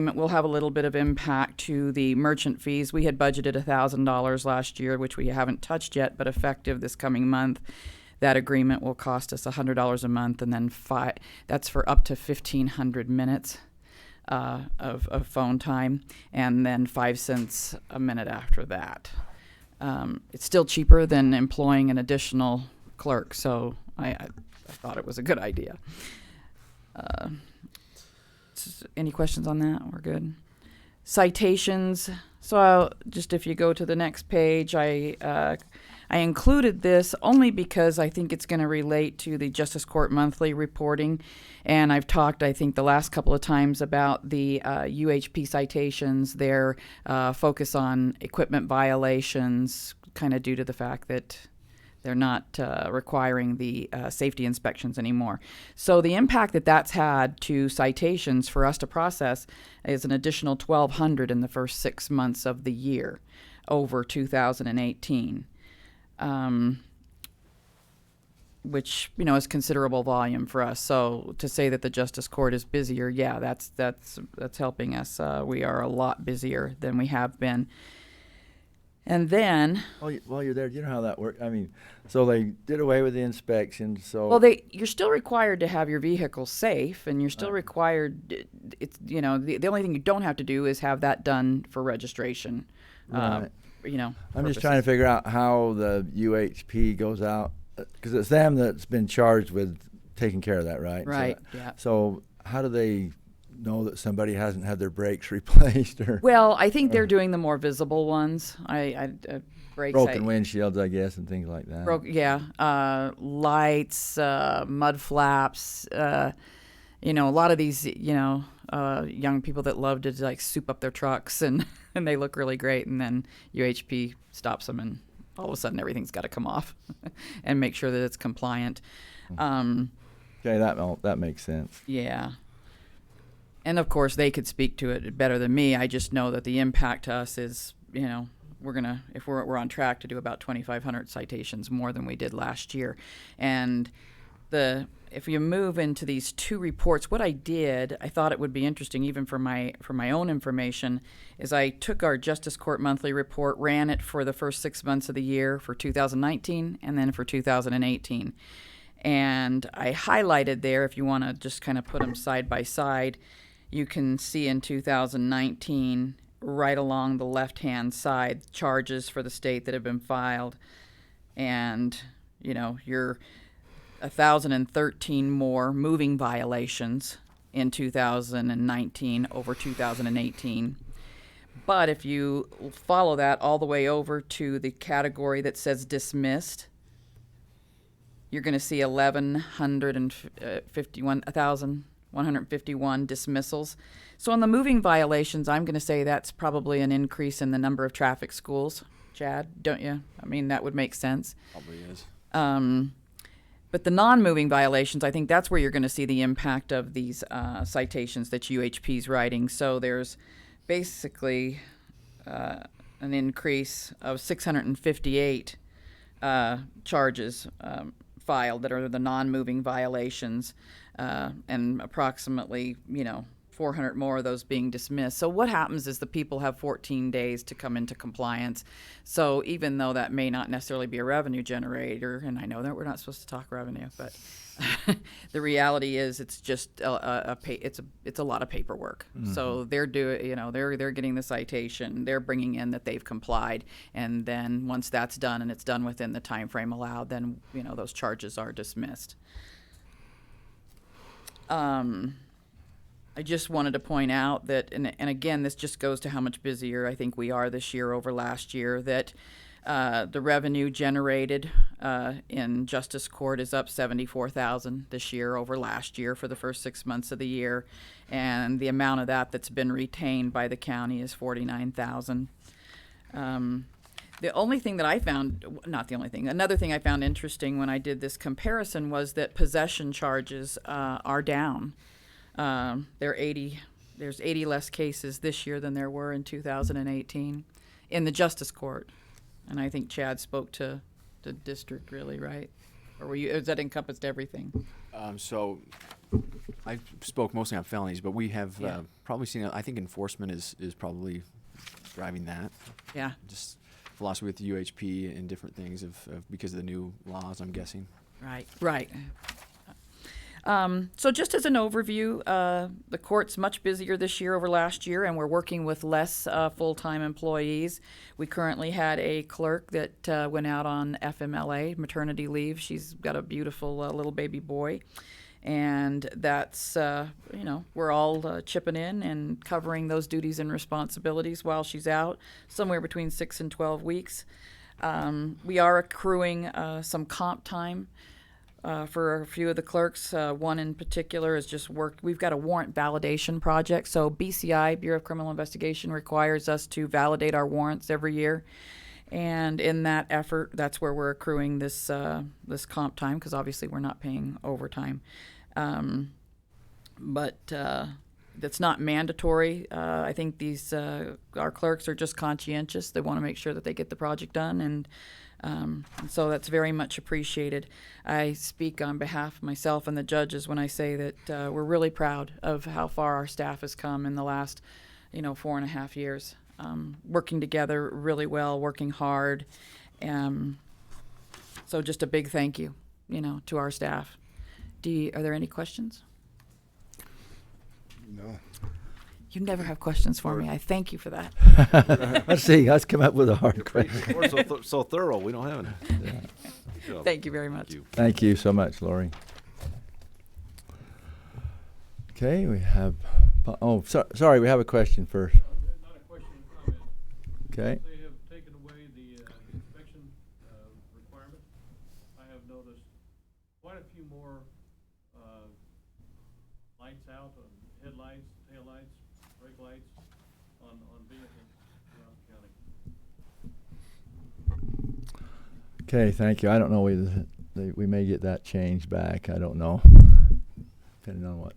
Will have a little bit of impact to the merchant fees. We had budgeted $1,000 last year, which we haven't touched yet, but effective this coming month, that agreement will cost us $100 a month, and then that's for up to 1,500 minutes of phone time, and then 5 cents a minute after that. It's still cheaper than employing an additional clerk, so I thought it was a good idea. Any questions on that? We're good. Citations. So just if you go to the next page, I included this only because I think it's going to relate to the Justice Court monthly reporting. And I've talked, I think, the last couple of times about the UHP citations, their focus on equipment violations, kind of due to the fact that they're not requiring the safety inspections anymore. So the impact that that's had to citations for us to process is an additional 1,200 in the first 6 months of the year over 2018, which, you know, is considerable volume for us. So to say that the Justice Court is busier, yeah, that's helping us. We are a lot busier than we have been. And then, while you're there, do you know how that works? I mean, so they did away with the inspection. So you're still required to have your vehicle safe, and you're still required. It's, you know, the only thing you don't have to do is have that done for registration. Right. You know, I'm just trying to figure out how the UHP goes out, because it's them that's been charged with taking care of that, right? Right. So, yeah. So how do they know that somebody hasn't had their brakes replaced? Or Well, I think they're doing the more visible ones. Brakes. Broken windshields, I guess, and things like that. Lights, mud flaps. You know, a lot of these, you know, young people that love to like soup up their trucks and they look really great, and then UHP stops them, and all of a sudden everything's got to come off and make sure that it's compliant. Okay, that makes sense. Yeah. And of course, they could speak to it better than me. I just know that the impact to us is, you know, we're on track to do about 2,500 citations more than we did last year. And if you move into these two reports, what I did, I thought it would be interesting, even for my own information, is I took our Justice Court monthly report, ran it for the first 6 months of the year for 2019, and then for 2018. And I highlighted there, if you want to just kind of put them side by side, you can see in 2019, right along the left-hand side, charges for the state that have been filed. And, you know, you're 1,013 more moving violations in 2019 over 2018. But if you follow that all the way over to the category that says dismissed, you're going to see 1,151 dismissals. So on the moving violations, I'm going to say that's probably an increase in the number of traffic schools. Chad, don't you? I mean, that would make sense. Probably is. But the non-moving violations, I think that's where you're going to see the impact of these citations that UHP's writing. So there's basically an increase of 658 charges filed that are the non-moving violations, and approximately, you know, 400 more of those being dismissed. So what happens is the people have 14 days to come into compliance. So even though that may not necessarily be a revenue generator, and I know that we're not supposed to talk revenue, but the reality is it's just it's a lot of paperwork. Mm-hmm. So they're getting the citation, they're bringing in that they've complied, and then once that's done and it's done within the time frame allowed, then, you know, those charges are dismissed. I just wanted to point out that, and again, this just goes to how much busier I think we are this year over last year, that the revenue generated in Justice Court is up $74,000 this year over last year for the first 6 months of the year, and the amount of that's been retained by the county is $49,000. The only thing that I found, not the only thing, another thing I found interesting when I did this comparison was that possession charges are down. There's 80 less cases this year than there were in 2018 in the Justice Court. And I think Chad spoke to the district, really, right? Or is that encompassed everything? So I spoke mostly on felonies, but we have Yeah. probably seen, I think enforcement is probably driving that. Yeah. Just philosophy with the UHP and different things because of the new laws, I'm guessing. Right. Right. So just as an overview, the court's much busier this year over last year, and we're working with less full-time employees. We currently had a clerk that went out on FMLA, maternity leave. She's got a beautiful little baby boy. And that's, we're all chipping in and covering those duties and responsibilities while she's out, somewhere between 6 and 12 weeks. We are accruing some comp time for a few of the clerks. One in particular is just worked. We've got a warrant validation project. So BCI, Bureau of Criminal Investigation, requires us to validate our warrants every year. And in that effort, that's where we're accruing this this comp time, because obviously we're not paying overtime. But that's not mandatory. I think these our clerks are just conscientious. They want to make sure that they get the project done, and so that's very much appreciated. I speak on behalf of myself and the judges when I say that we're really proud of how far our staff has come in the last, 4.5 years. Working together really well, working hard. So just a big thank you, to our staff. Are there any questions? No. You never have questions for me. I thank you for that. Let's see. Let's come up with a hard question. We're so thorough, we don't have any. Yeah. Good job. Thank you very much. Thank you. Thank you so much, Lori. Okay, we have. Sorry, we have a question first. Not a question, a comment. Okay. They have taken away the inspection requirement. I have noticed quite a few more lights out, on headlights, taillights, brake lights on vehicles around the county. Okay, thank you. I don't know whether we may get that changed back. I don't know, depending on what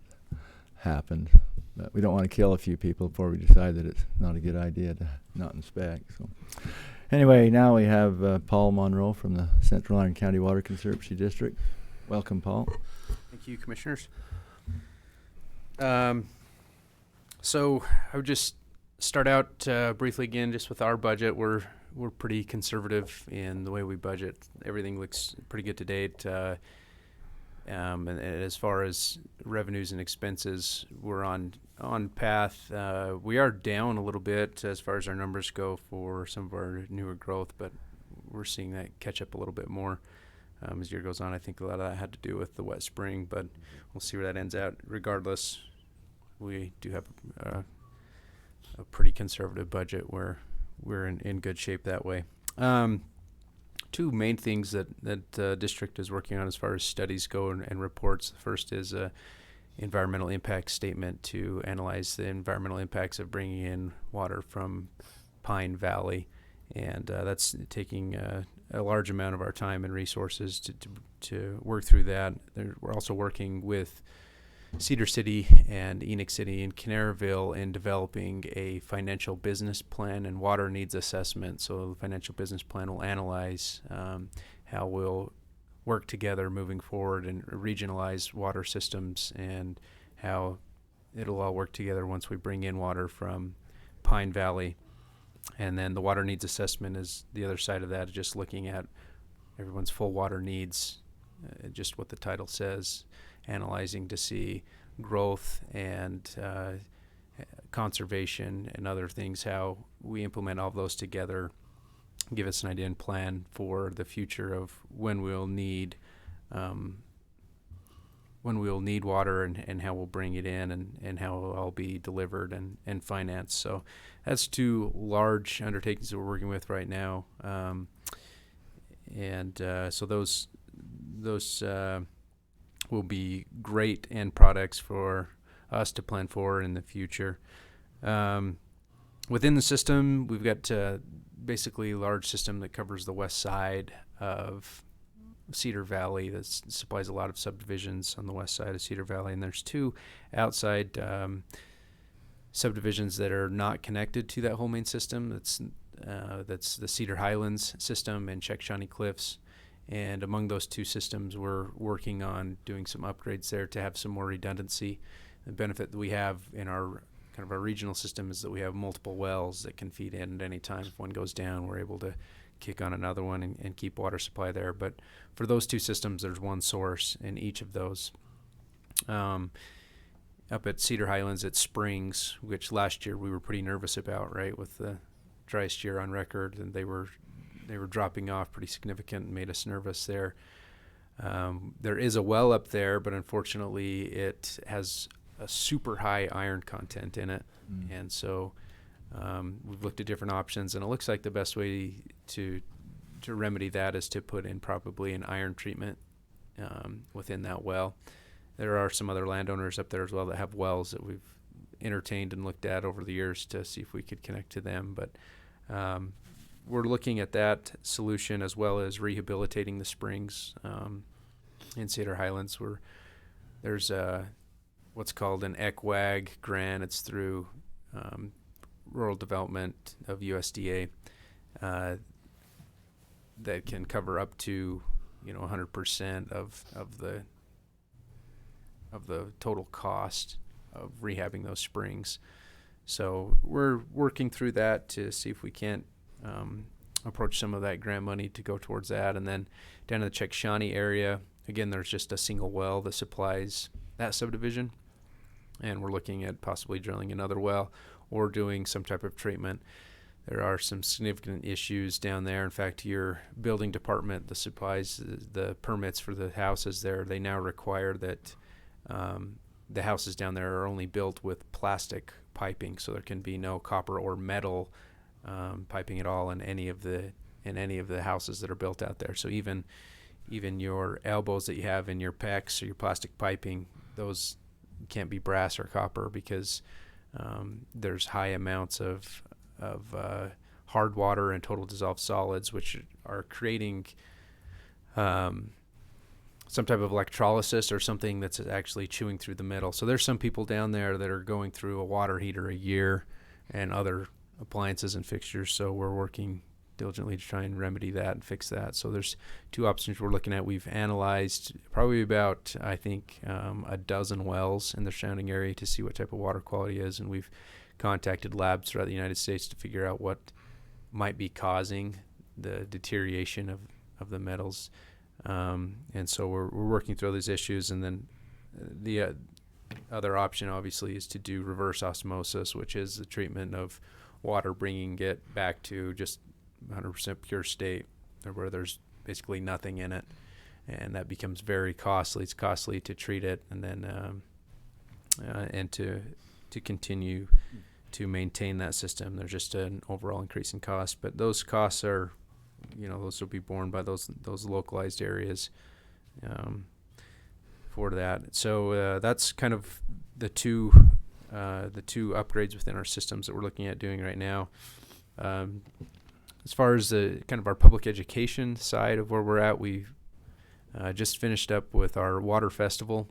happened. But we don't want to kill a few people before we decide that it's not a good idea to not inspect. So, anyway, now we have Paul Monroe from the Central Iron County Water Conservancy District. Welcome, Paul. Thank you, Commissioners. So I would just start out briefly again just with our budget. We're pretty conservative in the way we budget. Everything looks pretty good to date. And as far as revenues and expenses, we're on path. We are down a little bit as far as our numbers go for some of our newer growth, but we're seeing that catch up a little bit more as the year goes on. I think a lot of that had to do with the wet spring, but we'll see where that ends out. Regardless, we do have a pretty conservative budget where we're in good shape that way. Two main things that district is working on as far as studies go and reports. The first is a environmental impact statement to analyze the environmental impacts of bringing in water from Pine Valley, and that's taking a large amount of our time and resources to work through that. We're also working with Cedar City and Enoch City and Canaryville in developing a financial business plan and water needs assessment. So the financial business plan will analyze how we'll work together moving forward and regionalize water systems and how it'll all work together once we bring in water from Pine Valley. And then the water needs assessment is the other side of that, just looking at everyone's full water needs, just what the title says, analyzing to see growth and conservation and other things, how we implement all of those together, give us an idea and plan for the future of when we'll need water and how we'll bring it in and how it'll all be delivered and financed. So that's two large undertakings that we're working with right now. So those will be great end products for us to plan for in the future. Within the system, we've got basically a large system that covers the west side of Cedar Valley that supplies a lot of subdivisions on the west side of Cedar Valley, and there's two outside subdivisions that are not connected to that whole main system. That's the Cedar Highlands system and Check Shawnee Cliffs, And among those two systems, we're working on doing some upgrades there to have some more redundancy. The benefit that we have in our kind of our regional system is that we have multiple wells that can feed in at any time. If one goes down, we're able to kick on another one and keep water supply there. But for those two systems, there's one source in each of those. Up at Cedar Highlands at Springs, which last year we were pretty nervous about, right, with the driest year on record, and they were dropping off pretty significant and made us nervous there. There is a well up there, but unfortunately it has a super high iron content in it. And so we've looked at different options, and it looks like the best way to remedy that is to put in probably an iron treatment within that well. There are some other landowners up there as well that have wells that we've entertained and looked at over the years to see if we could connect to them. But we're looking at that solution as well as rehabilitating the springs in Cedar Highlands, where there's what's called an ECWAG grant. It's through Rural Development of USDA that can cover up to 100% of the total cost of rehabbing those springs. So we're working through that to see if we can't approach some of that grant money to go towards that. And then down in the Chickasha area, again, there's just a single well that supplies that subdivision, and we're looking at possibly drilling another well or doing some type of treatment. There are some significant issues down there. In fact, your building department that supplies the permits for the houses there, they now require that the houses down there are only built with plastic piping, so there can be no copper or metal piping at all in any of the houses that are built out there. So even your elbows that you have in your PEX or your plastic piping, those can't be brass or copper because there's high amounts of hard water and total dissolved solids, which are creating some type of electrolysis or something that's actually chewing through the metal. So there's some people down there that are going through a water heater a year and other appliances and fixtures. So we're working diligently to try and remedy that and fix that. So there's two options we're looking at. We've analyzed probably about, I think, a dozen wells in the surrounding area to see what type of water quality is, and we've contacted labs throughout the United States to figure out what might be causing the deterioration of the metals. And so we're working through these issues. And then the other option, obviously, is to do reverse osmosis, which is the treatment of water, bringing it back to just 100% pure state, where there's basically nothing in it. And that becomes very costly. It's costly to treat it and then and to continue to maintain that system. There's just an overall increase in cost. But those costs are, those will be borne by those localized areas for that. So that's kind of the two upgrades within our systems that we're looking at doing right now. As far as the kind of our public education side of where we're at, we just finished up with our water festival,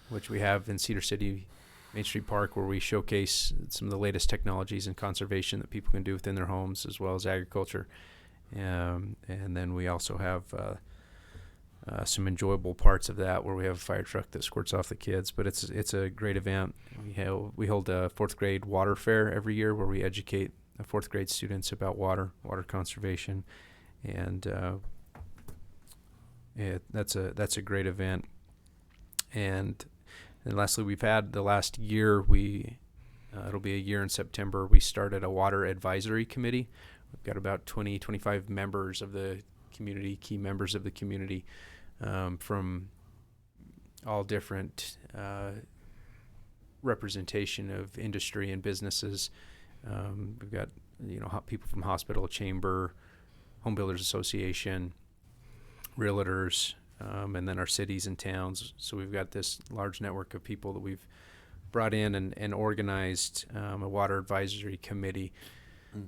which we have in Cedar City Main Street Park, where we showcase some of the latest technologies in conservation that people can do within their homes as well as agriculture. And then we also have some enjoyable parts of that where we have a fire truck that squirts off the kids. But it's a great event. We hold a fourth grade water fair every year where we educate the fourth grade students about water conservation, and that's a great event. And lastly, we've had the last year, it'll be a year in September, we started a water advisory committee. We've got about 25 members of the community, key members of the community, from all different representation of industry and businesses. We've got people from hospital, chamber, home builders association, realtors, and then our cities and towns. So we've got this large network of people that we've brought in and organized a water advisory committee.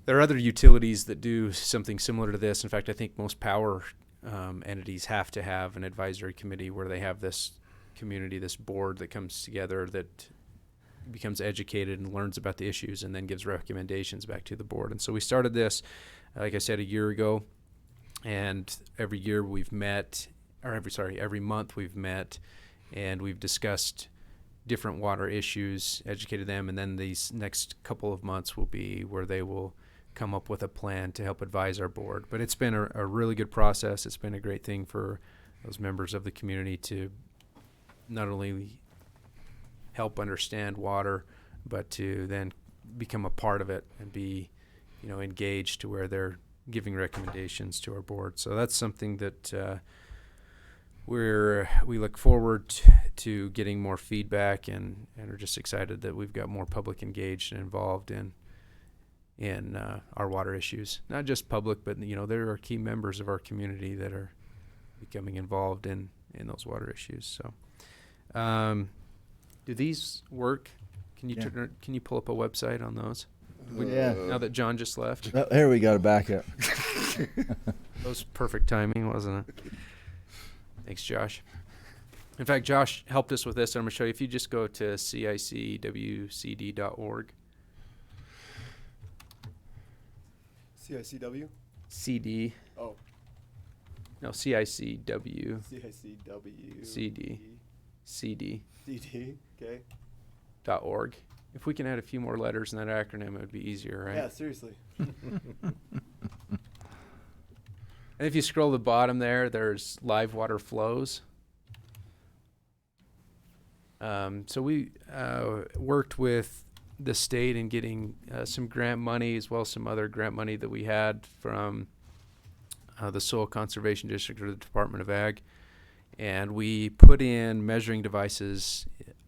There are other utilities that do something similar to this. In fact, I think most power entities have to have an advisory committee where they have this community, this board that comes together that becomes educated and learns about the issues and then gives recommendations back to the board. And so we started this, like I said, a year ago. And every year we've met, or every month we've met, and we've discussed different water issues, educated them, and then these next couple of months will be where they will come up with a plan to help advise our board. But it's been a really good process. It's been a great thing for those members of the community to not only help understand water, but to then become a part of it and be, engaged to where they're giving recommendations to our board. So that's something that we look forward to getting more feedback, and are just excited that we've got more public engaged and involved in our water issues. Not just public, but there are key members of our community that are becoming involved in those water issues. So do these work? Can you Yeah. can you pull up a website on those? Yeah. Now that John just left. Oh, here we got to back up. That was perfect timing, wasn't it? Thanks, Josh. In fact, Josh helped us with this. I'm going to show you. If you just go to cicwcd.org. CICW? CD. Oh. No, CICW. CICW. CD. CD. DD. Okay. .org. If we can add a few more letters in that acronym, it would be easier, right? Yeah, seriously. And if you scroll to the bottom there's live water flows. So we worked with the state in getting some grant money, as well as some other grant money that we had from the Soil Conservation District or the Department of Ag. And we put in measuring devices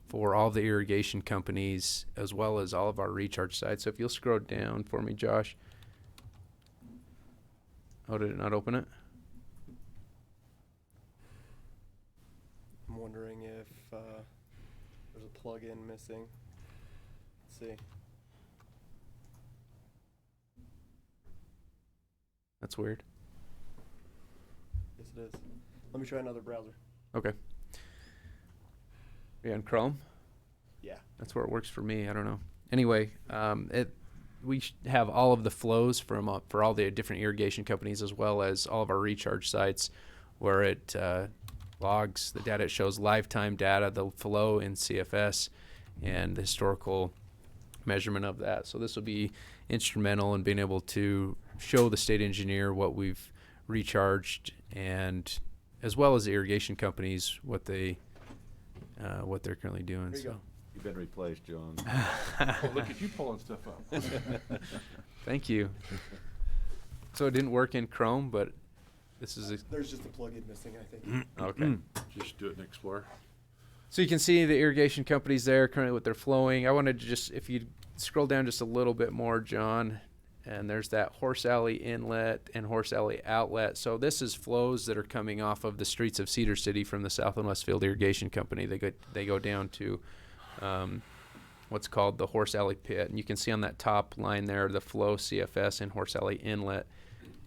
for all the irrigation companies, as well as all of our recharge sites. So if you'll scroll down for me, Josh. Oh, did it not open it? I'm wondering if there's a plug-in missing. Let's see. That's weird. Yes, it is. Let me try another browser. Okay. Are you on Chrome? Yeah. That's where it works for me. I don't know. Anyway, we have all of the flows from for all the different irrigation companies, as well as all of our recharge sites, where it logs the data. It shows lifetime data, the flow in CFS, and the historical measurement of that. So this will be instrumental in being able to show the state engineer what we've recharged, and as well as the irrigation companies what they're currently doing. Here you So. go. You've been replaced, John. Oh, look at you pulling stuff up. Thank you. So it didn't work in Chrome, but this is There's just a plug-in missing, I think. okay. Just do it in Explorer. So you can see the irrigation companies there currently what they're flowing. I wanted to just, if you scroll down just a little bit more, John, and there's that Horse Alley Inlet and Horse Alley Outlet. So this is flows that are coming off of the streets of Cedar City from the South and Westfield Irrigation Company. They go down to what's called the Horse Alley Pit, and you can see on that top line there the flow CFS in Horse Alley Inlet.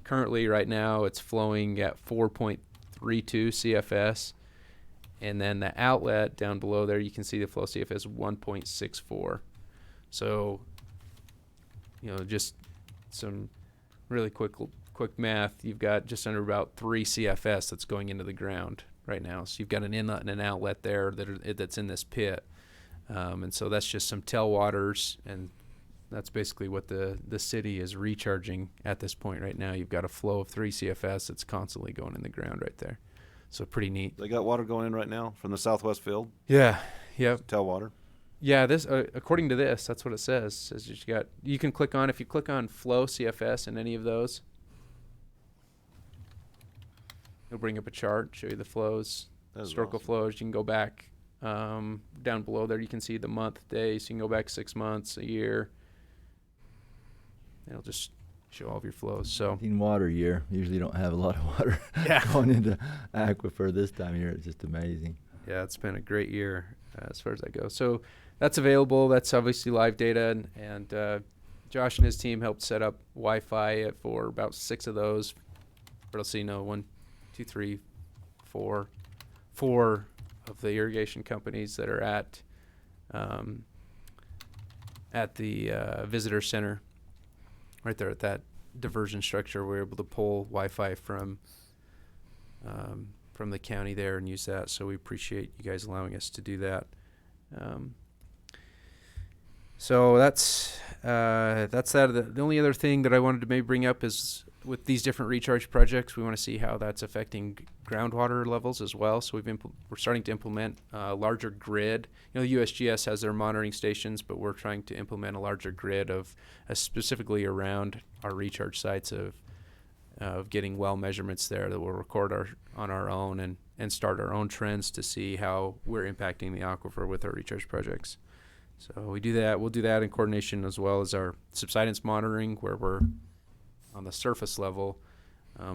Currently, right now, it's flowing at 4.32 CFS, and then the outlet down below there, you can see the flow CFS 1.64. So, just some really quick math. You've got just under about 3 CFS that's going into the ground right now. So you've got an inlet and an outlet there that's in this pit. And so that's just some tailwaters, and that's basically what the city is recharging at this point right now. You've got a flow of 3 CFS that's constantly going in the ground right there. So pretty neat. They got water going in right now from the southwest field, Yeah. Yep. tailwater. Yeah, this according to this, that's what it says. It says you can click on, if you click on flow CFS in any of those, it'll bring up a chart, show you the flows, That is historical awesome. flows. You can go back down below there. You can see the month, days. You can go back 6 months, a year. It'll just show all of your flows. So In water year, usually don't have a lot of water Yeah. going into aquifer. This time of year, it's just amazing. yeah, it's been a great year as far as that goes. So that's available. That's obviously live data, and Josh and his team helped set up Wi-Fi for about 6 of those. But let's see, no, 1, 2, 3, 4 of the irrigation companies that are at the visitor center, right there at that diversion structure. We're able to pull Wi-Fi from the county there and use that. So we appreciate you guys allowing us to do that. So that's that. The only other thing that I wanted to maybe bring up is with these different recharge projects, we want to see how that's affecting groundwater levels as well. So we're starting to implement a larger grid. You know, USGS has their monitoring stations, but we're trying to implement a larger grid of specifically around our recharge sites of getting well measurements there that we'll record on our own and start our own trends to see how we're impacting the aquifer with our recharge projects. So we do that. We'll do that in coordination as well as our subsidence monitoring, where we're on the surface level,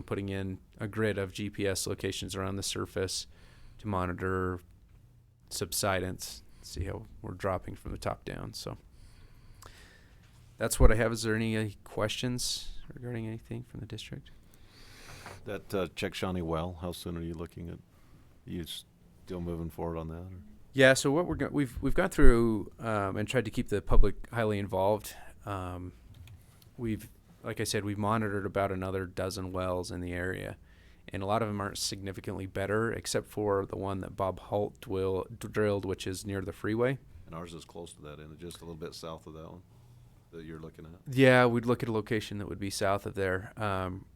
putting in a grid of GPS locations around the surface to monitor subsidence, see how we're dropping from the top down. So that's what I have. Is there any questions regarding anything from the district? That Check Shawnee well, how soon are you looking at? You still moving forward on that? Or? Yeah, so what we've gone through and tried to keep the public highly involved. Like I said, we've monitored about another dozen wells in the area, and a lot of them aren't significantly better, except for the one that Bob Holt drilled, which is near the freeway. And ours is close to that, and just a little bit south of that one that you're looking at. Yeah, we'd look at a location that would be south of there.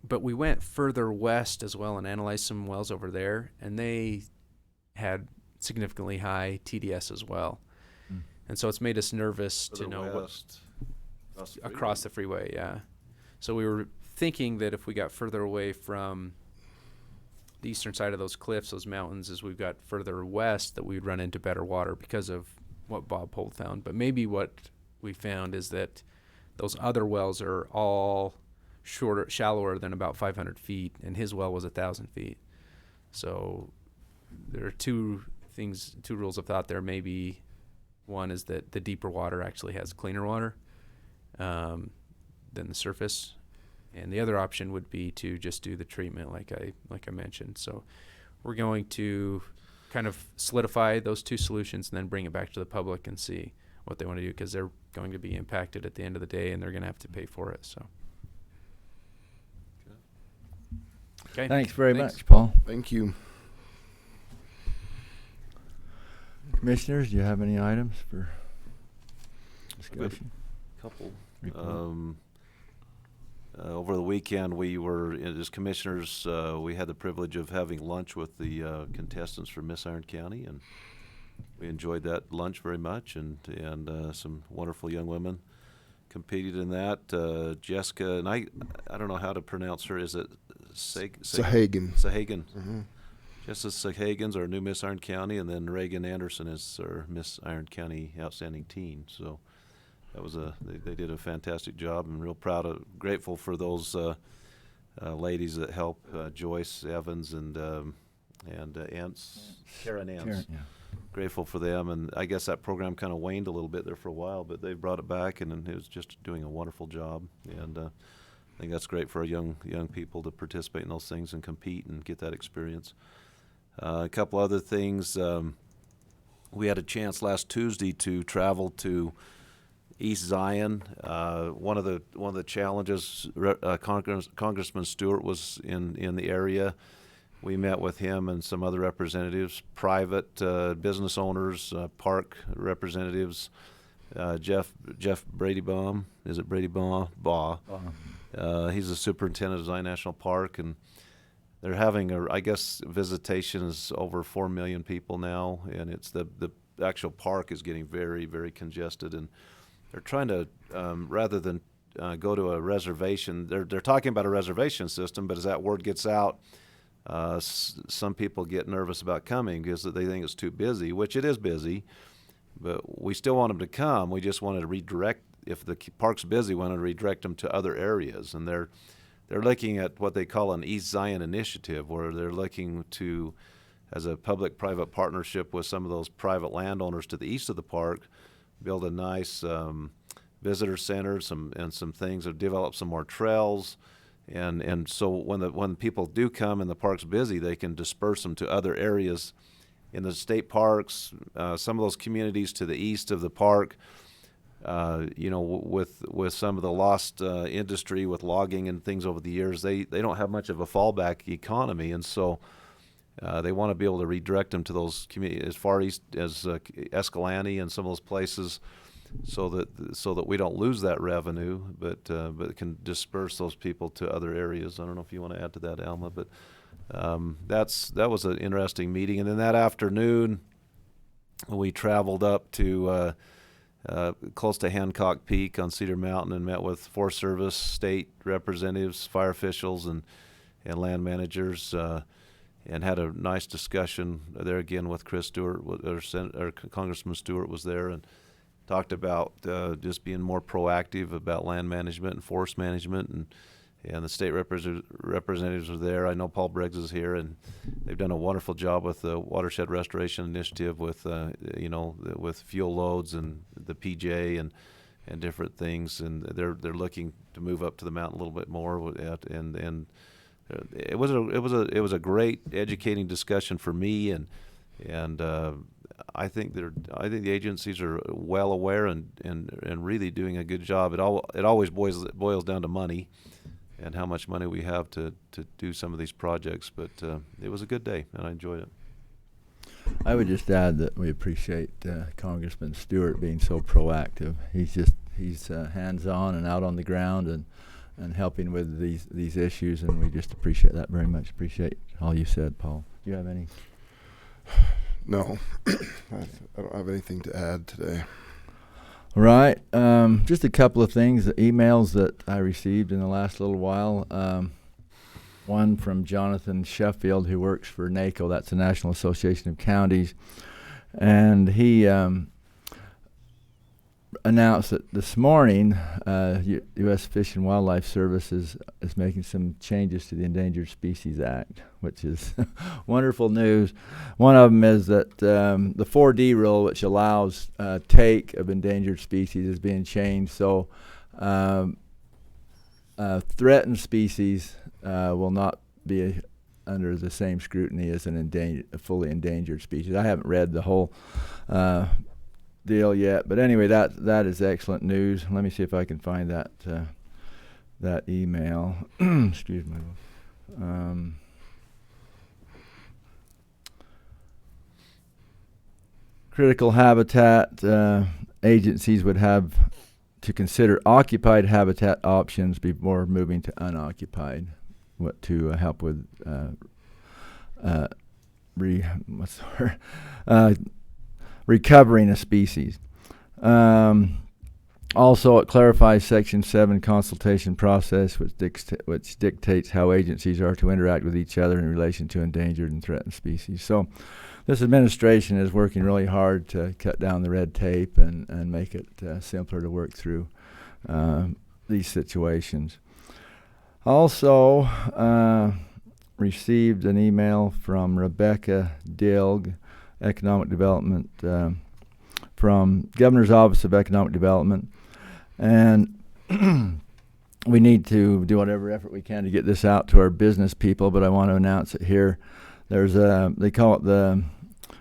But we went further west as well and analyzed some wells over there, and they had significantly high TDS as well. Mm. And so it's made us nervous Further to know west, across the freeway, yeah. So we were thinking that if we got further away from the eastern side of those cliffs, those mountains, as we've got further west, that we'd run into better water because of what Bob Holt found. But maybe what we found is that those other wells are all shallower than about 500 feet, and his well was 1,000 feet. So there are two rules of thought there. Maybe one is that the deeper water actually has cleaner water than the surface, and the other option would be to just do the treatment like I mentioned. So we're going to kind of solidify those two solutions and then bring it back to the public and see what they want to do, because they're going to be impacted at the end of the day and they're going to have to pay for it. So okay, Thanks very Thanks. much, Paul. Thank you. Commissioners, do you have any items for discussion? Couple. Report? Over the weekend, we were, as commissioners, we had the privilege of having lunch with the contestants from Miss Iron County, and we enjoyed that lunch very much, and some wonderful young women competed in that. Jessica, and I don't know how to pronounce her. Is it Sahagan. Sahagan. Mm-hmm. Jessica Sahagan's our new Miss Iron County, and then Reagan Anderson is our Miss Iron County Outstanding Teen. So that was they did a fantastic job. I'm real grateful for those ladies that help, Joyce Evans and Karen Ants. Yeah. Grateful for them, and I guess that program kind of waned a little bit there for a while, but they brought it back, and it was just doing a wonderful job. And I think that's great for our young people to participate in those things and compete and get that experience. A couple other things. We had a chance last Tuesday to travel to East Zion. One of the challenges, Congressman Stewart was in the area. We met with him and some other representatives, private business owners, park representatives. Jeff Bradybaum, is it Bradybaum? He's the superintendent of Zion National Park, and they're having I guess visitation is over 4 million people now, and it's the actual park is getting very, very congested, and they're trying to rather than go to a reservation, they're talking about a reservation system, but as that word gets out, some people get nervous about coming because they think it's too busy, which it is busy, but we still want them to come. We just wanted to redirect, if the park's busy, we want to redirect them to other areas, and they're looking at what they call an East Zion initiative, where they're looking to, as a public-private partnership with some of those private landowners to the east of the park, build a nice visitor center, some things, or develop some more trails, and so when people do come and the park's busy, they can disperse them to other areas in the state parks. Some of those communities to the east of the park you know, with some of the lost industry with logging and things over the years, they don't have much of a fallback economy, and so they want to be able to redirect them to those communities as far east as Escalante and some of those places, so that we don't lose that revenue, but can disperse those people to other areas. I don't know if you want to add to that, Alma, but that was an interesting meeting. And then that afternoon, we traveled up to close to Hancock Peak on Cedar Mountain and met with Forest Service, state representatives, fire officials, and land managers, and had a nice discussion there again with Chris Stewart, or Congressman Stewart was there, and talked about just being more proactive about land management and forest management, and the state representatives are there. I know Paul Briggs is here, and they've done a wonderful job with the Watershed Restoration Initiative with with fuel loads and the PJ and different things, and they're looking to move up to the mountain a little bit more, and it was a great educating discussion for me, and I think the agencies are well aware and really doing a good job. It always boils down to money and how much money we have to do some of these projects, but it was a good day and I enjoyed it. I would just add that we appreciate Congressman Stewart being so proactive. He's hands-on and out on the ground and helping with these issues, and we just appreciate that very much. Appreciate all you said, Paul. Do you have any? No, I don't have anything to add today. All right. Just a couple of things, the emails that I received in the last little while. One from Jonathan Sheffield, who works for NACO, that's the National Association of Counties, and he announced that this morning U.S. Fish and Wildlife Service is making some changes to the Endangered Species Act, which is wonderful news. One of them is that the 4D rule, which allows take of endangered species, is being changed. So threatened species will not be under the same scrutiny as a fully endangered species. I haven't read the whole deal yet, but anyway, that is excellent news. Let me see if I can find that email. Excuse me. Critical habitat agencies would have to consider occupied habitat options before moving to unoccupied, to help with recovering a species. Also, it clarifies Section 7 consultation process, which dictates how agencies are to interact with each other in relation to endangered and threatened species. So this administration is working really hard to cut down the red tape and make it simpler to work through these situations. Also, received an email from Rebecca Dilg, Economic Development, from Governor's Office of Economic Development, and we need to do whatever effort we can to get this out to our business people, but I want to announce it here. There's they call it the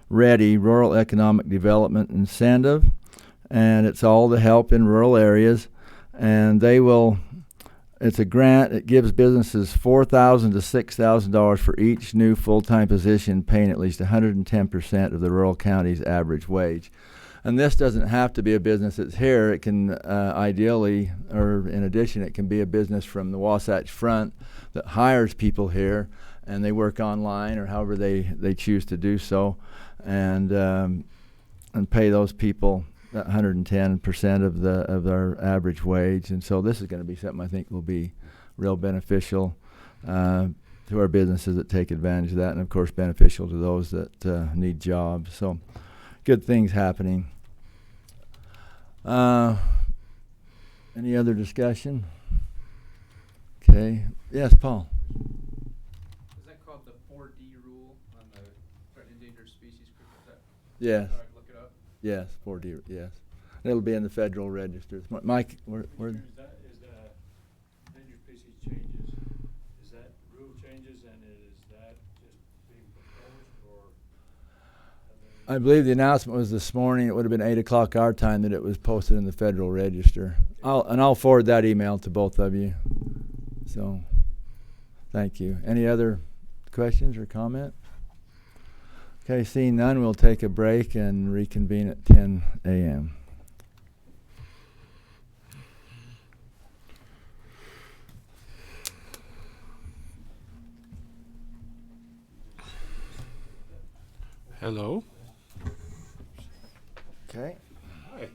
READY, Rural Economic Development Incentive, and it's all to help in rural areas, and it's a grant. It gives businesses $4,000 to $6,000 for each new full-time position, paying at least 110% of the rural county's average wage. And this doesn't have to be a business that's here. It can ideally, or in addition, it can be a business from the Wasatch Front that hires people here, and they work online or however they choose to do so, and pay those people 110% of their average wage. And so this is going to be something I think will be real beneficial to our businesses that take advantage of that, and of course beneficial to those that need jobs. So good things happening. Any other discussion? Okay. Yes, Paul. Is that called the 4D rule on the threatened endangered species group? Is that Yes. how I look it up? Yes, 4D, yes. It'll be in the Federal Register. Mike, where Is the endangered species changes, is that rule changes, and is that just being proposed, or have they I believe the announcement was this morning. It would have been 8 o'clock our time that it was posted in the Federal Register. I'll forward that email to both of you. So, thank you. Any other questions or comment? Okay, seeing none, we'll take a break and reconvene at 10 a.m. Hello. Okay. Hi.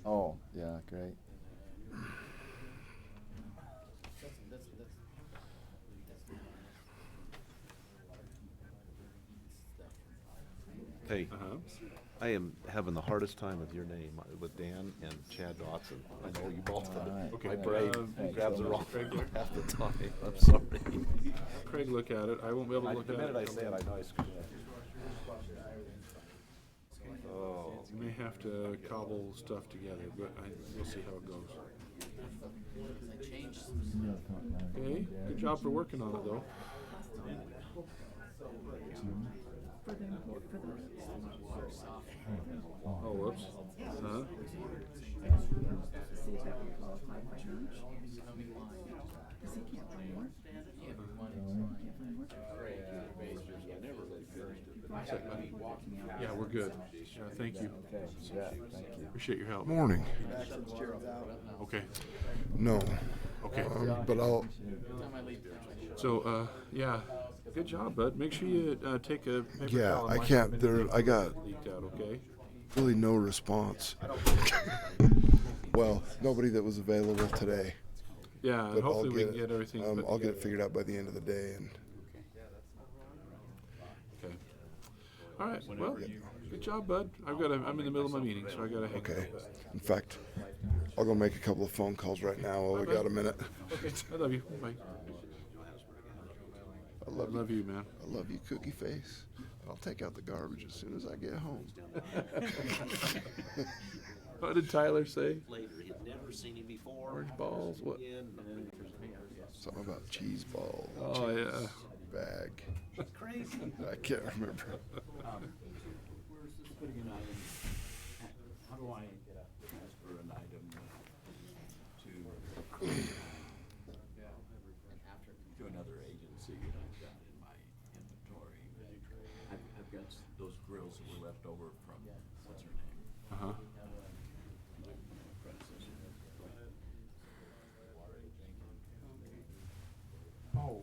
Oh, yeah, great. Hey, Uh-huh. I am having the hardest time with your name, with Dan and Chad Dotson. I know you both. Alright. Okay. My brain Thanks grabs so the much. wrong Craig there? half the time. I'm sorry. Craig, look at it. I won't be able to look The at minute I it. say it, I know I screwed up. Oh, You may have to cobble stuff together, but we'll see how it goes. Okay, good job for working on it, though. Oh, whoops. Huh? Yeah, we're good. Thank you. Appreciate your help. Morning. Okay. No. Okay. But I'll. So, yeah, good job, bud. Make sure you take a paper Yeah, towel. and I wipe can't. up There. anything I got leaked out. Okay. really no response. Well, nobody that was available today. Yeah, and But hopefully I'll we get can get everything. put I'll get it together. figured out by the end of the day. And Okay. All right. Well, good job, bud. I'm in the middle of my meeting, so I gotta hang okay. up. In fact, I'll go make a couple of phone calls right now while we got a minute. Okay. I love you. Bye. I I love you. love you, man. I love you, Cookie Face. I'll take out the garbage as soon as I get home. What did Tyler say? later, he'd never seen him before. Orange balls. What? Something about cheese ball. Oh yeah. Bag. Crazy. I can't remember. How do I transfer an item to another agency that I've got in my inventory? I've got those grills that were left over from, what's her name? Uh huh. Oh.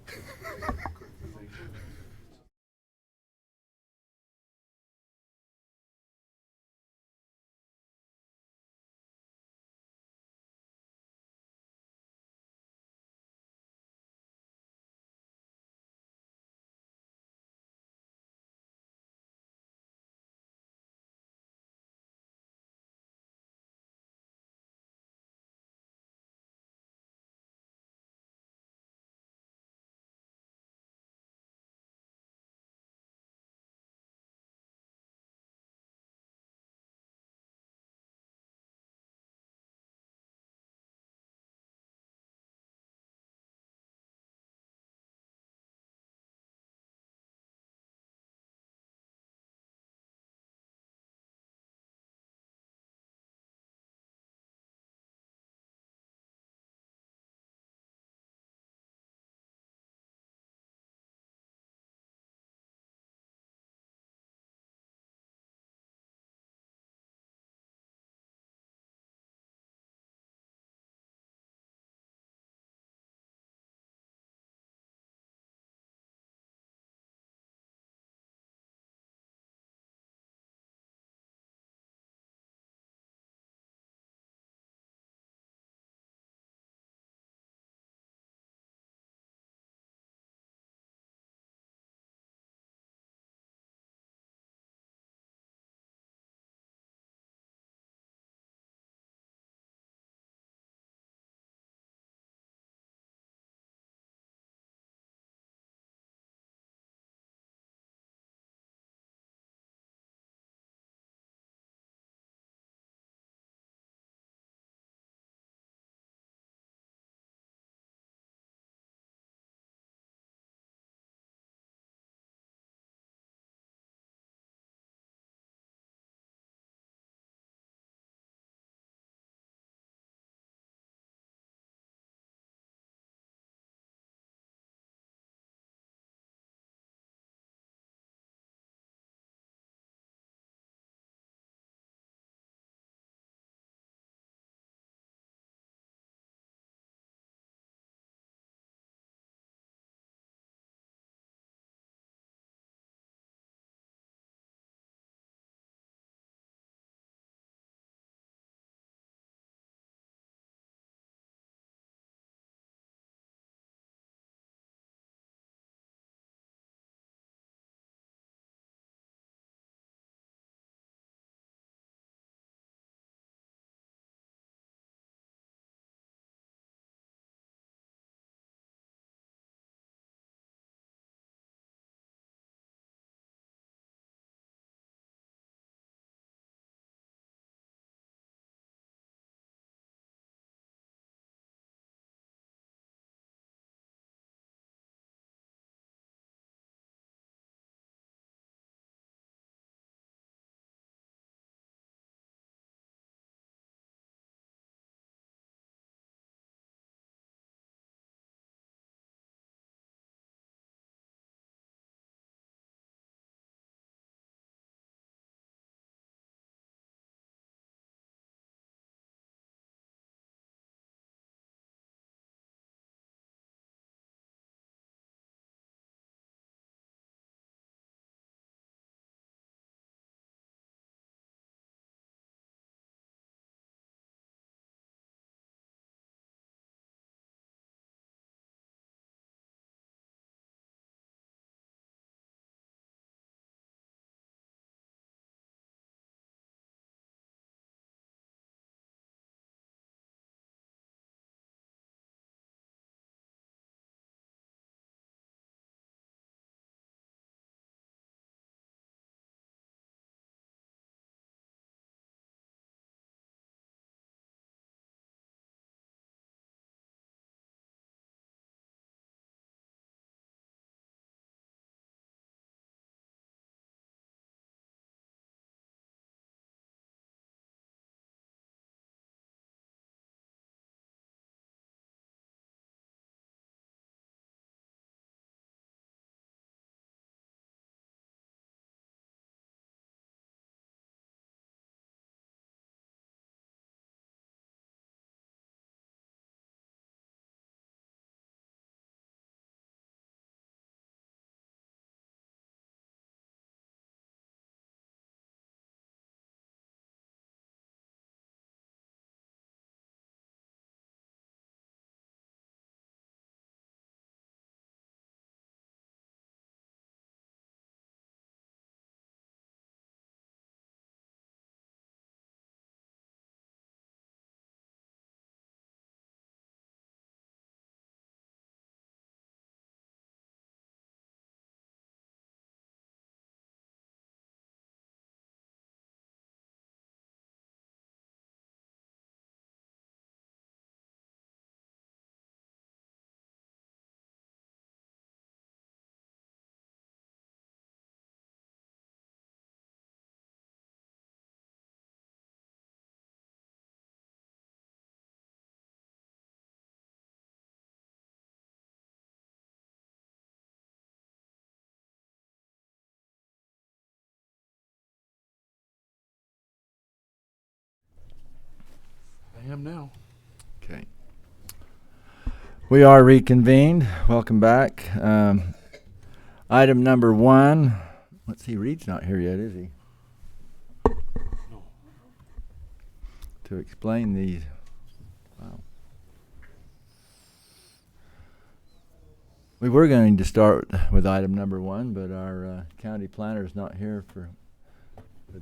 am now. Okay. We are reconvened. Welcome back. Item number 1. Let's see, Reed's not here yet, is he? No. To explain these. Wow. We were going to start with item number 1, but our county planner is not here for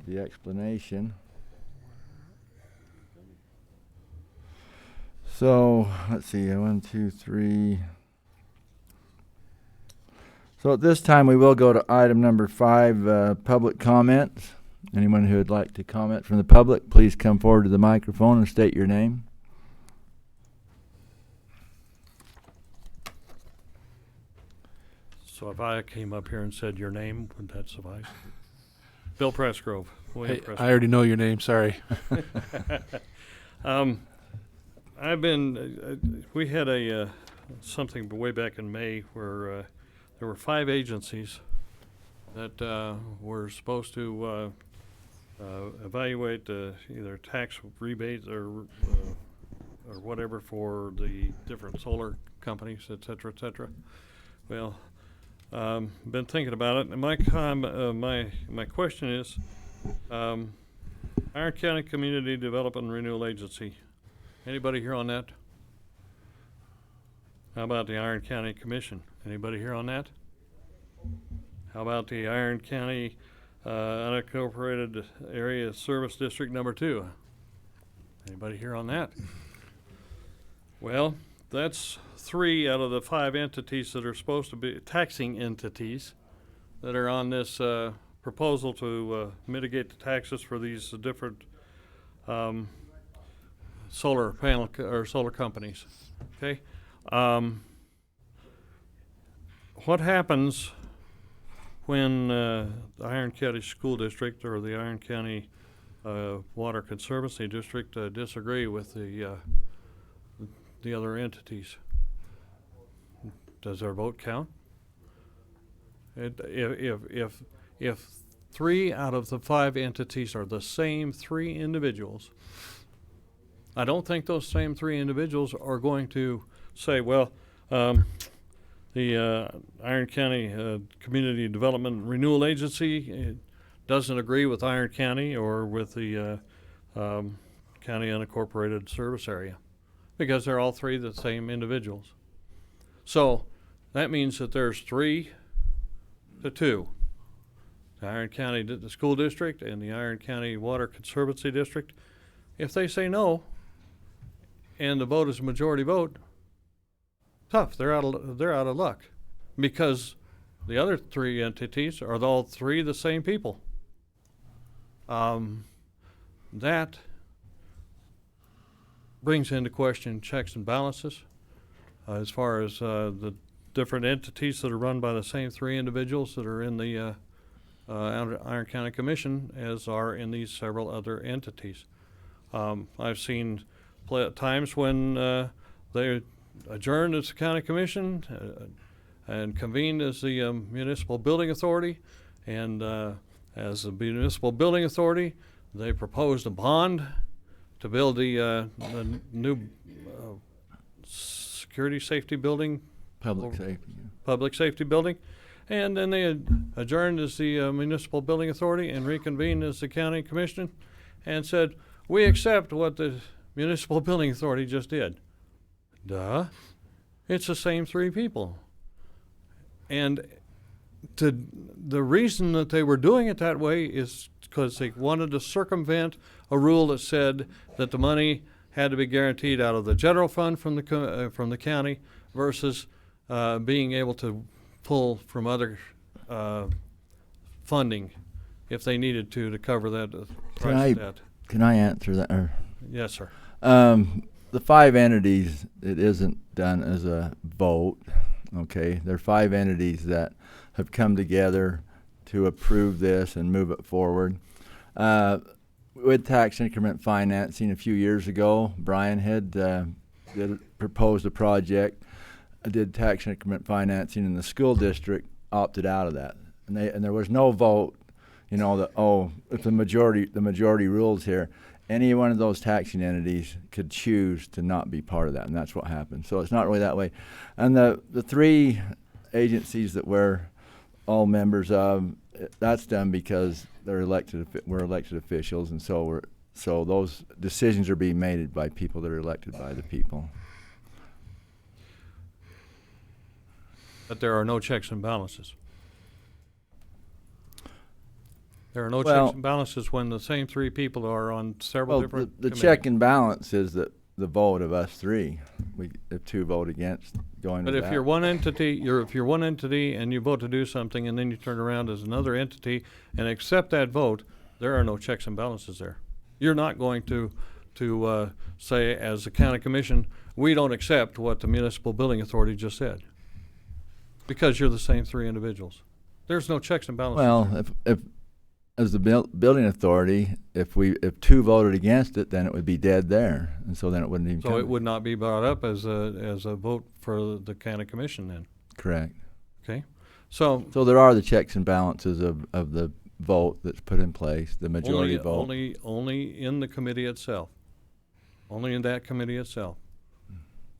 the explanation. So let's see, 1, 2, 3. So at this time we will go to item number 5, public comments. Anyone who would like to comment from the public, please come forward to the microphone and state your name. So if I came up here and said your name, would that suffice? Bill Pressgrove. William Hey, Pressgrove. I already know your name. Sorry. I've been, we had a, something way back in May where there were 5 agencies that were supposed to evaluate either tax rebates or whatever for the different solar companies, et cetera, et cetera. Well, been thinking about it, and my question is, Iron County Community Development Renewal Agency. Anybody here on that? How about the Iron County Commission? Anybody here on that? How about the Iron County Unincorporated Area Service District Number 2? Anybody here on that? Well, that's 3 out of the 5 entities that are supposed to be taxing entities that are on this proposal to mitigate the taxes for these different solar panel or solar companies. Okay, what happens when the Iron County School District or the Iron County Water Conservancy District disagree with the other entities? Does their vote count? If 3 out of the 5 entities are the same 3 individuals, I don't think those same 3 individuals are going to say, well, the Iron County Community Development Renewal Agency doesn't agree with Iron County or with the County Unincorporated Service Area, because they're all 3 the same individuals. So that means that there's 3 to 2. The Iron County the School District and the Iron County Water Conservancy District. If they say no, and the vote is a majority vote, tough. They're out of luck, because the other 3 entities are all 3 the same people. That brings into question checks and balances as far as the different entities that are run by the same 3 individuals that are in the Iron County Commission as are in these several other entities. I've seen times when they adjourned as the county commission and convened as the municipal building authority, and as the municipal building authority, they proposed a bond to build the new security safety building, public safety building, and then they adjourned as the municipal building authority and reconvened as the county commission and said, we accept what the municipal building authority just did. Duh. It's the same 3 people. And the reason that they were doing it that way is because they wanted to circumvent a rule that said that the money had to be guaranteed out of the general fund from the county versus being able to pull from other funding if they needed to cover that price of debt. Can I answer that? Yes, sir. The 5 entities, it isn't done as a vote, okay? There are 5 entities that have come together to approve this and move it forward. With tax increment financing a few years ago, Brian had proposed a project, did tax increment financing, and the school district opted out of that. And there was no vote you know, if the majority rules here, any one of those taxing entities could choose to not be part of that, and that's what happened. So it's not really that way. And the three agencies that we're all members of, that's done because we're elected officials, and so those decisions are being made by people that are elected by the people. But there are no checks and balances. There are no Well- checks and balances when the same three people are on several Well, different the committees. check and balance is the vote of us three. If two vote against going But with if that. you're one entity, if you're one entity and you vote to do something and then you turn around as another entity and accept that vote, there are no checks and balances there. You're not going to say as a county commission, we don't accept what the municipal building authority just said. Because you're the same three individuals. There's no checks and balances. Well, there. if as the building authority, if two voted against it, then it would be dead there, and so then it wouldn't even So come. it would not be brought up as a vote for the county commission then, Correct. okay? So So there are the checks and balances of the vote that's put in place, the majority vote. only in the committee itself. Only in that committee itself.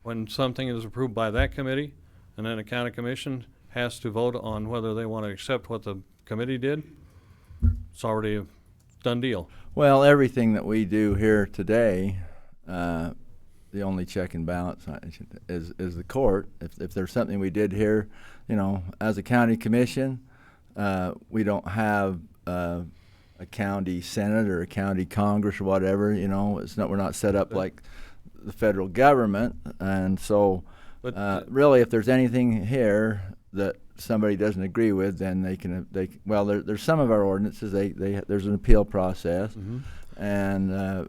When something is approved by that committee, and then a county commission has to vote on whether they want to accept what the committee did, it's already a done deal. Well, everything that we do here today, the only check and balance is the court. If there's something we did here, you know, as a county commission, we don't have a county senate or a county congress or whatever. You know, we're not set up like the federal government, and so But really, if there's anything here that somebody doesn't agree with, then there's some of our ordinances there's an appeal process, Mhm.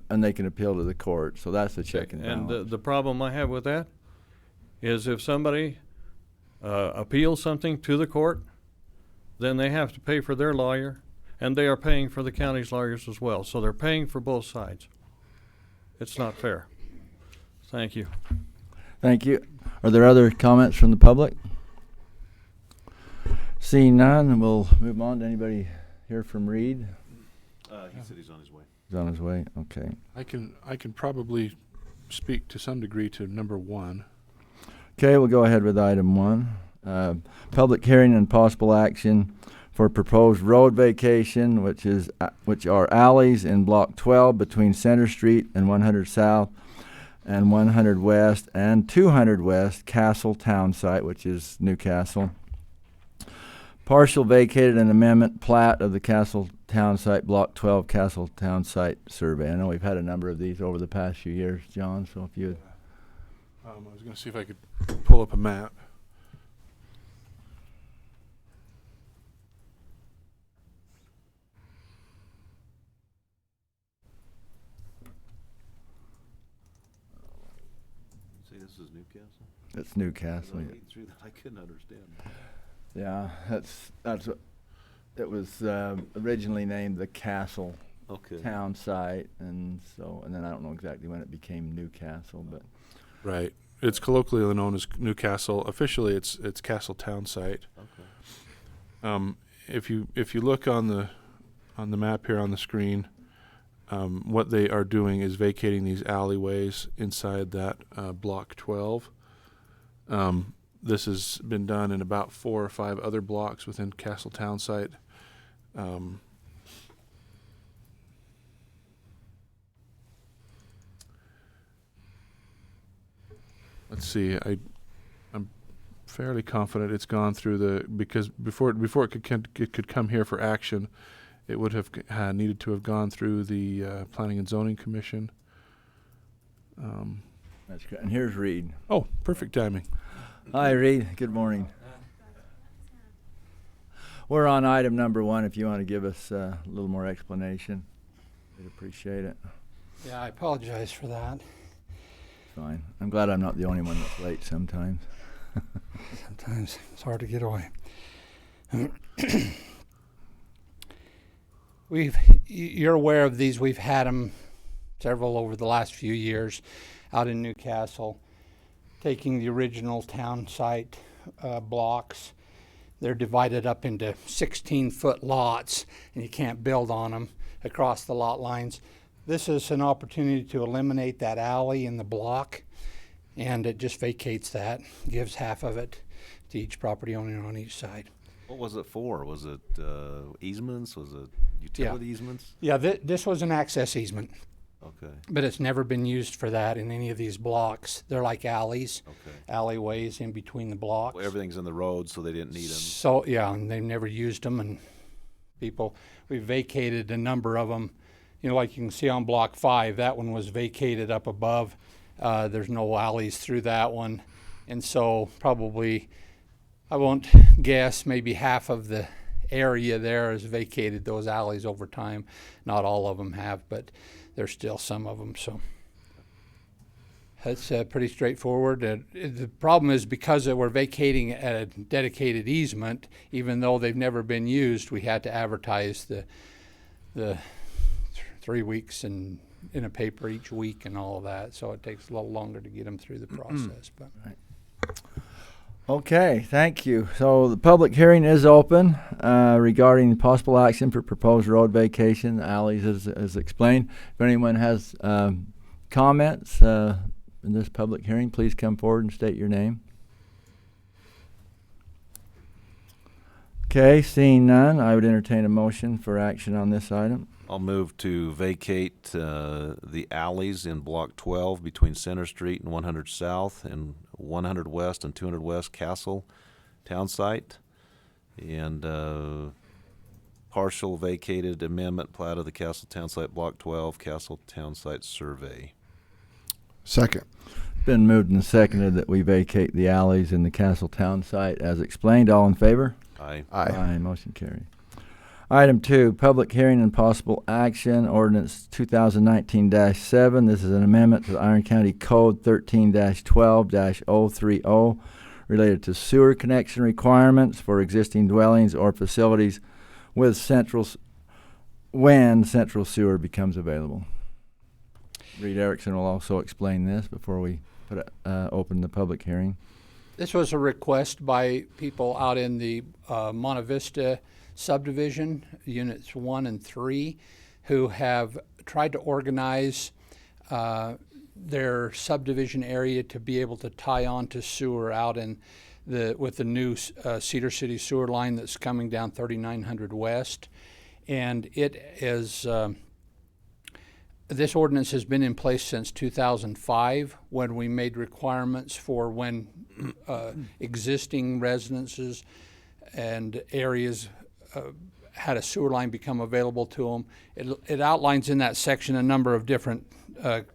and they can appeal to the court. So that's the check and balance. And the problem I have with that is if somebody appeals something to the court, then they have to pay for their lawyer, and they are paying for the county's lawyers as well. So they're paying for both sides. It's not fair. Thank you. Thank you. Are there other comments from the public? Seeing none, we'll move on to anybody hear from Reed. He said he's on his way. He's on his way. Okay. I can probably speak to some degree to number 1. Okay, we'll go ahead with item 1. Public hearing and possible action for proposed road vacation, which are alleys in Block 12 between Center Street and 100 South and 100 West and 200 West Castle Town Site, which is Newcastle. Partial vacated and amendment plat of the Castle Town Site, Block 12 Castle Town Site survey. I know we've had a number of these over the past few years, John, so if you would. I was going to see if I could pull up a map. See, this is Newcastle. It's Newcastle. When I read through that, I couldn't understand. Yeah, that's what it was originally named the Castle Okay. Town Site, and then I don't know exactly when it became Newcastle, but Right. It's colloquially known as Newcastle. Officially, it's Castle Town Site. Okay. If you look on the map here on the screen, what they are doing is vacating these alleyways inside that Block 12. This has been done in about 4 or 5 other blocks within Castle Town Site. Let's see. I'm fairly confident it's gone through because before it could come here for action, it would have needed to have gone through the Planning and Zoning Commission. that's great. And here's Reed. Oh, perfect timing. Hi, Reed. Good morning. We're on item number 1. If you want to give us a little more explanation, we'd appreciate it. Yeah, I apologize for that. Fine. I'm glad I'm not the only one that's late sometimes. Sometimes it's hard to get away. You're aware of these. We've had them several over the last few years out in Newcastle, taking the original town site blocks they're divided up into 16-foot lots, and you can't build on them across the lot lines. This is an opportunity to eliminate that alley in the block, and it just vacates that, gives half of it to each property owner on each side. What was it for? Was it easements? Was it utility easements? Yeah, this was an access easement, Okay. but it's never been used for that in any of these blocks. They're like alleys, Okay. alleyways in between the blocks. Well, everything's in the road, so they didn't need them. So, yeah, and they've never used them, and we vacated a number of them. You know, like you can see on block 5, that one was vacated up above. There's no alleys through that one. And so probably, I won't guess, maybe half of the area there has vacated those alleys over time. Not all of them have, but there's still some of them. So that's pretty straightforward. The problem is because we're vacating a dedicated easement, even though they've never been used, we had to advertise the 3 weeks and in a paper each week and all of that. So it takes a little longer to get them through the process. But Okay, thank you. So the public hearing is open regarding possible action for proposed road vacation, alleys as explained. If anyone has comments in this public hearing, please come forward and state your name. Okay, seeing none, I would entertain a motion for action on this item. I'll move to vacate the alleys in Block 12 between Center Street and 100 South and 100 West and 200 West Castle Town Site, and partial vacated amendment plat of the Castle Town Site Block 12 Castle Town Site Survey. Second. Been moved and seconded that we vacate the alleys in the Castle Town Site as explained. All in favor? Aye. Aye. Motion carried. Item 2, public hearing and possible action, ordinance 2019-7. This is an amendment to the Iron County Code 13-12-030 related to sewer connection requirements for existing dwellings or facilities with when central sewer becomes available. Reed Erickson will also explain this before we open the public hearing. this was a request by people out in the Monte Vista subdivision, units 1 and 3, who have tried to organize their subdivision area to be able to tie on to sewer out in with the new Cedar City sewer line that's coming down 3900 West. And it is, this ordinance has been in place since 2005 when we made requirements for when existing residences and areas had a sewer line become available to them. It outlines in that section a number of different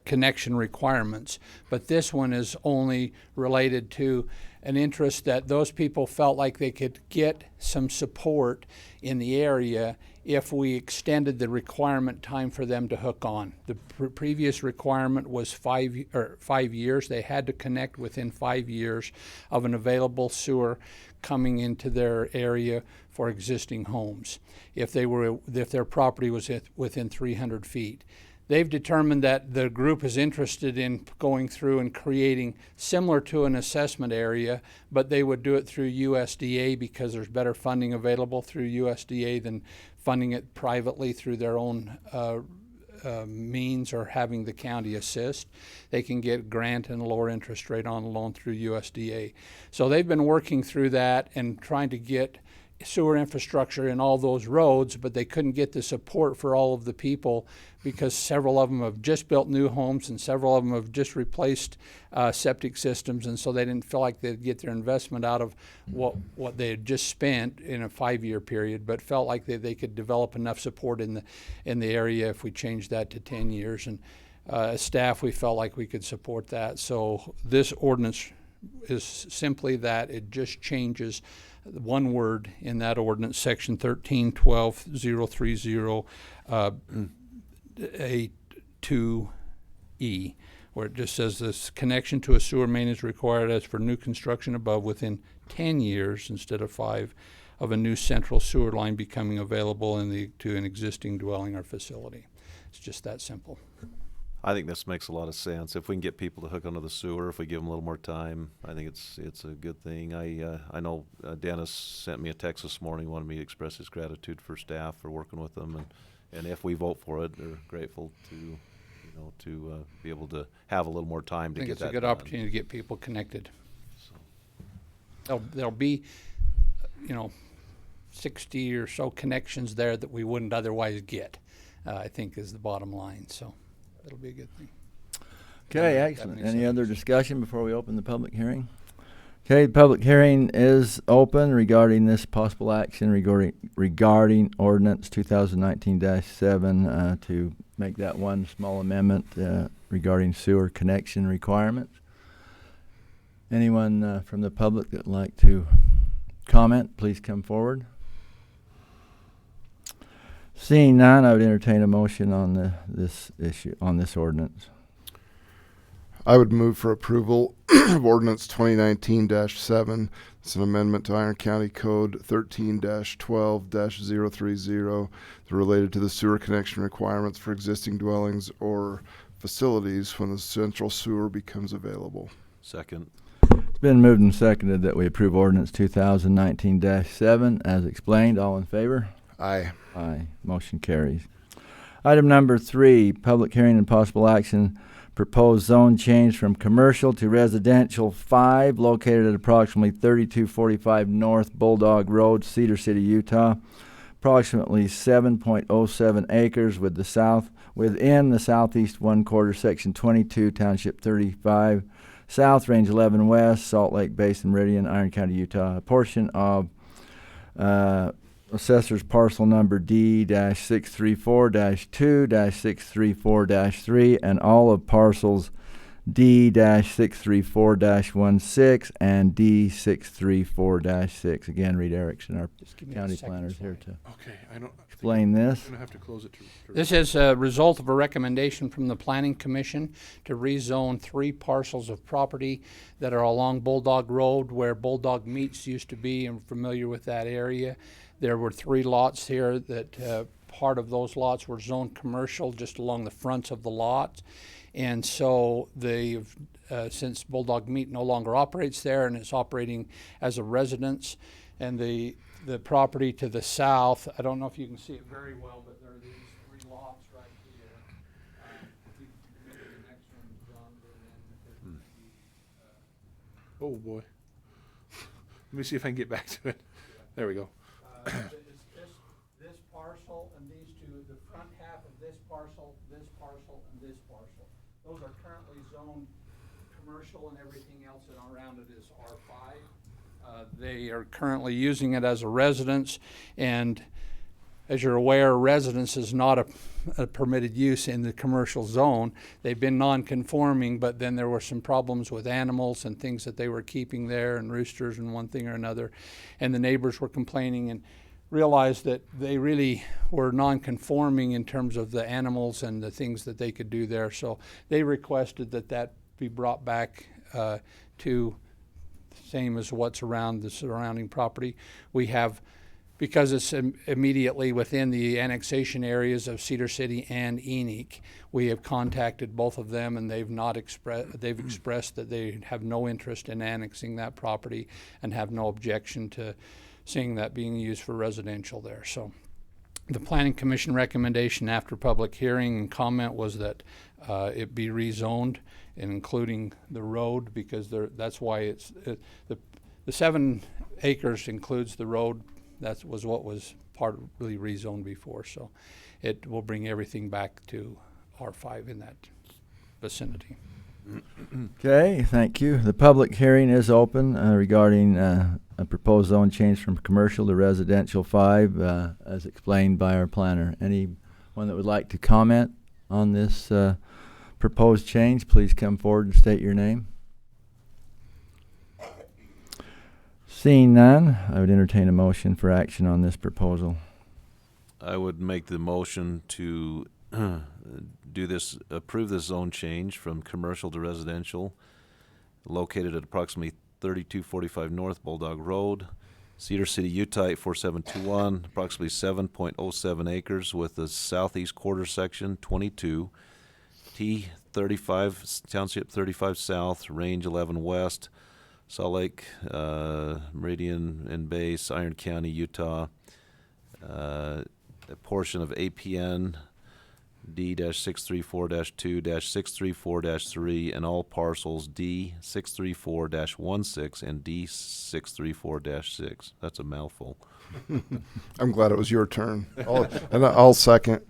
connection requirements, but this one is only related to an interest that those people felt like they could get some support in the area if we extended the requirement time for them to hook on. The previous requirement was 5 years. They had to connect within 5 years of an available sewer coming into their area for existing homes if their property was within 300 feet. They've determined that the group is interested in going through and creating similar to an assessment area, but they would do it through USDA because there's better funding available through USDA than funding it privately through their own means or having the county assist. They can get grant and lower interest rate on a loan through USDA. So they've been working through that and trying to get sewer infrastructure in all those roads, but they couldn't get the support for all of the people because several of them have just built new homes and several of them have just replaced septic systems, and so they didn't feel like they'd get their investment out of what they had just spent in a 5-year period, but felt like they could develop enough support in the area if we changed that to 10 years. And as staff, we felt like we could support that. So this ordinance is simply that. It just changes one word in that ordinance, section 13-12-030 A2E, where it just says this connection to a sewer main is required as for new construction above within 10 years instead of 5 of a new central sewer line becoming available to an existing dwelling or facility. It's just that simple. I think this makes a lot of sense. If we can get people to hook onto the sewer, if we give them a little more time, I think it's a good thing. I know Dennis sent me a text this morning, wanted me to express his gratitude for staff for working with them, and if we vote for it, they're grateful to be able to have a little more time I to think get it's that a good done. opportunity to get people connected. So, There'll be, 60 or so connections there that we wouldn't otherwise get, I think is the bottom line. So it'll be a good thing. Okay, That excellent. makes Any sense. other discussion before we open the public hearing? Okay, the public hearing is open regarding this possible action regarding ordinance 2019-7 to make that one small amendment regarding sewer connection requirements. Anyone from the public that would like to comment, please come forward. Seeing none, I would entertain a motion on this issue, on this ordinance. I would move for approval of ordinance 2019-7. It's an amendment to Iron County Code 13-12-030 related to the sewer connection requirements for existing dwellings or facilities when the central sewer becomes available. second. It's been moved and seconded that we approve ordinance 2019-7 as explained. All in favor? Aye. Aye. Motion carries. Item number 3, public hearing and possible action. Proposed zone change from commercial to residential 5, located at approximately 3245 North Bulldog Road, Cedar City, Utah. Approximately 7.07 acres within the southeast 1/4, section 22, township 35, south, range 11 west, Salt Lake Basin Meridian, Iron County, Utah. A portion of assessor's parcel number D-634-2-634-3 and all of parcels D-634-16 and D-634-6. Again, Reed Erickson, our Just give me a county second, planner, is here sorry. to Okay, I don't. explain this. I'm gonna have to close it to. This is a result of a recommendation from the Planning Commission to rezone 3 parcels of property that are along Bulldog Road where Bulldog Meats used to be. I'm familiar with that area. There were 3 lots here that part of those lots were zoned commercial just along the fronts of the lots. And so they've, since Bulldog Meat no longer operates there and it's operating as a residence, and the property to the south, I don't know if you can see it very well, but there are these 3 lots right here. Maybe the next one, John, and then Oh boy. Let me see if I can get back to it. There we go. it's this parcel and these 2, the front half of this parcel, and this parcel. Those are currently zoned commercial, and everything else around it is R5. They are currently using it as a residence, and as you're aware, residence is not a permitted use in the commercial zone. They've been non-conforming, but then there were some problems with animals and things that they were keeping there, and roosters and one thing or another, and the neighbors were complaining and realized that they really were non-conforming in terms of the animals and the things that they could do there. So they requested that be brought back to same as what's around the surrounding property. We have, because it's immediately within the annexation areas of Cedar City and Enoch, we have contacted both of them, and they've expressed that they have no interest in annexing that property and have no objection to seeing that being used for residential there. So the Planning Commission recommendation after public hearing and comment was that it be rezoned, and including the road, because that's why the 7 acres includes the road. That was what was partly rezoned before. So it will bring everything back to R5 in that vicinity. Okay, thank you. The public hearing is open regarding a proposed zone change from commercial to residential 5, as explained by our planner. Anyone that would like to comment on this proposed change, please come forward and state your name. Seeing none, I would entertain a motion for action on this proposal. I would make the motion to approve this zone change from commercial to residential, located at approximately 3245 North Bulldog Road, Cedar City, Utah 84721, approximately 7.07 acres with the southeast quarter section 22, T35, Township 35 South, Range 11 West, Salt Lake, Meridian and Base, Iron County, Utah. A portion of APN D-634-2-634-3 and all parcels D-634-16 and D-634-6. That's a mouthful. I'm glad it was your turn. I'll second.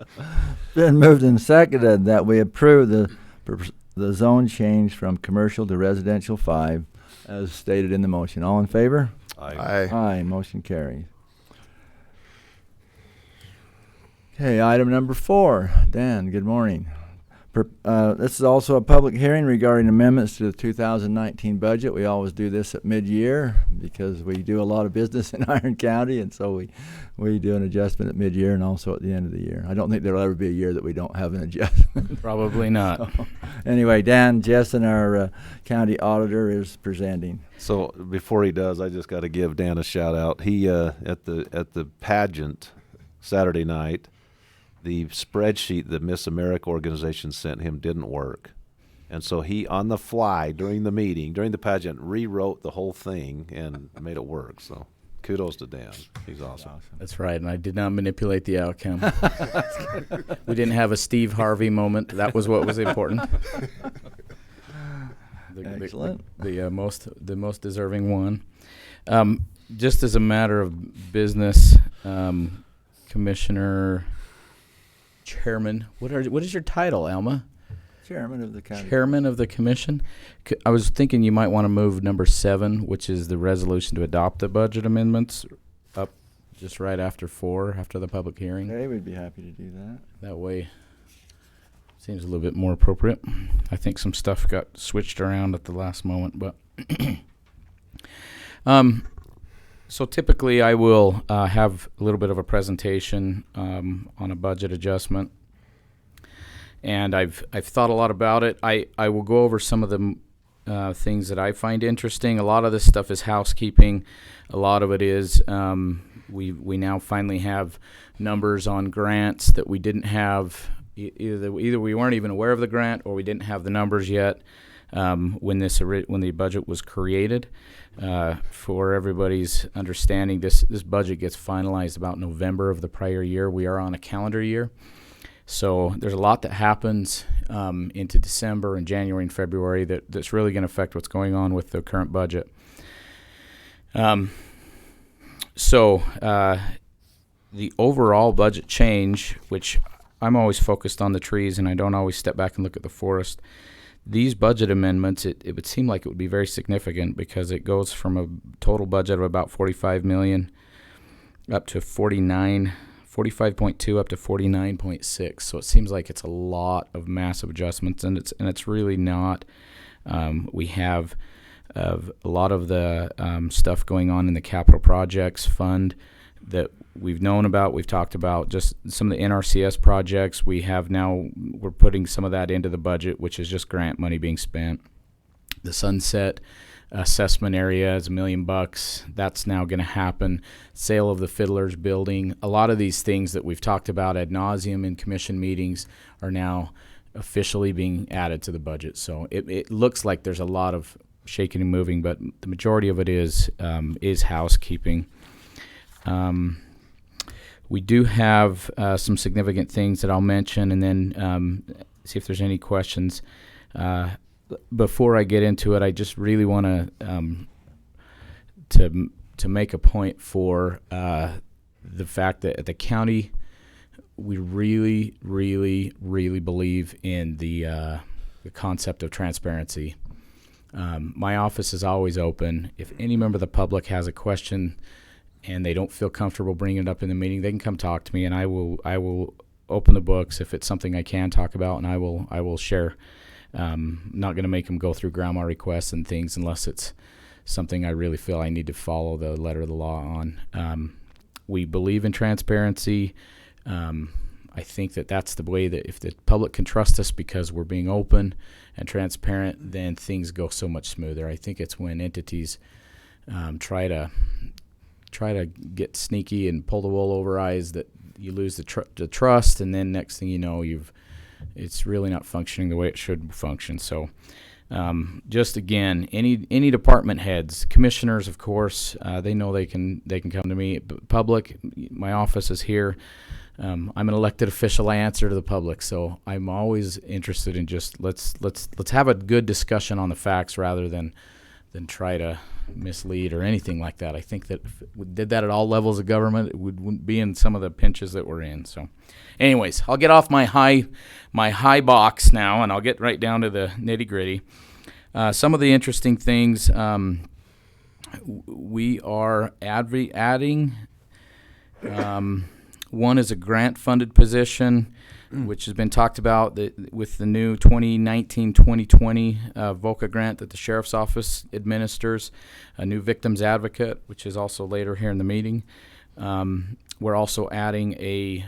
Been moved and seconded that we approve the zone change from commercial to residential 5 as stated in the motion. All in favor? Aye. Aye, motion carries. Okay, item number 4. Dan, good morning. This is also a public hearing regarding amendments to the 2019 budget. We always do this at mid-year because we do a lot of business in Iron County, and so we do an adjustment at mid-year and also at the end of the year. I don't think there will ever be a year that we don't have an adjustment. Probably not. So, anyway, Dan Jessen, our county auditor, is presenting. So before he does, I just got to give Dan a shout out. He at the pageant Saturday night, the spreadsheet the Miss America organization sent him didn't work. And so he, on the fly, during the pageant, rewrote the whole thing and made it work. So kudos to Dan. He's awesome. That's right, and I did not manipulate the outcome. We didn't have a Steve Harvey moment. That was what was important. Excellent. The most deserving one. Just as a matter of business, Commissioner... Chairman, what is your title, Alma? Chairman of the county. Chairman of the commission. I was thinking you might want to move number 7, which is the resolution to adopt the budget amendments, up just right after 4, after the public hearing. Okay, we'd be happy to do that. That way, seems a little bit more appropriate. I think some stuff got switched around at the last moment, but so typically I will have a little bit of a presentation on a budget adjustment, and I've thought a lot about it. I will go over some of the things that I find interesting. A lot of this stuff is housekeeping. A lot of it is we now finally have numbers on grants that we didn't have. Either we weren't even aware of the grant or we didn't have the numbers yet when the budget was created. For everybody's understanding, this budget gets finalized about November of the prior year. We are on a calendar year. So there's a lot that happens into December and January and February that's really going to affect what's going on with the current budget. So the overall budget change, which I'm always focused on the trees and I don't always step back and look at the forest. These budget amendments, it would seem like it would be very significant because it goes from a total budget of about $45 million up to 45.2 up to 49.6. So it seems like it's a lot of massive adjustments, and it's really not. We have a lot of the stuff going on in the capital projects fund that we've known about, we've talked about, just some of the NRCS projects. We're putting some of that into the budget, which is just grant money being spent. The Sunset assessment area is $1 million. That's now going to happen. Sale of the Fiddler's building. A lot of these things that we've talked about ad nauseum in commission meetings are now officially being added to the budget. So it looks like there's a lot of shaking and moving, but the majority of it is housekeeping. We do have some significant things that I'll mention, and then see if there's any questions. Before I get into it, I just really want to make a point for the fact that at the county, we really, really, really believe in the concept of transparency. My office is always open. If any member of the public has a question and they don't feel comfortable bringing it up in the meeting, they can come talk to me, and I will open the books if it's something I can talk about, and I will share. Not going to make them go through grandma requests and things unless it's something I really feel I need to follow the letter of the law on. We believe in transparency. I think that's the way that if the public can trust us because we're being open and transparent, then things go so much smoother. I think it's when entities try to get sneaky and pull the wool over eyes that you lose the trust, and then next thing you know, you've it's really not functioning the way it should function. So just again, any department heads, commissioners, of course, they know they can come to me. Public, my office is here. I'm an elected official. I answer to the public, so I'm always interested in just let's have a good discussion on the facts rather than try to mislead or anything like that. I think that if we did that at all levels of government, it wouldn't be in some of the pinches that we're in. So, anyways, I'll get off my high box now, and I'll get right down to the nitty gritty. Some of the interesting things we are adding. One is a grant-funded position, which has been talked about with the new 2019-2020 VOCA grant that the Sheriff's Office administers, a new Victims Advocate, which is also later here in the meeting. We're also adding a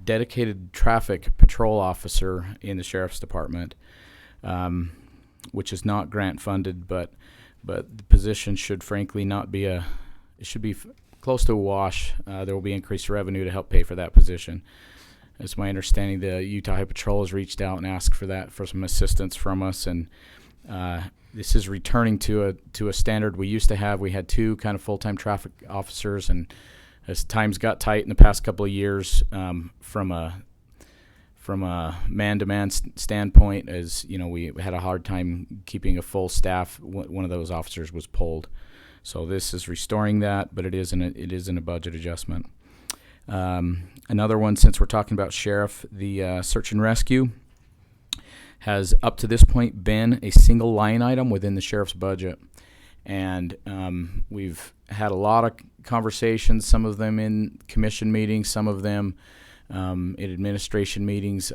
dedicated traffic patrol officer in the Sheriff's Department, which is not grant-funded, but the position should frankly not be it should be close to a wash. There will be increased revenue to help pay for that position. It's my understanding the Utah Highway Patrol has reached out and asked for some assistance from us, and this is returning to a standard we used to have. We had 2 kind of full-time traffic officers, and as times got tight in the past couple of years, from a man-to-man standpoint, as you know, we had a hard time keeping a full staff. One of those officers was pulled. So this is restoring that, but it is in a budget adjustment. Another one, since we're talking about sheriff, the search and rescue has up to this point been a single line item within the sheriff's budget. And we've had a lot of conversations, some of them in commission meetings, some of them in administration meetings.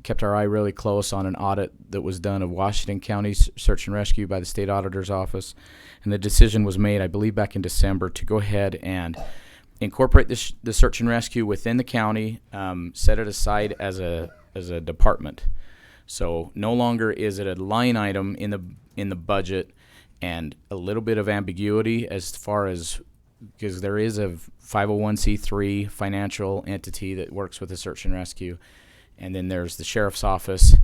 Kept our eye really close on an audit that was done of Washington County's search and rescue by the state auditor's office. And the decision was made, I believe, back in December to go ahead and incorporate the search and rescue within the county, set it aside as a department. So no longer is it a line item in the budget, and a little bit of ambiguity as far as, because there is a 501c3 financial entity that works with the search and rescue, and then there's the sheriff's office.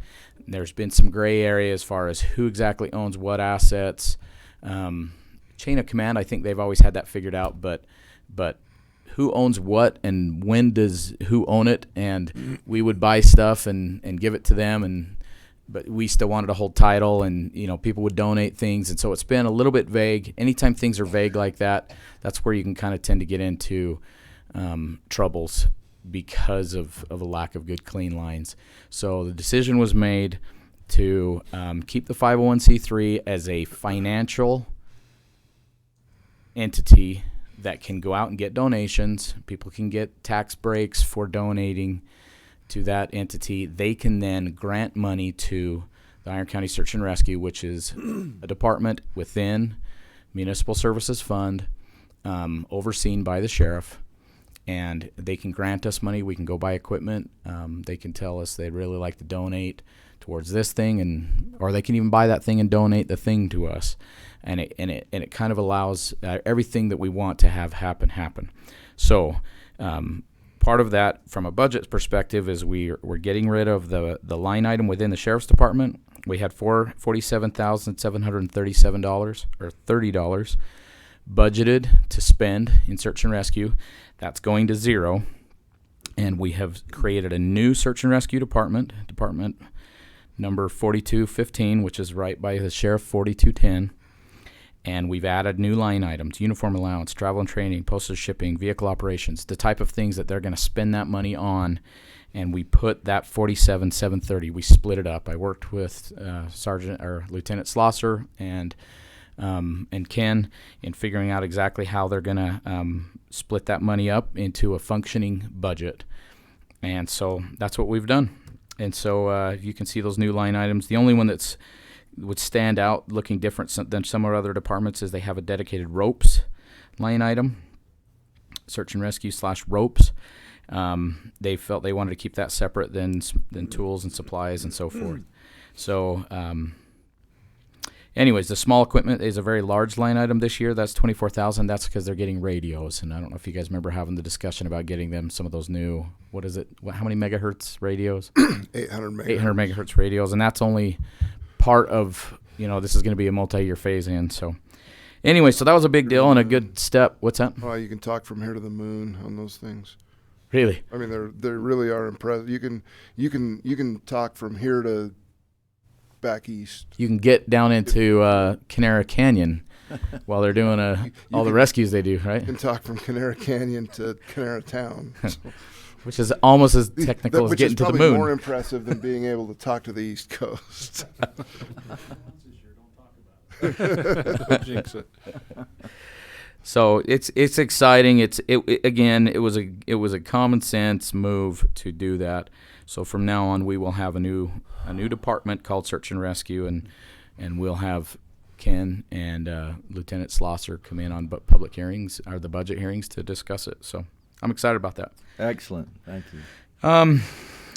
There's been some gray area as far as who exactly owns what assets. Chain of command, I think they've always had that figured out, but who owns what and when does who own it? And we would buy stuff and give it to them, but we still wanted to hold title, and people would donate things, and so it's been a little bit vague. Anytime things are vague like that, that's where you can kind of tend to get into troubles because of a lack of good clean lines. So the decision was made to keep the 501c3 as a financial entity that can go out and get donations. People can get tax breaks for donating to that entity. They can then grant money to the Iron County Search and Rescue, which is a department within Municipal Services Fund, overseen by the sheriff. And they can grant us money. We can go buy equipment. They can tell us they'd really like to donate towards this thing, or they can even buy that thing and donate the thing to us. And it kind of allows everything that we want to have happen. So part of that, from a budget perspective, is we're getting rid of the line item within the sheriff's department. We had $47,737 or $30 budgeted to spend in search and rescue. That's going to zero, and we have created a new search and rescue department number 4215, which is right by the sheriff, 4210. And we've added new line items: uniform allowance, travel and training, postal shipping, vehicle operations, the type of things that they're going to spend that money on. And we put that $47,730, we split it up. I worked with Lieutenant Slosser and Ken in figuring out exactly how they're going to split that money up into a functioning budget. And so that's what we've done. And so you can see those new line items. The only one that's would stand out looking different than some of our other departments is they have a dedicated ropes line item, search and rescue / ropes. They felt they wanted to keep that separate than tools and supplies and so forth. So anyways, the small equipment is a very large line item this year. That's 24,000. That's because they're getting radios, and I don't know if you guys remember having the discussion about getting them some of those new. What is it? How many megahertz radios? 800 megahertz. 800 megahertz radios, and that's only part of. This is going to be a multi-year phase in. So, anyway, so that was a big deal and a good step. What's that? Well, you can talk from here to the moon on those things. Really? I mean, they really are impressive. You can talk from here to back east. You can get down into Canara Canyon while they're doing all the rescues they do, right? You can talk from Canara Canyon to Canara Town. Which is almost as technical as getting to the moon. Which is probably more impressive than being able to talk to the East Coast. Don't jinx it. So it's exciting. It was a common sense move to do that. So from now on, we will have a new department called Search and Rescue, and we'll have Ken and Lieutenant Slosser come in on public hearings or the budget hearings to discuss it. So I'm excited about that. Excellent. Thank you.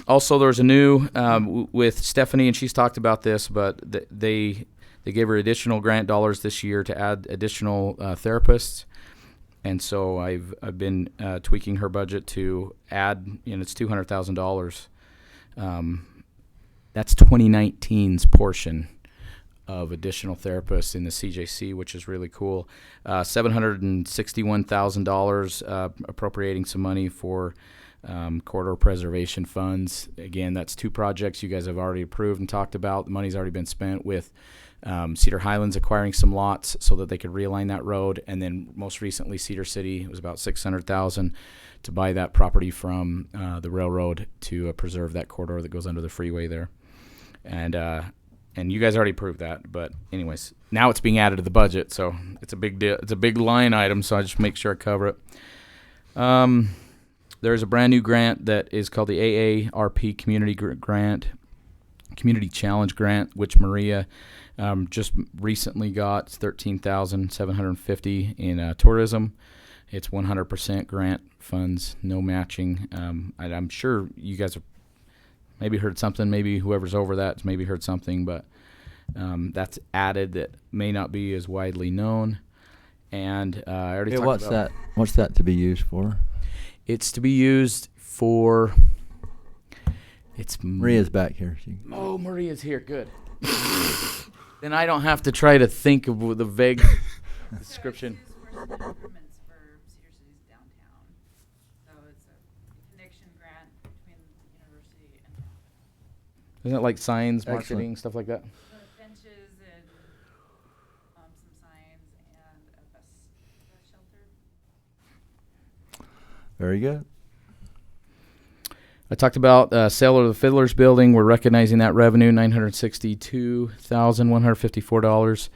Also, there's a new with Stephanie, and she's talked about this, but they gave her additional grant dollars this year to add additional therapists, and so I've been tweaking her budget to add. It's $200,000. That's 2019's portion of additional therapists in the CJC, which is really cool. $761,000 appropriating some money for corridor preservation funds. Again, that's 2 projects you guys have already approved and talked about. The money's already been spent with Cedar Highlands acquiring some lots so that they could realign that road, and then most recently Cedar City was about $600,000 to buy that property from the railroad to preserve that corridor that goes under the freeway there. And you guys already approved that, but anyways, now it's being added to the budget, so it's a big deal. It's a big line item, so I just make sure I cover it. There's a brand new grant that is called the AARP Community Challenge Grant, which Maria just recently got $13,750 in tourism. It's 100% grant funds, no matching. I'm sure you guys have maybe heard something. Maybe whoever's over that's maybe heard something, but that's added that may not be as widely known. And I already talked about What's that to be used for? It's to be used for. Maria's back here. Oh, Maria's here. Good. Then I don't have to try to think of the vague description. Improvements for Cedar City's downtown. So it's a connection grant between the university and downtown. Isn't it like signs, Excellent. marketing, stuff like that? Benches and some signs and a bus shelter. Very good. I talked about sale of the Fiddlers Building. We're recognizing that revenue, $962,154.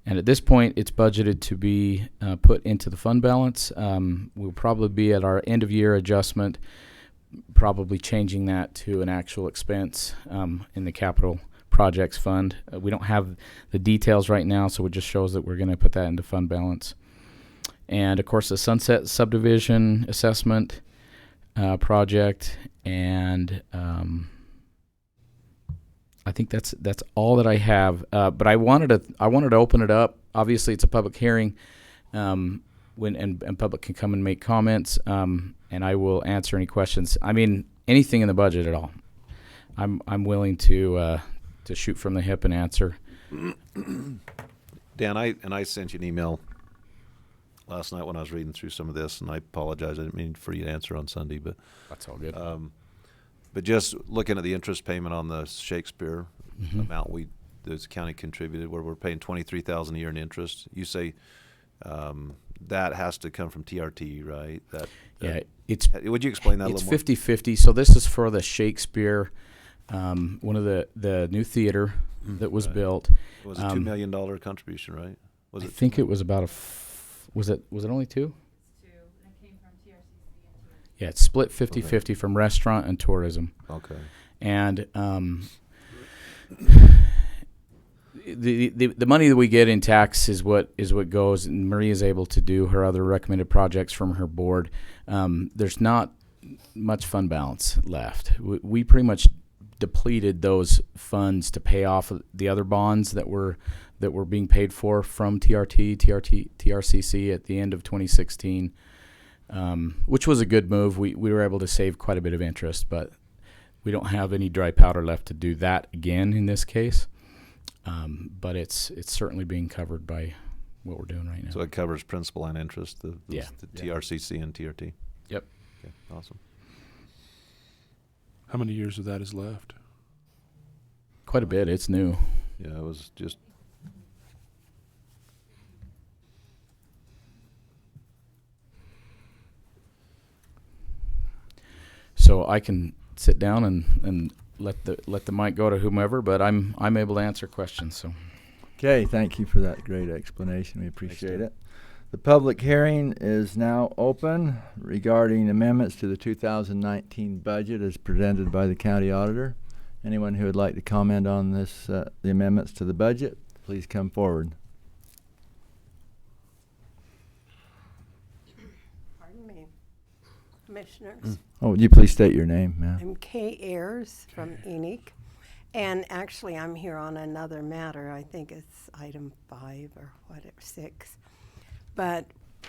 And at this point, it's budgeted to be put into the fund balance. We'll probably be at our end-of-year adjustment, probably changing that to an actual expense in the capital projects fund. We don't have the details right now, so it just shows that we're going to put that into fund balance. And, of course, the Sunset Subdivision Assessment project, and I think that's all that I have. But I wanted to open it up. Obviously, it's a public hearing, and public can come and make comments, and I will answer any questions. I mean, anything in the budget at all. I'm willing to shoot from the hip and answer. Dan, I sent you an email last night when I was reading through some of this, and I apologize. I didn't mean for you to answer on Sunday, but that's all good. But just looking at the interest payment on the Shakespeare amount the county contributed, where we're paying $23,000 a year in interest. You say that has to come from TRT, right? It's. Would you explain that a little more? It's 50-50. So this is for the Shakespeare, one of the new theater that was built. It was a $2 million contribution, right? I think it was about was it only 2? Yeah, it's split 50-50 from restaurant and tourism. Okay. And the money that we get in tax is what goes, and Maria's able to do her other recommended projects from her board. There's not much fund balance left. We pretty much depleted those funds to pay off the other bonds that were being paid for from TRCC at the end of 2016, which was a good move. We were able to save quite a bit of interest, but we don't have any dry powder left to do that again in this case. But it's certainly being covered by what we're doing right now. So it covers principal and interest, the TRCC and TRT? Yep. Okay, awesome. How many years of that is left? Quite a bit. It's new. Yeah, it was just... So I can sit down and let the mic go to whomever, but I'm able to answer questions. So, Okay, thank you for that great explanation. We appreciate it. The public hearing is now open regarding amendments to the 2019 budget as presented by the county auditor. Anyone who would like to comment on this, the amendments to the budget, please come forward. Pardon me, Commissioners. Oh, would you please state your name, ma'am? I'm Kay Ayers from Enoch, and actually I'm here on another matter. I think it's item 5 or whatever, 6. But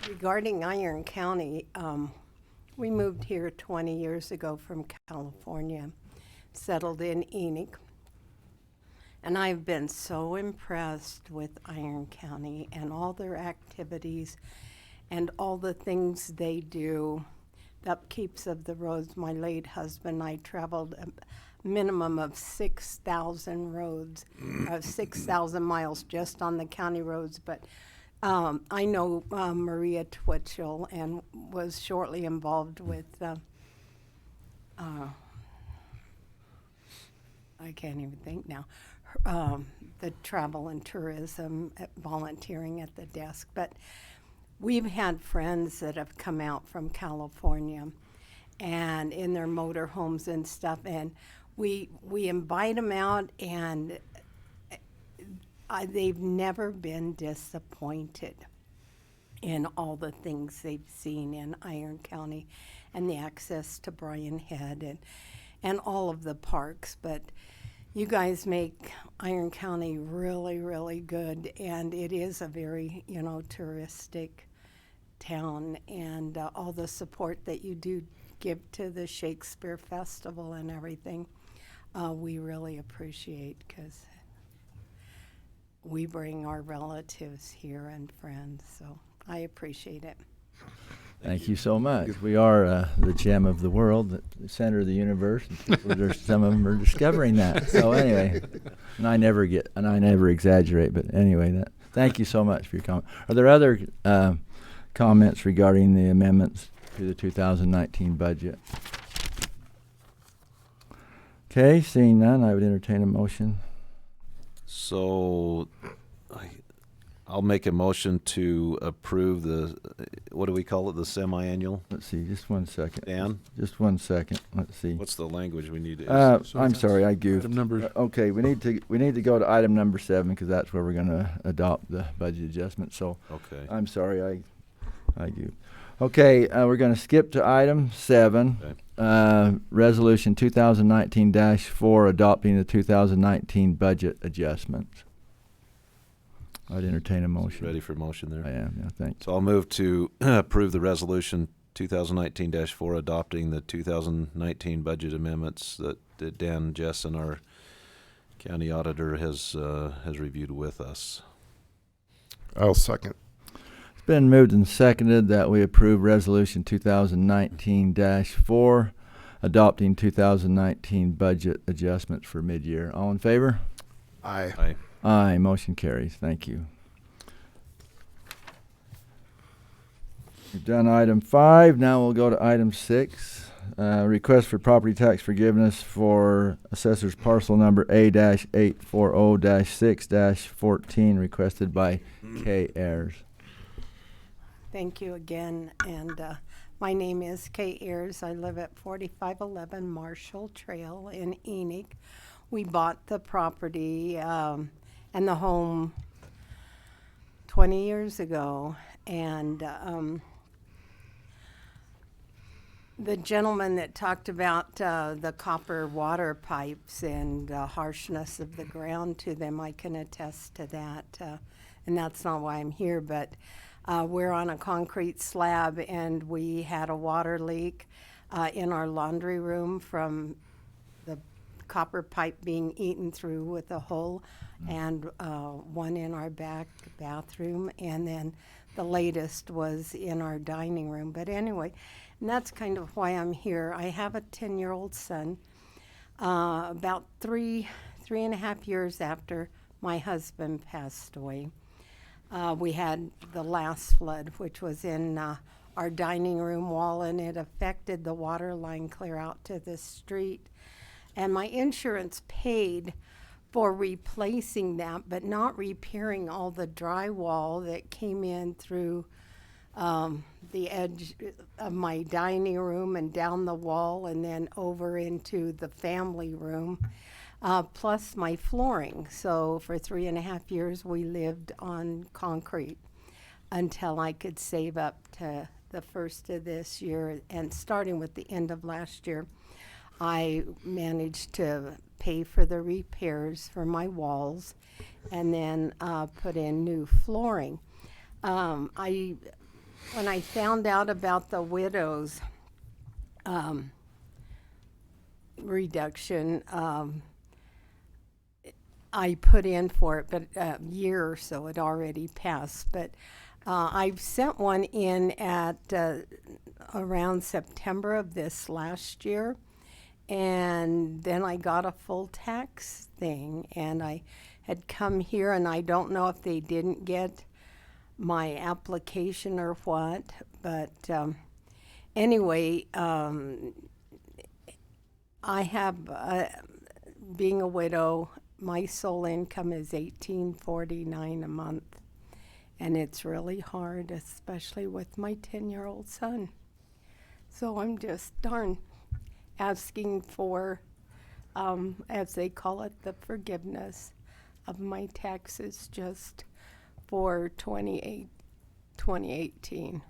regarding Iron County, we moved here 20 years ago from California, settled in Enoch, and I've been so impressed with Iron County and all their activities and all the things they do. The upkeeps of the roads. My late husband and I traveled a minimum of 6,000 roads, 6,000 miles just on the county roads. But I know Maria Twitchell and was shortly involved with, I can't even think now, the travel and tourism, volunteering at the desk. But we've had friends that have come out from California and in their motor homes and stuff, and we invite them out, and they've never been disappointed in all the things they've seen in Iron County and the access to Bryan Head and all of the parks. But you guys make Iron County really, really good, and it is a very, touristic town, and all the support that you do give to the Shakespeare Festival and everything, we really appreciate, because we bring our relatives here and friends, so I appreciate it. Thank you so much. We are the gem of the world, the center of the universe. And some of them are discovering that. So anyway, and I never exaggerate. But anyway, thank you so much for your comment. Are there other comments regarding the amendments to the 2019 budget? Okay, seeing none, I would entertain a motion. So I'll make a motion to approve the, what do we call it, the semi-annual? Let's see, just one second. Dan? Just one second. Let's see. What's the language we need to? I'm sorry, I goofed. Item number. Okay, we need to go to item number 7 because that's where we're going to adopt the budget adjustment. So Okay. I'm sorry, I goofed. Okay, we're going to skip to item 7. Okay. Resolution 2019-4 adopting the 2019 budget adjustments. I'd entertain a motion. Ready for motion there? I am, yeah, thanks. So I'll move to approve the resolution 2019-4 adopting the 2019 budget amendments that Dan Jessen, our county auditor, has reviewed with us. I'll second. It's been moved and seconded that we approve resolution 2019-4 adopting 2019 budget adjustments for mid-year. All in favor? Aye. Aye. Aye, motion carries. Thank you. We've done item 5. Now we'll go to item 6. Request for property tax forgiveness for assessor's parcel number A-840-6-14 requested by Kay Ayers. Thank you again, and my name is Kay Ayers. I live at 4511 Marshall Trail in Enoch. We bought the property and the home 20 years ago, and The gentleman that talked about the copper water pipes and the harshness of the ground to them, I can attest to that. And that's not why I'm here, but we're on a concrete slab and we had a water leak in our laundry room from the copper pipe being eaten through with a hole, and one in our back bathroom, and then the latest was in our dining room. But anyway, and that's kind of why I'm here. I have a 10-year-old son. About three and a half years after my husband passed away, we had the last flood, which was in our dining room wall, and it affected the water line clear out to the street. And my insurance paid for replacing that, but not repairing all the drywall that came in through the edge of my dining room and down the wall and then over into the family room, plus my flooring. So for 3.5 years, we lived on concrete until I could save up to the first of this year. And starting with the end of last year, I managed to pay for the repairs for my walls and then put in new flooring. When I found out about the widow's reduction, I put in for it, but a year or so it already passed. But I've sent one in at around September of this last year. And then I got a full tax thing, and I had come here, and I don't know if they didn't get my application or what, but anyway, I have, being a widow, my sole income is $18.49 a month, and it's really hard, especially with my 10-year-old son. So I'm just asking for, as they call it, the forgiveness of my taxes just for 2018.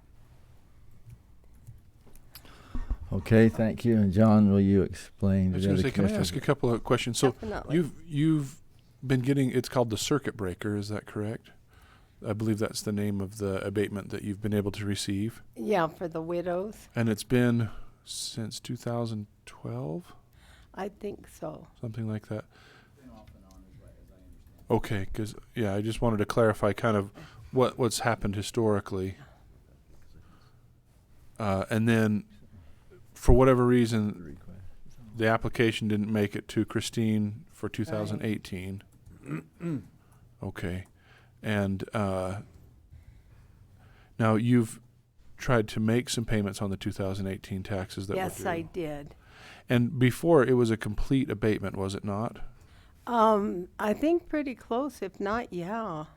Okay, thank you. And John, will you explain? I was to the going to other say, can I commissioners? ask a couple of questions? So Definitely. you've been getting, it's called the circuit breaker, is that correct? I believe that's the name of the abatement that you've been able to receive. Yeah, for the widows, And it's been since 2012, I think so. something like that. Okay, because I just wanted to clarify kind of what's happened historically, and then for whatever reason, the application didn't make it to Christine for 2018. Okay, and now you've tried to make some payments on the 2018 taxes that Yes, were due. I did. And before, it was a complete abatement, was it not? I think pretty close, if not, yeah,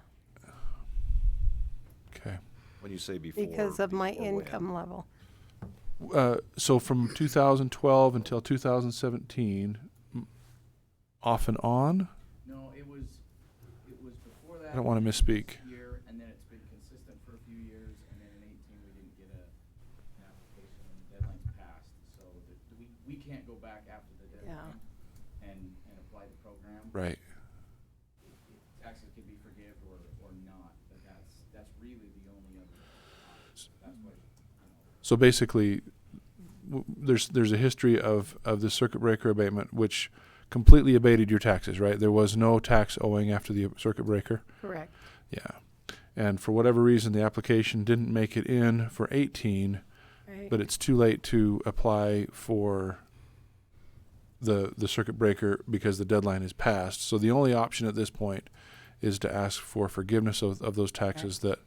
Okay. When you say before. because of my before when? income level. So from 2012 until 2017, off and on? No, it was before that. I don't want to misspeak. Year, and then it's been consistent for a few years, and then in 18 we didn't get an application, and the deadline's passed. So we can't go back after the deadline and apply the program. Right. Taxes can be forgiven or not, but that's really the only other option. That's what, So basically, there's a history of the circuit breaker abatement, which completely abated your taxes, right? There was no tax owing after the circuit breaker. Correct. Yeah. And for whatever reason, the application didn't make it in for 18, Right. but it's too late to apply for the circuit breaker because the deadline is passed. So the only option at this point is to ask for forgiveness of those taxes that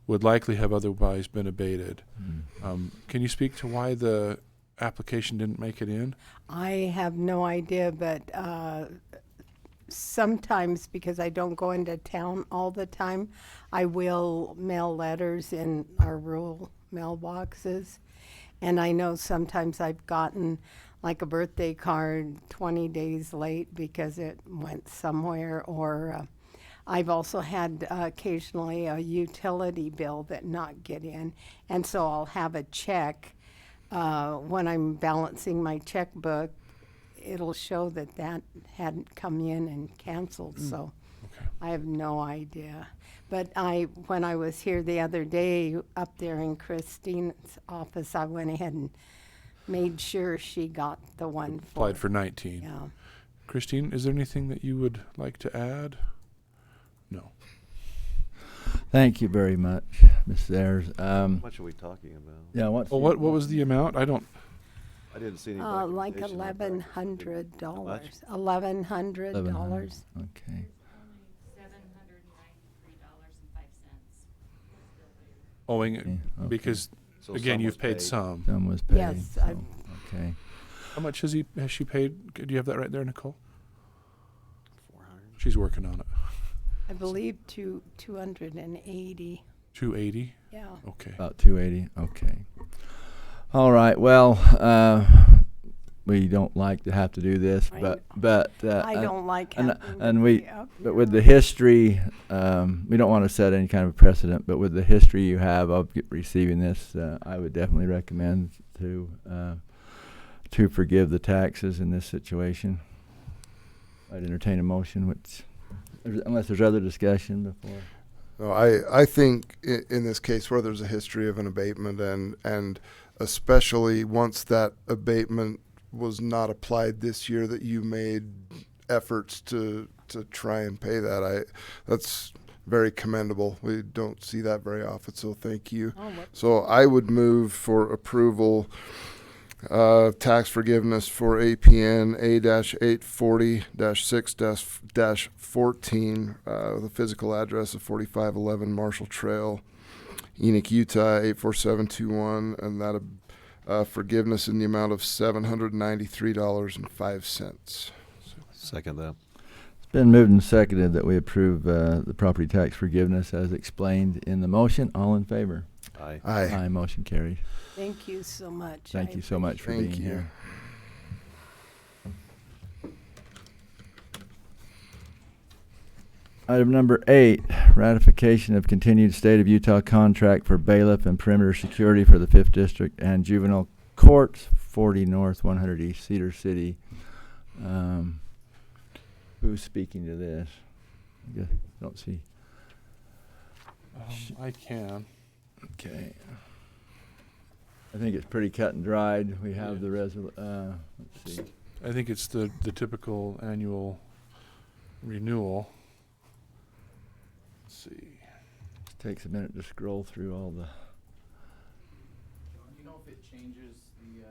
would likely have otherwise been abated. Can you speak to why the application didn't make it in? I have no idea, but sometimes, because I don't go into town all the time, I will mail letters in our rural mailboxes. And I know sometimes I've gotten like a birthday card 20 days late because it went somewhere, or I've also had occasionally a utility bill that not get in, and so I'll have a check when I'm balancing my checkbook, it'll show that that hadn't come in and canceled, so I have no idea. But when I was here the other day up there in Christine's office, I went ahead and made sure she got the one Applied for 19. Yeah. Christine, is there anything that you would like to add? No. Thank you very much, Ms. Ayers. How much are we talking about? Yeah, what's Well, what was the amount? I don't. I didn't see any. Like documentation on that. $1,100. $1,100. Okay. Owing Okay. because So again, some you've was paid paid. some. Some was paid. Yes, so, okay. How much has she paid? Do you have that right there, Nicole? 400. She's working on it. I believe 280. 280. Yeah. Okay. About 280. Okay. All right. Well, we don't like to have to do this, I but I don't like and, having and to we be up but here. with the history, we don't want to set any kind of precedent. But with the history you have of receiving this, I would definitely recommend to forgive the taxes in this situation. I'd entertain a motion, which, unless there's other discussion before. No, I think in this case where there's a history of an abatement and especially once that abatement was not applied this year, that you made efforts to try and pay that. That's very commendable. We don't see that very often, so thank you. Oh, what- So I would move for approval tax forgiveness for APN A-840-6-14, the physical address of 4511 Marshall Trail, Enoch, Utah 84721, and that forgiveness in the amount of $793.05. Second that. It's been moved and seconded that we approve the property tax forgiveness as explained in the motion. All in favor? Aye. Aye. Motion carries. Thank you so much. Thank I you so much for Thank being you. here. Item number 8, ratification of continued state of Utah contract for bailiff and perimeter security for the 5th District and Juvenile Courts, 40 North, 100 East, Cedar City. Who's speaking to this? I guess, don't see. I can. Okay. I think it's pretty cut and dried. We have the let's see. I think it's the typical annual renewal. Let's see. Takes a minute to scroll through all the. Do you know if it changes the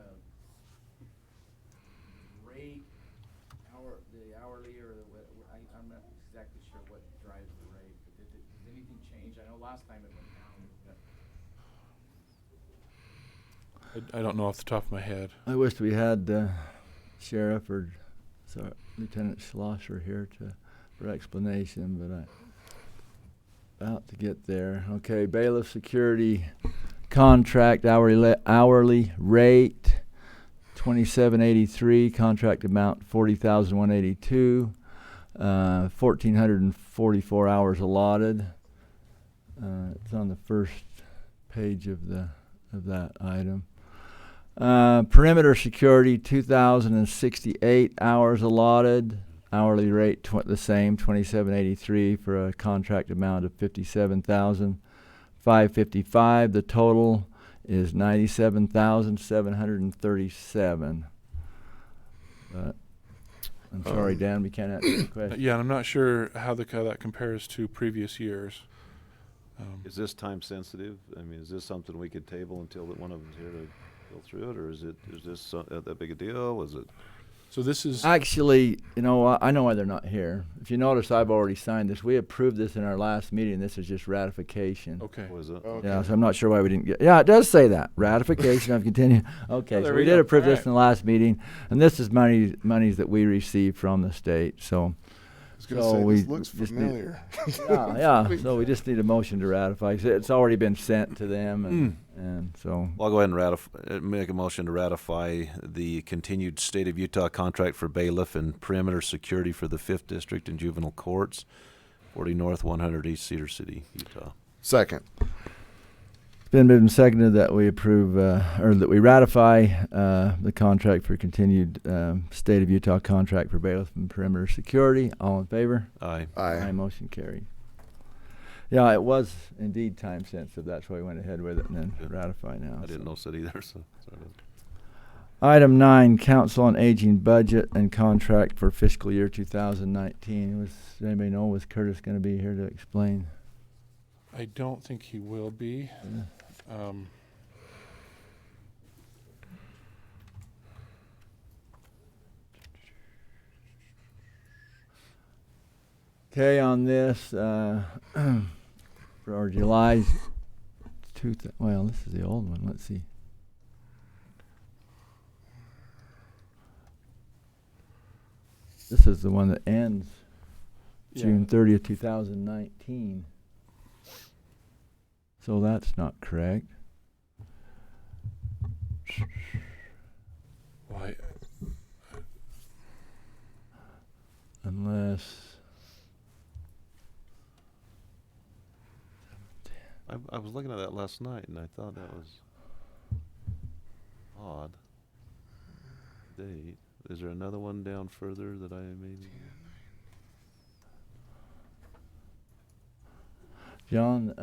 rate, the hourly, or I'm not exactly sure what drives the rate. But did anything change? I know last time it went down. I don't know off the top of my head. I wish we had Sheriff or Lieutenant Schlosser here for explanation, but I about to get there. Okay, bailiff security contract hourly rate $27.83, contract amount $40,182, 1,444 hours allotted. It's on the first page of that item. Perimeter security 2,068 hours allotted. Hourly rate the same, $27.83 for a contract amount of $57,555. The total is $97,737. But I'm sorry, Dan, we can't answer the question. Yeah, and I'm not sure how that compares to previous years. Is this time sensitive? I mean, is this something we could table until one of them's here to go through it, or is this that big a deal? Is it? So this is Actually, I know why they're not here. If you notice, I've already signed this. We approved this in our last meeting. This is just ratification. okay. What is it? Okay. Yeah, so I'm not sure why we didn't get. Yeah, it does say that ratification of continue. Okay, Oh, so there we we did go. approve this Alright. in the last meeting, and this is monies that we received from the state. So, I was going to So say, we this looks just need- familiar. yeah. So we just need a motion to ratify. 'Cause it's already been sent to them, and so. Well, I'll go ahead and make a motion to ratify the continued state of Utah contract for bailiff and perimeter security for the 5th District and Juvenile Courts, 40 North, 100 East, Cedar City, Utah. Second. It's been moved and seconded that we approve, or that we ratify the contract for continued State of Utah contract for bailiff and perimeter security. All in favor? Aye. Aye. Motion carried. Yeah, it was indeed time sensitive. That's why we went ahead with it and then Yeah. ratify now. I didn't so. know that either, so. Sorry. Item 9, Council on Aging budget and contract for fiscal year 2019. Does anybody know, was Curtis going to be here to explain? I don't think he will be. Okay, on this, for our July, well, this is the old one. Let's see. This is the one that ends June 30th, 2019. So that's not correct. Why? Unless... I was looking at that last night and I thought that was odd. Date. Is there another one down further that I maybe? John,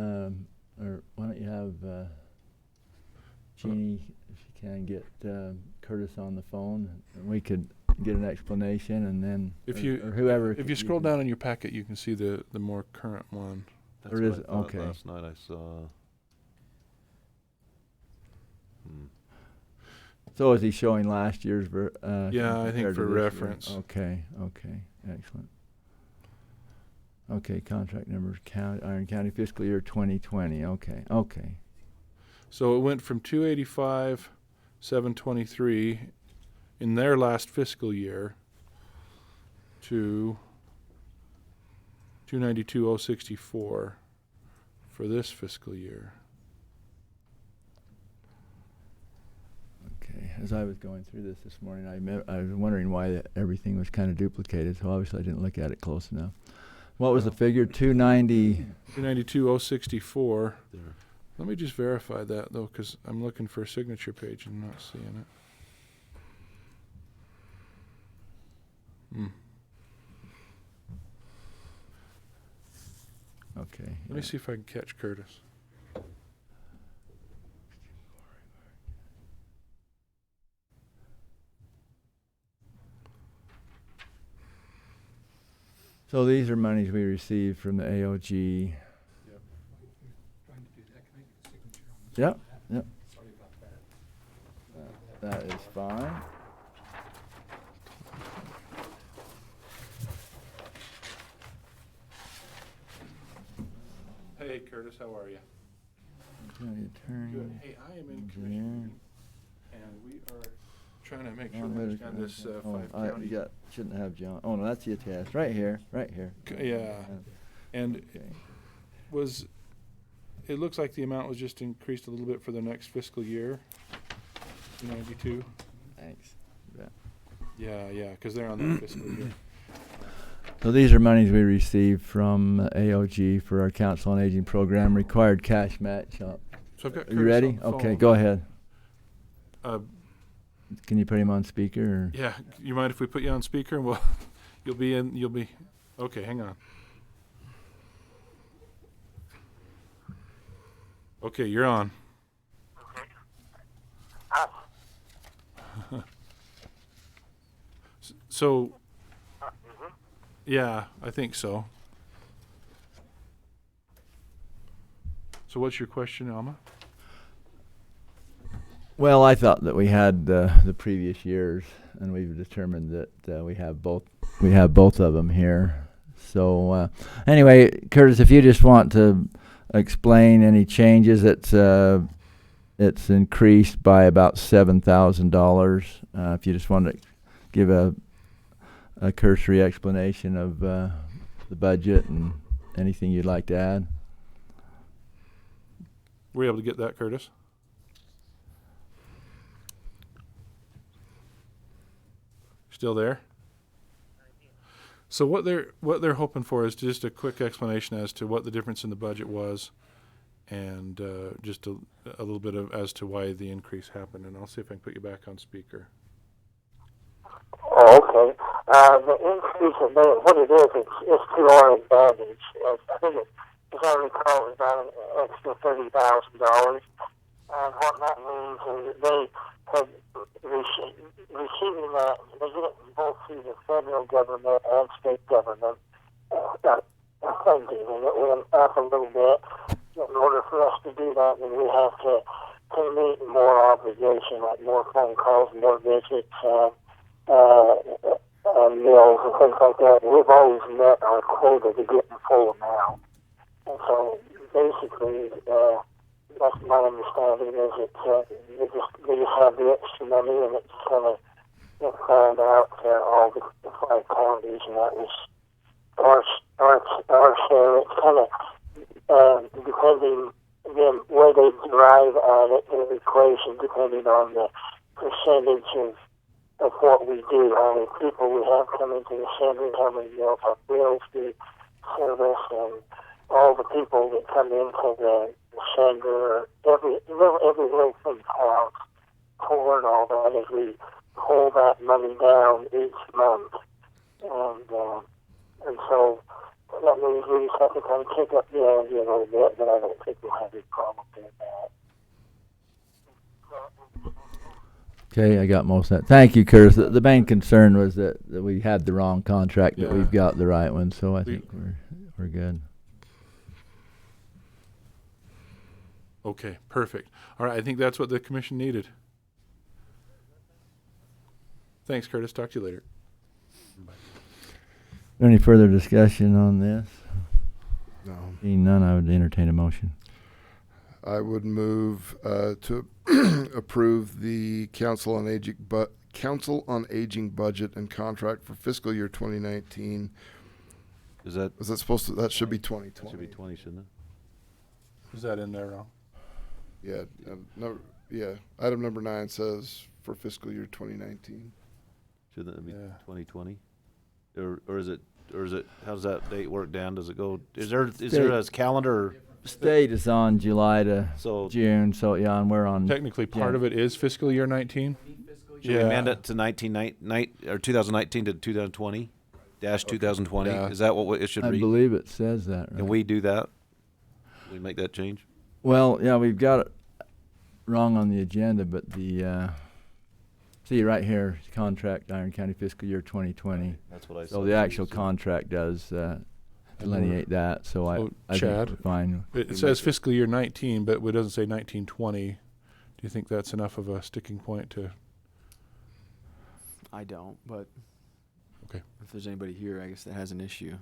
or why don't you have Jeannie, if you can, get Curtis on the phone, and we could get an explanation, and then If or you whoever. if you scroll down in your packet, you can see the more current one. That's Or what is I it? thought Okay. last night I saw. So is he showing last year's? Yeah, I think compared to for this year? reference. Okay, excellent. Okay, contract numbers, Iron County fiscal year 2020. Okay. So it went from 285, 723 in their last fiscal year to 292, 064 for this fiscal year. Okay, as I was going through this morning, I was wondering why everything was kind of duplicated, so obviously I didn't look at it close enough. What was the figure? 290? 292, 064. There. Let me just verify that, though, because I'm looking for a signature page and not seeing it. Okay. Let me see if I can catch Curtis. So these are monies we received from the AOG. Yep. That is fine. Hey, Curtis, how are you? County attorney. Good. Hey, I am in engineer. commission meeting, and we are trying to make sure Oh, we there's- understand this oh, five I county. shouldn't have John. Oh no, that's the attest. Right here. Yeah, and Okay. it looks like the amount was just increased a little bit for the next fiscal year, 92. Thanks. Yeah, because they're on that fiscal year. So these are monies we received from AOG for our Council on Aging program, required cash match. So I've got Are you Curtis ready? on the Okay, phone. go ahead. Uh, Can you put him on speaker? Or? yeah, you mind if we put you on speaker and you'll be, okay, hang on. Okay, you're on. So, yeah, I think so. So what's your question, Alma? Well, I thought that we had the previous years, and we've determined that we have both. We have both of them here. So anyway, Curtis, if you just want to explain any changes, it's increased by about $7,000. If you just want to give a cursory explanation of the budget and anything you'd like to add. Were you able to get that, Curtis? Still there? So what they're hoping for is just a quick explanation as to what the difference in the budget was, and just a little bit of as to why the increase happened. And I'll see if I can put you back on speaker. Oh, okay. The increase in what it is, it's to our advantage. I think as I recall, it was about an extra $30,000. And what that means is that they have receiving that, they get it both through the federal government and state government funding, and it went up a little bit. In order for us to do that, then we have to meet more obligation, like more phone calls, more visits, meals and things like that. We've always met our quota to get the full amount. And so basically, that's my understanding is that they just have the extra money and it's kind of called out to all the 5 counties, and that was our share. It's kind of depending, again, where they derive at it in the equation, depending on the percentage of what we do, how many people we have coming to the center, how many of our bills we service, and all the people that come into the center. Every little thing counts toward all that as we pull that money down each month. And so that means we just have to kind of kick up the ante a little bit, but I don't think we'll have any problem doing that. Okay, I got most of that. Thank you, Curtis. The main concern was that we had the wrong contract, that we've got the right one, so I think we're good. Okay, perfect. All right, I think that's what the commission needed. Thanks, Curtis. Talk to you later. Any further discussion on this? No. Seeing none, I would entertain a motion. I would move to approve the Council on Aging budget and contract for fiscal year 2019. Is that supposed to? That should be 2020. That should be 20, shouldn't it? Is that in there wrong? Yeah. Item number 9 says for fiscal year 2019. Shouldn't it be 2020? Or is it how does that date work, Dan? Does it go, is there a calendar? State is on July to June, so yeah, and we're on. Technically, part of it is fiscal year 19. Should we amend it to 2019 to 2020 -2020? Yeah. Is that what it should read? I believe it says that. Right? Can we do that? Can we make that change? Well, yeah, we've got it wrong on the agenda, but the see right here, contract Iron County fiscal year 2020. That's what I said. So the actual contract does delineate that. So I Chad, think we're fine. It says fiscal year 19, but it doesn't say 1920. Do you think that's enough of a sticking point to? I don't, but okay. If there's anybody here, I guess that has an issue.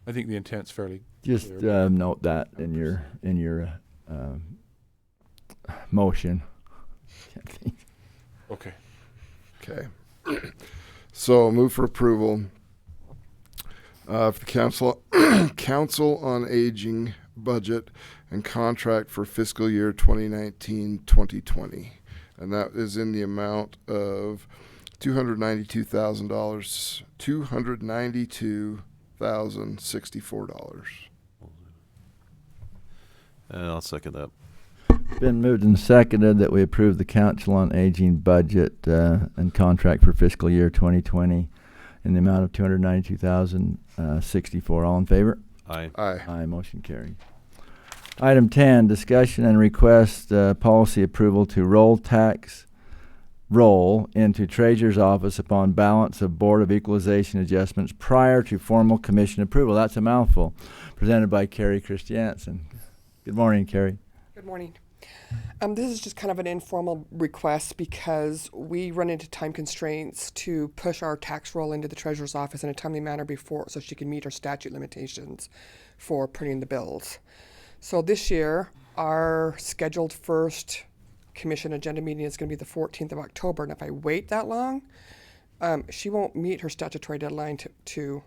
I think the intent's fairly just clear. Note that in your motion. Okay. Okay. So move for approval for the Council on Aging budget and contract for fiscal year 2019-2020, and that is in the amount of $292,000. $292,064. I'll second that. Been moved and seconded that we approve the Council on Aging budget and contract for fiscal year 2020 in the amount of $292,064. All in favor? Aye. Aye. Aye. Motion carried. Item 10, discussion and request policy approval to roll into Treasurer's office upon balance of Board of Equalization adjustments prior to formal commission approval. That's a mouthful. Presented by Carrie Christiansen. Good morning, Carrie. Good morning. This is just kind of an informal request because we run into time constraints to push our tax roll into the treasurer's office in a timely manner before so she can meet her statute limitations for printing the bills. So this year, our scheduled first commission agenda meeting is going to be the 14th of October, and if I wait that long, she won't meet her statutory deadline to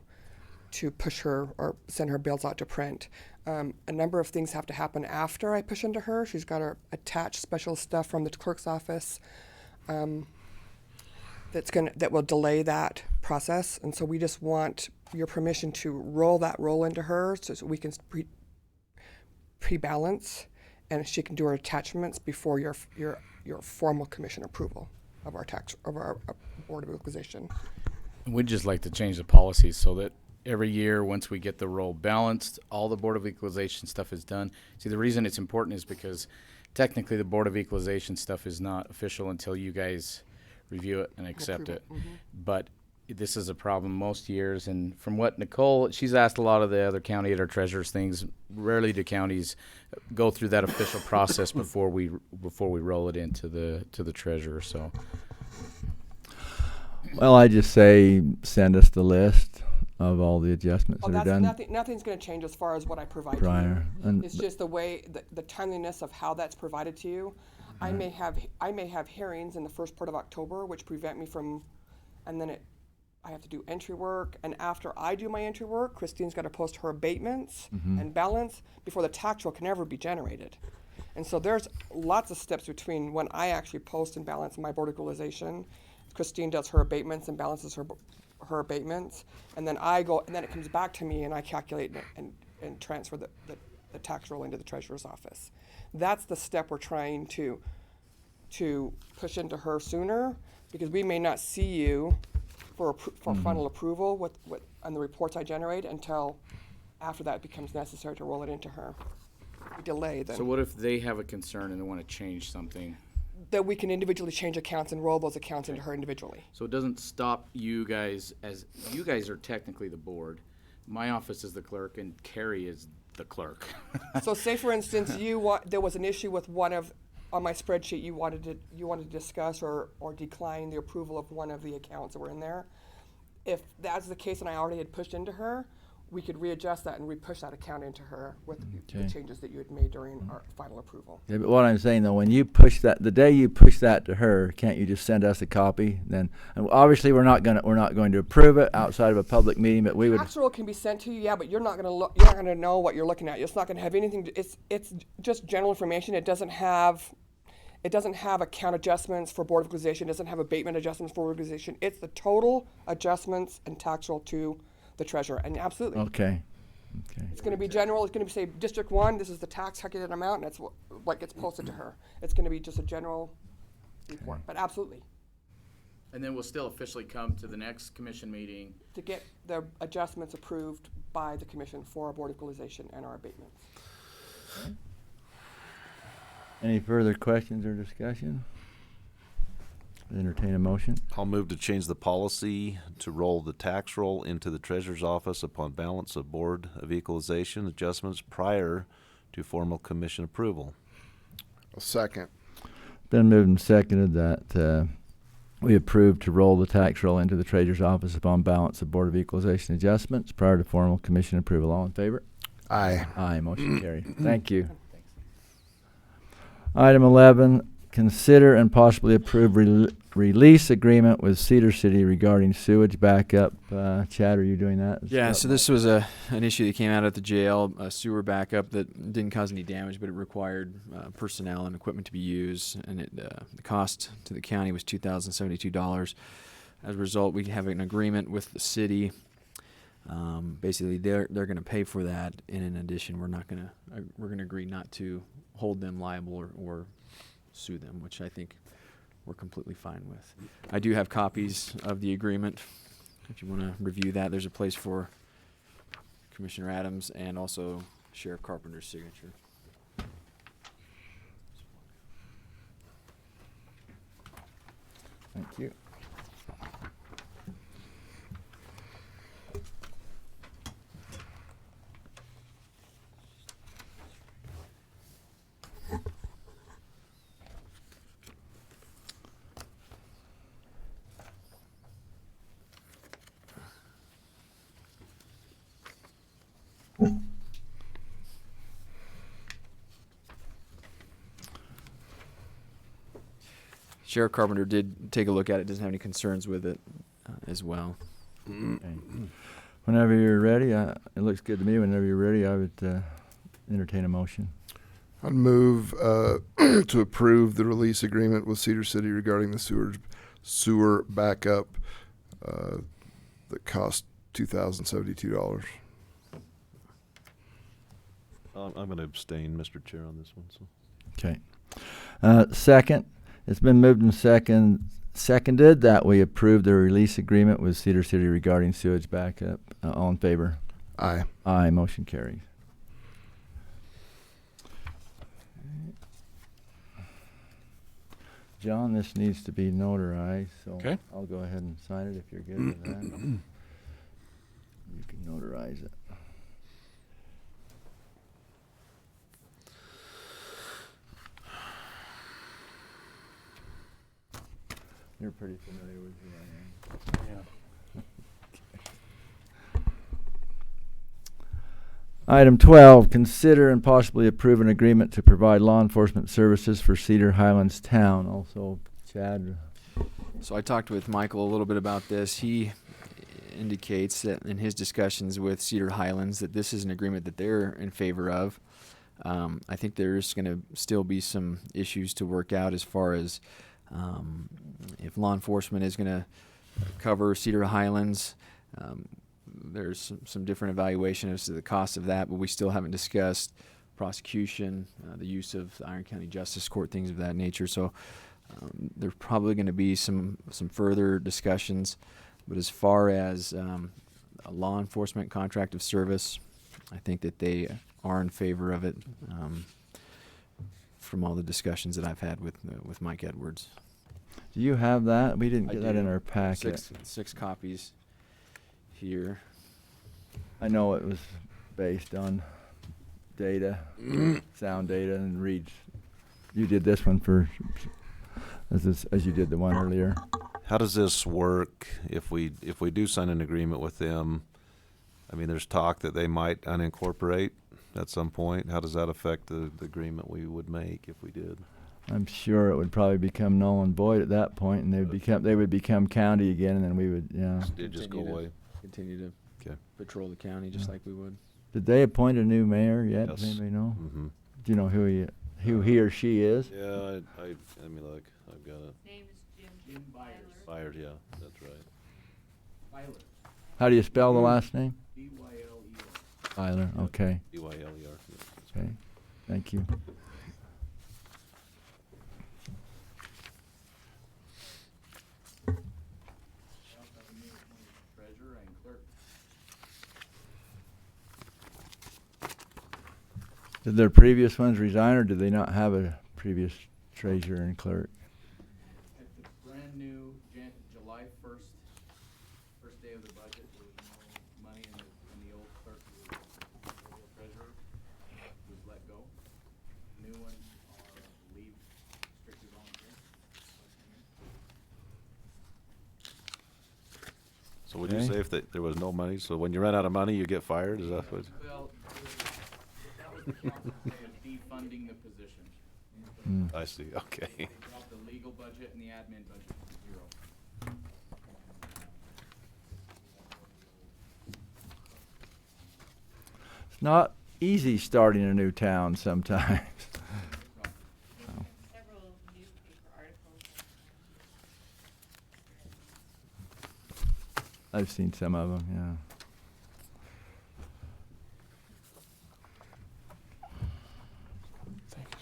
push her or send her bills out to print. A number of things have to happen after I push into her. She's got to attach special stuff from the clerk's office that will delay that process. And so we just want your permission to roll into her so we can pre-balance, and she can do her attachments before your formal commission approval of our Board of Equalization. We'd just like to change the policy so that every year, once we get the roll balanced, all the Board of Equalization stuff is done. See, the reason it's important is because technically the Board of Equalization stuff is not official until you guys review it and accept it. But this is a problem most years, and from what Nicole, she's asked a lot of the other county at our treasurers things. Rarely do counties go through that official process before we roll it into the treasurer. So, well, I just say send us the list of all the adjustments that are done Nothing's going to change as far as what I provide prior. to you. And It's just the way, the timeliness of how that's provided to you. I may have hearings in the first part of October, which prevent me from, and then I have to do entry work, and after I do my entry work, Christine's got to post her abatements and balance before the tax roll can ever be generated. And so there's lots of steps between when I actually post and balance my Board of Equalization. Christine does her abatements and balances her abatements, and then I go, and then it comes back to me, and I calculate and transfer the tax roll into the treasurer's office. That's the step we're trying to push into her sooner, because we may not see you for final approval on the reports I generate until after that becomes necessary to roll it into her. We delay then. so what if they have a concern and they want to change something? That we can individually change accounts and roll those accounts into her individually. So it doesn't stop you guys, as you guys are technically the board. My office is the clerk, and Carrie is the clerk. So say for instance, there was an issue with on my spreadsheet you wanted to discuss or decline the approval of one of the accounts that were in there. If that's the case and I already had pushed into her, we could readjust that and re-push that account into her with the changes that you had made during our final approval. Yeah, but what I'm saying though, when you push that, the day you push that to her, can't you just send us a copy? Then, and obviously we're not going to approve it outside of a public meeting, but we would. Tax roll can be sent to you, yeah, but you're not going to know what you're looking at. It's not going to have anything. It's just general information. It doesn't have account adjustments for Board of Equalization. It doesn't have abatement adjustments for Board of Equalization. It's the total adjustments and tax roll to the treasurer. And absolutely. Okay. It's going to be general. It's going to be, say, District 1, this is the tax calculated amount, and that's what gets posted to her. It's going to be just a general report, but absolutely. And then we'll still officially come to the next commission meeting. To get the adjustments approved by the commission for our Board of Equalization and our abatements. Any further questions or discussion? Entertain a motion. I'll move to change the policy to roll the tax roll into the treasurer's office upon balance of Board of Equalization adjustments prior to formal commission approval. A second. Been moved and seconded that we approve to roll the tax roll into the treasurer's office upon balance of Board of Equalization adjustments prior to formal commission approval. All in favor? Aye. Aye. Motion carried. Thank you. Item 11, consider and possibly approve release agreement with Cedar City regarding sewage backup. Chad, are you doing that? Yeah, so this was an issue that came out at the jail, a sewer backup that didn't cause any damage, but it required personnel and equipment to be used, and the cost to the county was $2,072. As a result, we have an agreement with the city. Basically, they're going to pay for that, and in addition, we're going to agree not to hold them liable or sue them, which I think we're completely fine with. I do have copies of the agreement. If you want to review that, there's a place for Commissioner Adams and also Sheriff Carpenter's signature. Thank you. Sheriff Carpenter did take a look at it, doesn't have any concerns with it as well. Okay. Whenever you're ready, it looks good to me. Whenever you're ready, I would entertain a motion. I'd move to approve the release agreement with Cedar City regarding the sewer backup that cost $2,072. I'm going to abstain, Mr. Chair, on this one. So. Okay. Second, it's been moved and seconded that we approve the release agreement with Cedar City regarding sewage backup. All in favor? Aye. Aye. Motion carries. John, this needs to be notarized, so Okay. I'll go ahead and sign it if you're good with that. You can notarize it. You're pretty familiar with who I am. Item 12, consider and possibly approve an agreement to provide law enforcement services for Cedar Highlands Town. Also, Chad. So I talked with Michael a little bit about this. He indicates that in his discussions with Cedar Highlands that this is an agreement that they're in favor of. I think there's going to still be some issues to work out as far as if law enforcement is going to cover Cedar Highlands. There's some different evaluation as to the cost of that, but we still haven't discussed prosecution, the use of the Iron County Justice Court, things of that nature. So there's probably going to be some further discussions. But as far as a law enforcement contract of service, I think that they are in favor of it from all the discussions that I've had with Mike Edwards. Do you have that? We didn't get that in our packet. Six copies here. I know it was based on data, sound data, and reads. You did this one for as you did the one earlier. How does this work if we do sign an agreement with them? I mean, there's talk that they might unincorporate at some point. How does that affect the agreement we would make if we did? I'm sure it would probably become null and void at that point, and they would become county again, and then we would, yeah. It'd just go away. Continue to patrol the county just like we would. Did they appoint a new mayor yet? Yes. Does anybody know? Mm-hmm. Do you know who he or she is? Yeah, I let me look. I've got it. Name is Jim Byers, yeah, that's right. Byler. How do you spell the last name? B-Y-L-E-R. Tyler. Okay. B-Y-L-E-R. Okay. Thank you. Treasurer and clerk. Did their previous ones resign, or did they not have a previous treasurer and clerk? At the brand new July 1st, first day of the budget, there was no money in the old clerk, the old treasurer was let go. New ones are leave strictly volunteer. So would you Okay. say if there was no money, so when you run out of money, you get fired? Is that what? Well, that was the process of defunding the position. I see, okay. They dropped the legal budget and the admin budget to zero. It's not easy starting a new town sometimes. Several newspaper articles. I've seen some of them, yeah. Thank you,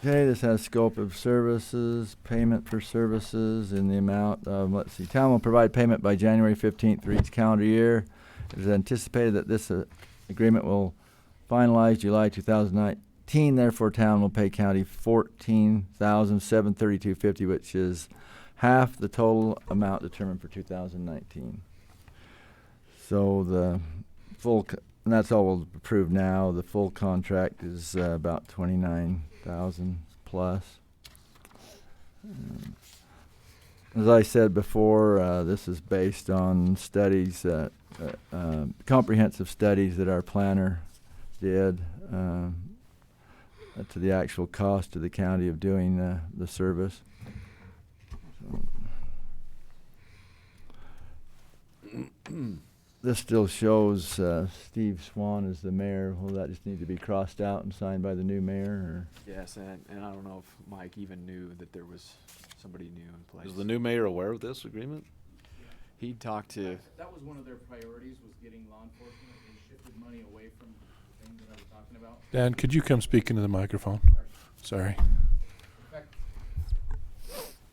sir. Okay, this has scope of services, payment for services in the amount of, let's see, town will provide payment by January 15th for each calendar year. It is anticipated that this agreement will finalize July 2019. Therefore, town will pay county $14,732.50, which is half the total amount determined for 2019. So the full, and that's all we'll approve now. The full contract is about 29,000 plus. As I said before, this is based on studies, comprehensive studies that our planner did to the actual cost to the county of doing the service. This still shows Steve Swan as the mayor. Will that just need to be crossed out and signed by the new mayor? Or? Yes, and I don't know if Mike even knew that there was somebody new in place. Is the new mayor aware of this agreement? He talked to. That was one of their priorities, was getting law enforcement. They shifted money away from the things that I was talking about. Dan, could you come speak into the microphone? Sorry. In fact,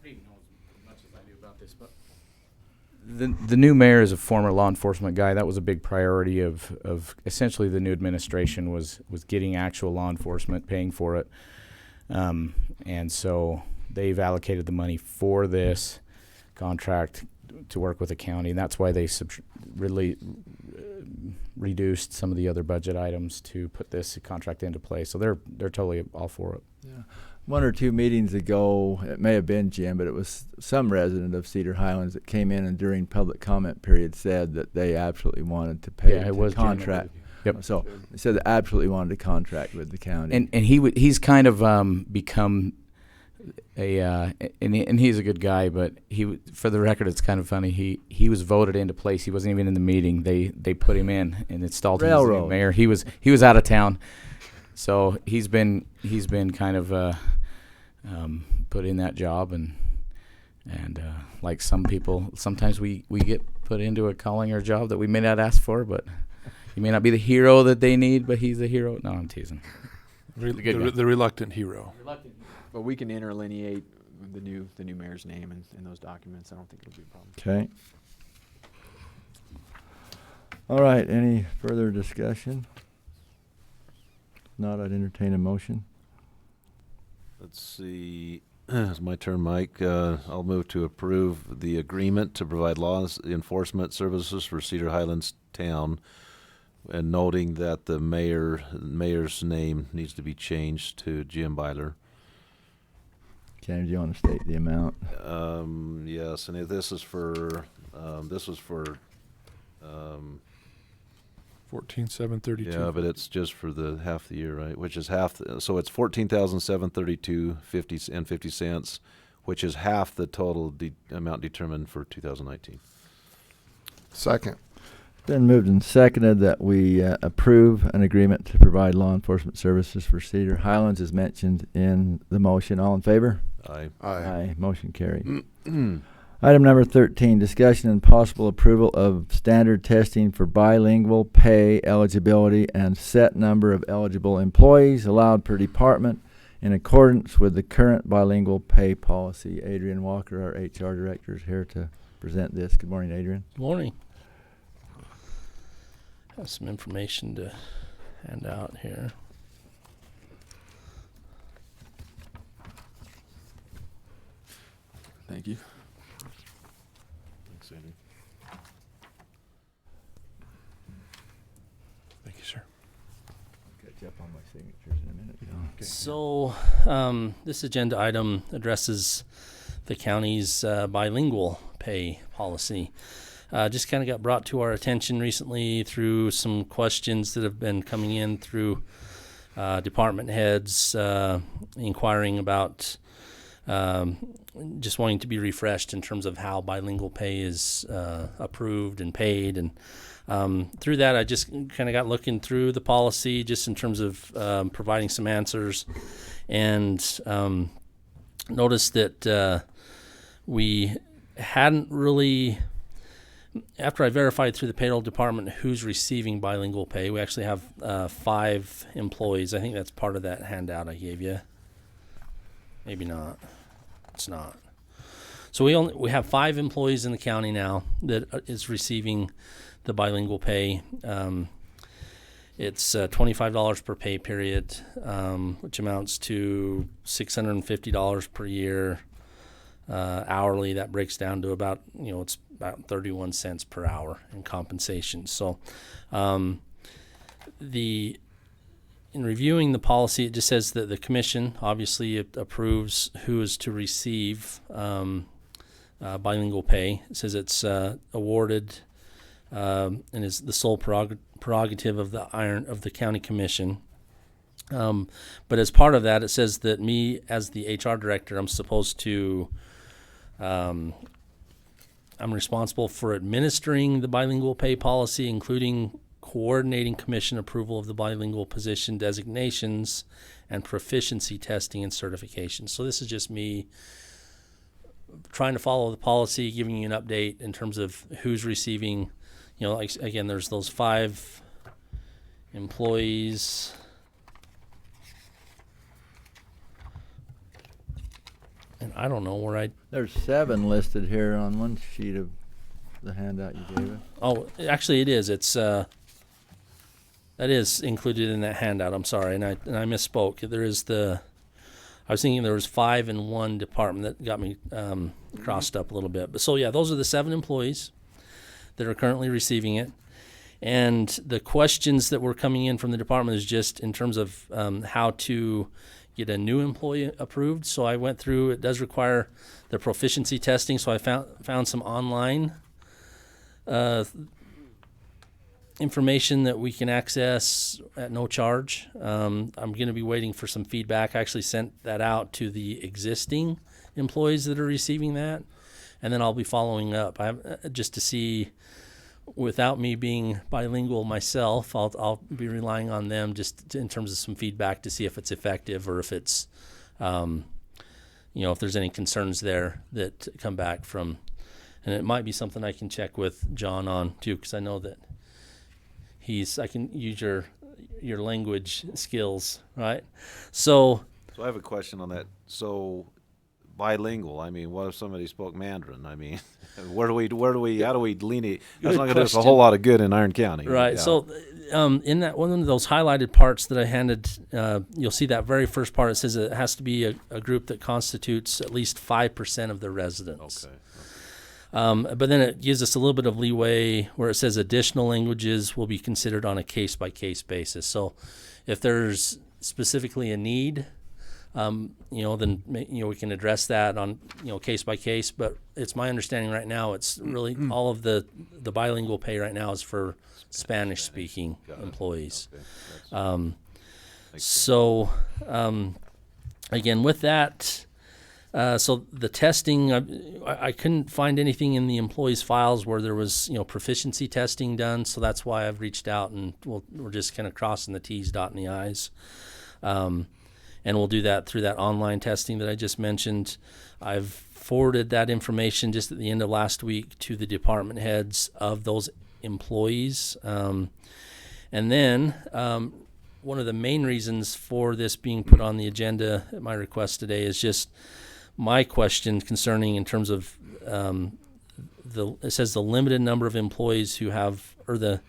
Reed knows as much as I do about this, but The new mayor is a former law enforcement guy. That was a big priority of essentially the new administration was getting actual law enforcement, paying for it. And so they've allocated the money for this contract to work with the county, and that's why they really reduced some of the other budget items to put this contract into place. So they're totally all for it. Yeah. 1 or 2 meetings ago, it may have been Jim, but it was some resident of Cedar Highlands that came in and during public comment period said that they absolutely wanted to pay Yeah, it was Jim, I contract. believe. Yep. So they said they absolutely wanted to contract with the county. And he's kind of become a and he's a good guy, but for the record, it's kind of funny. He was voted into place. He wasn't even in the meeting. They put him in and installed him as the new mayor. He was out of town, so he's been kind of put in that job, and like some people, sometimes we get put into a calling or job that we may not ask for, but he may not be the hero that they need, but he's the hero. No, I'm teasing. The reluctant hero. But we can interlineate the new mayor's name in those documents. I don't think it'll be a problem. Okay. All right. Any further discussion? If not, I'd entertain a motion. Let's see. It's my turn, Mike. I'll move to approve the agreement to provide law enforcement services for Cedar Highlands Town, and noting that the mayor's name needs to be changed to Jim Byler. Ken, do you want to state the amount? Yes, and this is for 14,732. Yeah, but it's just for the half the year, right? Which is half. So it's 14,732.50, which is half the total amount determined for 2019. Second. Been moved and seconded that we approve an agreement to provide law enforcement services for Cedar Highlands as mentioned in the motion. All in favor? Aye. Aye. Motion carried. Item number 13, discussion and possible approval of standard testing for bilingual pay eligibility and set number of eligible employees allowed per department in accordance with the current bilingual pay policy. Adrian Walker, our HR director, is here to present this. Good morning, Adrian. Good morning. I have some information to hand out here. Thank you. Thanks, Andrew. Thank you, sir. Catch up on my signatures in a minute. Okay. So this agenda item addresses the county's bilingual pay policy. Just kind of got brought to our attention recently through some questions that have been coming in through department heads inquiring about just wanting to be refreshed in terms of how bilingual pay is approved and paid. And through that, I just kind of got looking through the policy just in terms of providing some answers, and noticed that we hadn't really, after I verified through the payroll department who's receiving bilingual pay, we actually have 5 employees. I think that's part of that handout I gave you. Maybe not. It's not. So we have 5 employees in the county now that is receiving the bilingual pay. It's $25 per pay period, which amounts to $650 per year. Hourly, that breaks down to about, it's about 31 cents per hour in compensation. So in reviewing the policy, it just says that the commission obviously approves who is to receive bilingual pay. It says it's awarded and is the sole prerogative of the county commission. But as part of that, it says that me as the HR director, I'm supposed to I'm responsible for administering the bilingual pay policy, including coordinating commission approval of the bilingual position designations and proficiency testing and certification. So this is just me trying to follow the policy, giving you an update in terms of who's receiving, like, again, there's those 5 employees. And I don't know where There's 7 listed here on one sheet of the handout you gave us. Oh, actually it is. It's, that is included in that handout. I'm sorry. And I misspoke. There is I was thinking there was 5 in one department. That got me crossed up a little bit. But so yeah, those are the 7 employees that are currently receiving it. And the questions that were coming in from the department is just in terms of how to get a new employee approved. So I went through, it does require the proficiency testing. So I found some online information that we can access at no charge. I'm going to be waiting for some feedback. I actually sent that out to the existing employees that are receiving that, and then I'll be following up. Just to see, without me being bilingual myself, I'll be relying on them just in terms of some feedback to see if it's effective or if it's, if there's any concerns there that come back from, and it might be something I can check with John on too, because I know that I can use your language skills, right? So I have a question on that. So bilingual, I mean, what if somebody spoke Mandarin? I mean, how do we delineate? That's not going to do us a whole lot of good in Iron County. Right. Yeah. So in that one of those highlighted parts that I handed, you'll see that very first part. It says it has to be a group that constitutes at least 5% of the residents. Okay. But then it gives us a little bit of leeway where it says additional languages will be considered on a case-by-case basis. So if there's specifically a need, then we can address that on case-by-case. But it's my understanding right now it's really all of the bilingual pay right now is for Spanish-speaking employees. Okay. Again, with that. So the testing, I couldn't find anything in the employees' files where there was, proficiency testing done. So that's why I've reached out, and we're just kind of crossing the T's, dotting the I's. And we'll do that through that online testing that I just mentioned. I've forwarded that information just at the end of last week to the department heads of those employees. And then one of the main reasons for this being put on the agenda at my request today is just my question concerning in terms of it says the limited number of employees who have, or the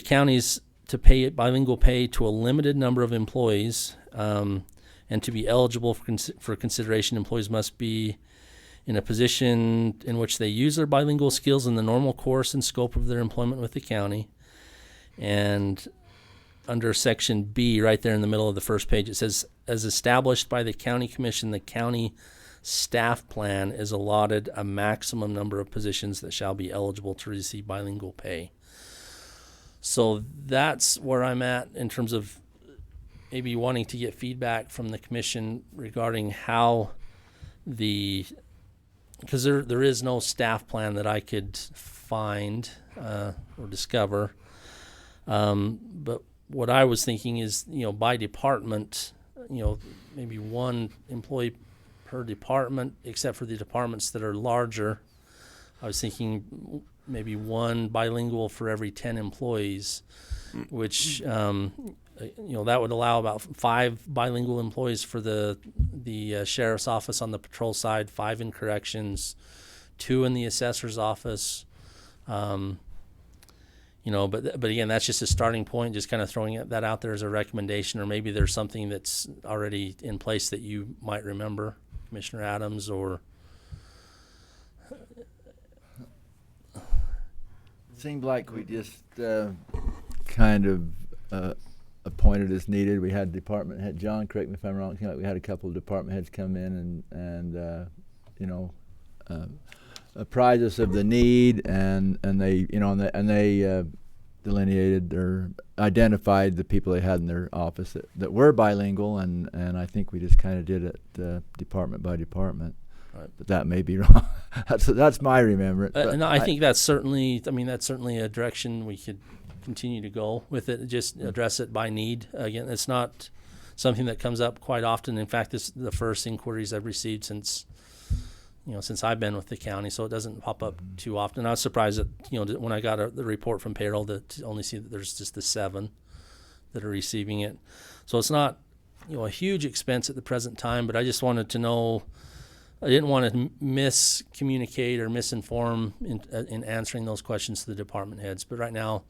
counties to pay bilingual pay to a limited number of employees, and to be eligible for consideration, employees must be in a position in which they use their bilingual skills in the normal course and scope of their employment with the county. And under section B, right there in the middle of the first page, it says, as established by the county commission, the county staff plan is allotted a maximum number of positions that shall be eligible to receive bilingual pay. So that's where I'm at in terms of maybe wanting to get feedback from the commission regarding how because there is no staff plan that I could find or discover. But what I was thinking is, by department, maybe one employee per department, except for the departments that are larger. I was thinking maybe one bilingual for every 10 employees, which, that would allow about 5 bilingual employees for the sheriff's office on the patrol side, 5 in corrections, 2 in the assessor's office. But again, that's just a starting point, just kind of throwing that out there as a recommendation, or maybe there's something that's already in place that you might remember, Commissioner Adams, or... It seemed like we just kind of appointed as needed. We had department head, John, correct me if I'm wrong, we had a couple of department heads come in and apprise us of the need, and they delineated or identified the people they had in their office that were bilingual, and I think we just kind of did it department by department. Right. But that may be wrong. That's my remembrance. No, I think that's certainly a direction we could continue to go with it. Just address it by need. Again, it's not something that comes up quite often. In fact, this is the first inquiries I've received since since I've been with the county, so it doesn't pop up too often. I was surprised that, when I got the report from payroll to only see that there's just the 7 that are receiving it. So it's not, a huge expense at the present time, but I just wanted to know, I didn't want to miscommunicate or misinform in answering those questions to the department heads. But right now,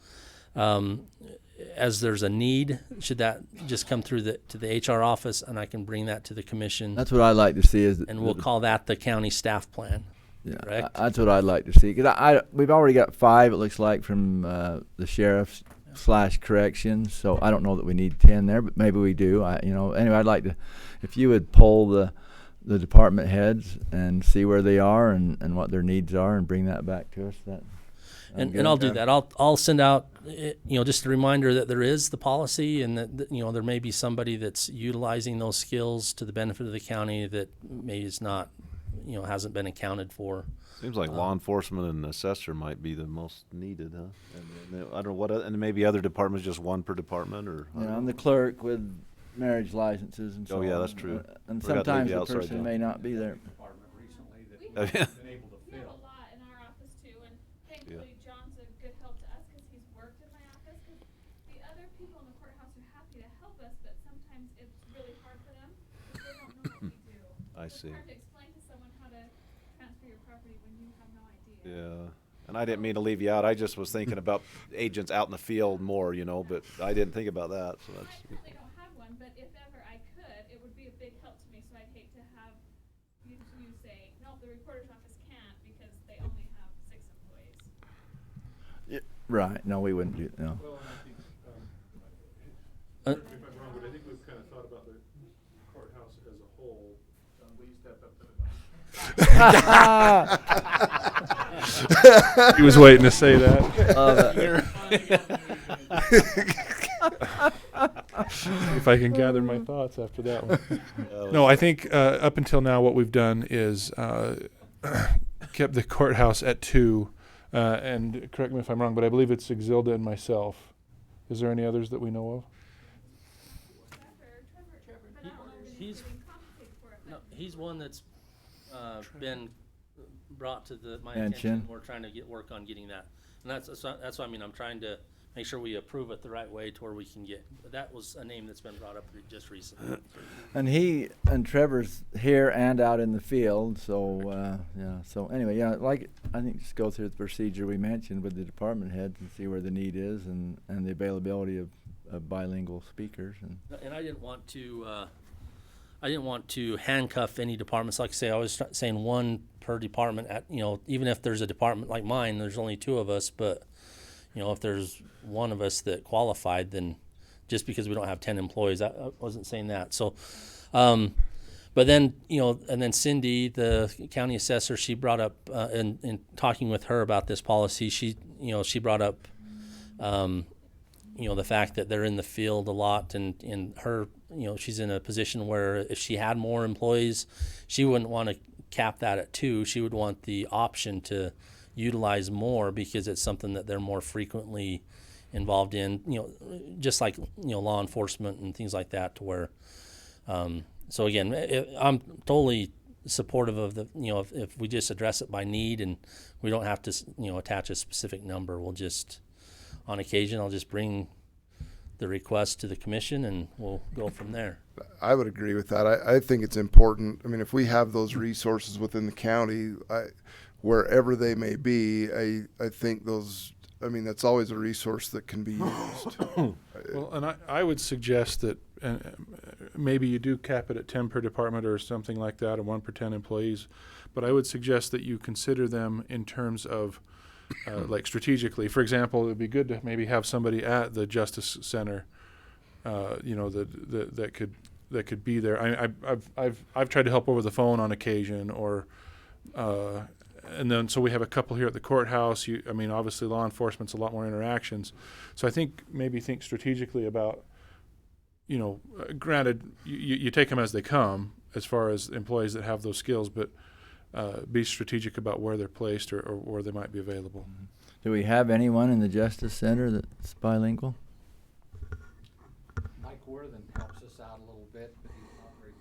as there's a need, should that just come through to the HR office, and I can bring that to the commission? That's what I'd like to see. And we'll call that the county staff plan. Yeah, correct? That's what I'd like to see. 'Cause we've already got 5, it looks like, from the sheriff's / corrections. So I don't know that we need 10 there, but maybe we do. Anyway, I'd like to, if you would poll the department heads and see where they are and what their needs are, and bring that back to us. And I'll do that. I'll send out, just a reminder that there is the policy, and that there may be somebody that's utilizing those skills to the benefit of the county that maybe is not, hasn't been accounted for. Seems like law enforcement and assessor might be the most needed, huh? And I don't know what, and maybe other departments, just 1 per department, or. I'm the clerk with marriage licenses and so on. Oh, yeah, that's true. And Forgot to leave sometimes you the outside, person John. may not be there. Oh, yeah. We have a lot in our office too, and thankfully John's a good help to us because he's worked in my office. Because the other people in the courthouse are happy to help us, but sometimes it's really hard for them because they don't know what we do. I It's see. hard to explain to someone how to transfer your property when you have no idea. Yeah. And I didn't mean to leave you out. I just was thinking about agents out in the field more, but I didn't think about that. So that's. I currently don't have one, but if ever I could, it would be a big help to me. So I'd hate to have you say, no, the recorder's office can't because they only have 6 employees. Right. No, we wouldn't do no. Well, and I think, if I'm wrong, but I think we've kind of thought about the courthouse as a whole. Will you step up to the He was waiting to say that. If I can gather my thoughts after that one. No, I think up until now what we've done is kept the courthouse at 2. And correct me if I'm wrong, but I believe it's Exilda and myself. Is there any others that we know of? He's one that's been brought to my Attention. attention. We're trying to work on getting that, and that's why I'm trying to make sure we approve it the right way to where we can get. That was a name that's been brought up just recently. And he and Trevor's here and out in the field, so So anyway, I think just go through the procedure we mentioned with the department heads and see where the need is and the availability of bilingual speakers. And I didn't want to handcuff any departments. Like I say, I was saying 1 per department. Even if there's a department like mine, there's only 2 of us. But if there's one of us that qualified, then just because we don't have 10 employees, I wasn't saying that. So, but then and then Cindy, the county assessor, she brought up in talking with her about this policy. She brought up the fact that they're in the field a lot, and in her, she's in a position where if she had more employees, she wouldn't want to cap that at 2. She would want the option to utilize more because it's something that they're more frequently involved in, just like, law enforcement and things like that, to where, so again, I'm totally supportive of the, if we just address it by need and we don't have to, attach a specific number, we'll just, on occasion, I'll just bring the request to the commission and we'll go from there. I would agree with that. I think it's important. I mean, if we have those resources within the county, wherever they may be, I think that's always a resource that can be used. Well, and I would suggest that maybe you do cap it at 10 per department or something like that, or 1 per 10 employees. But I would suggest that you consider them in terms of like strategically. For example, it would be good to maybe have somebody at the Justice Center, that could be there. I've tried to help over the phone on occasion, or and then so we have a couple here at the courthouse. Obviously law enforcement's a lot more interactions, so I think maybe think strategically about. Granted, you take them as they come, as far as employees that have those skills, but be strategic about where they're placed or where they might be available. Do we have anyone in the Justice Center that's bilingual? Mike Worthen helps us out a little bit, but he's not very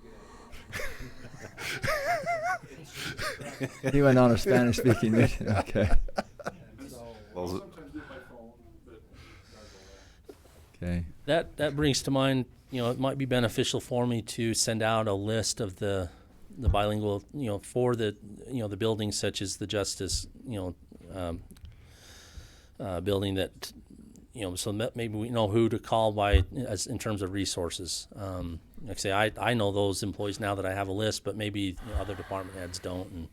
good. He went on a Spanish-speaking mission. Okay. Well, Okay. That brings to mind, it might be beneficial for me to send out a list of the bilingual, for the, the buildings such as the Justice, building that, so that maybe we know who to call by as in terms of resources. Like I say, I know those employees now that I have a list, but maybe other department heads don't. And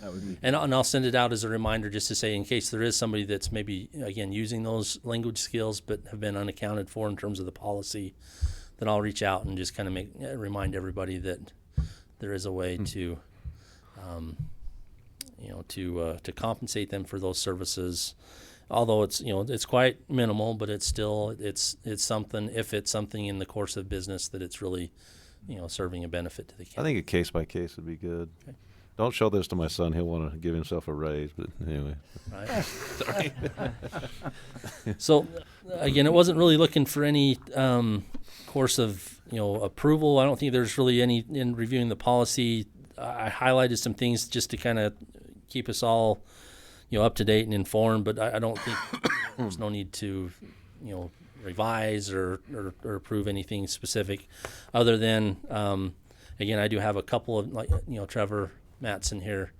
That would be and I'll send it out as a reminder just to say, in case there is somebody that's maybe, again, using those language skills but have been unaccounted for in terms of the policy, then I'll reach out and just kind of remind everybody that there is a way to, to compensate them for those services. Although it's, it's quite minimal, but it's still, it's something, if it's something in the course of business that it's really, serving a benefit to the county. I think a case by case would be good. Okay. Don't show this to my son; he'll want to give himself a raise. But anyway, Right. Sorry. So, again, it wasn't really looking for any course of approval. I don't think there's really any in reviewing the policy. I highlighted some things just to kind of keep us all up to date and informed. But I don't think there's no need to revise or approve anything specific, other than again, I do have a couple of Trevor Mattson here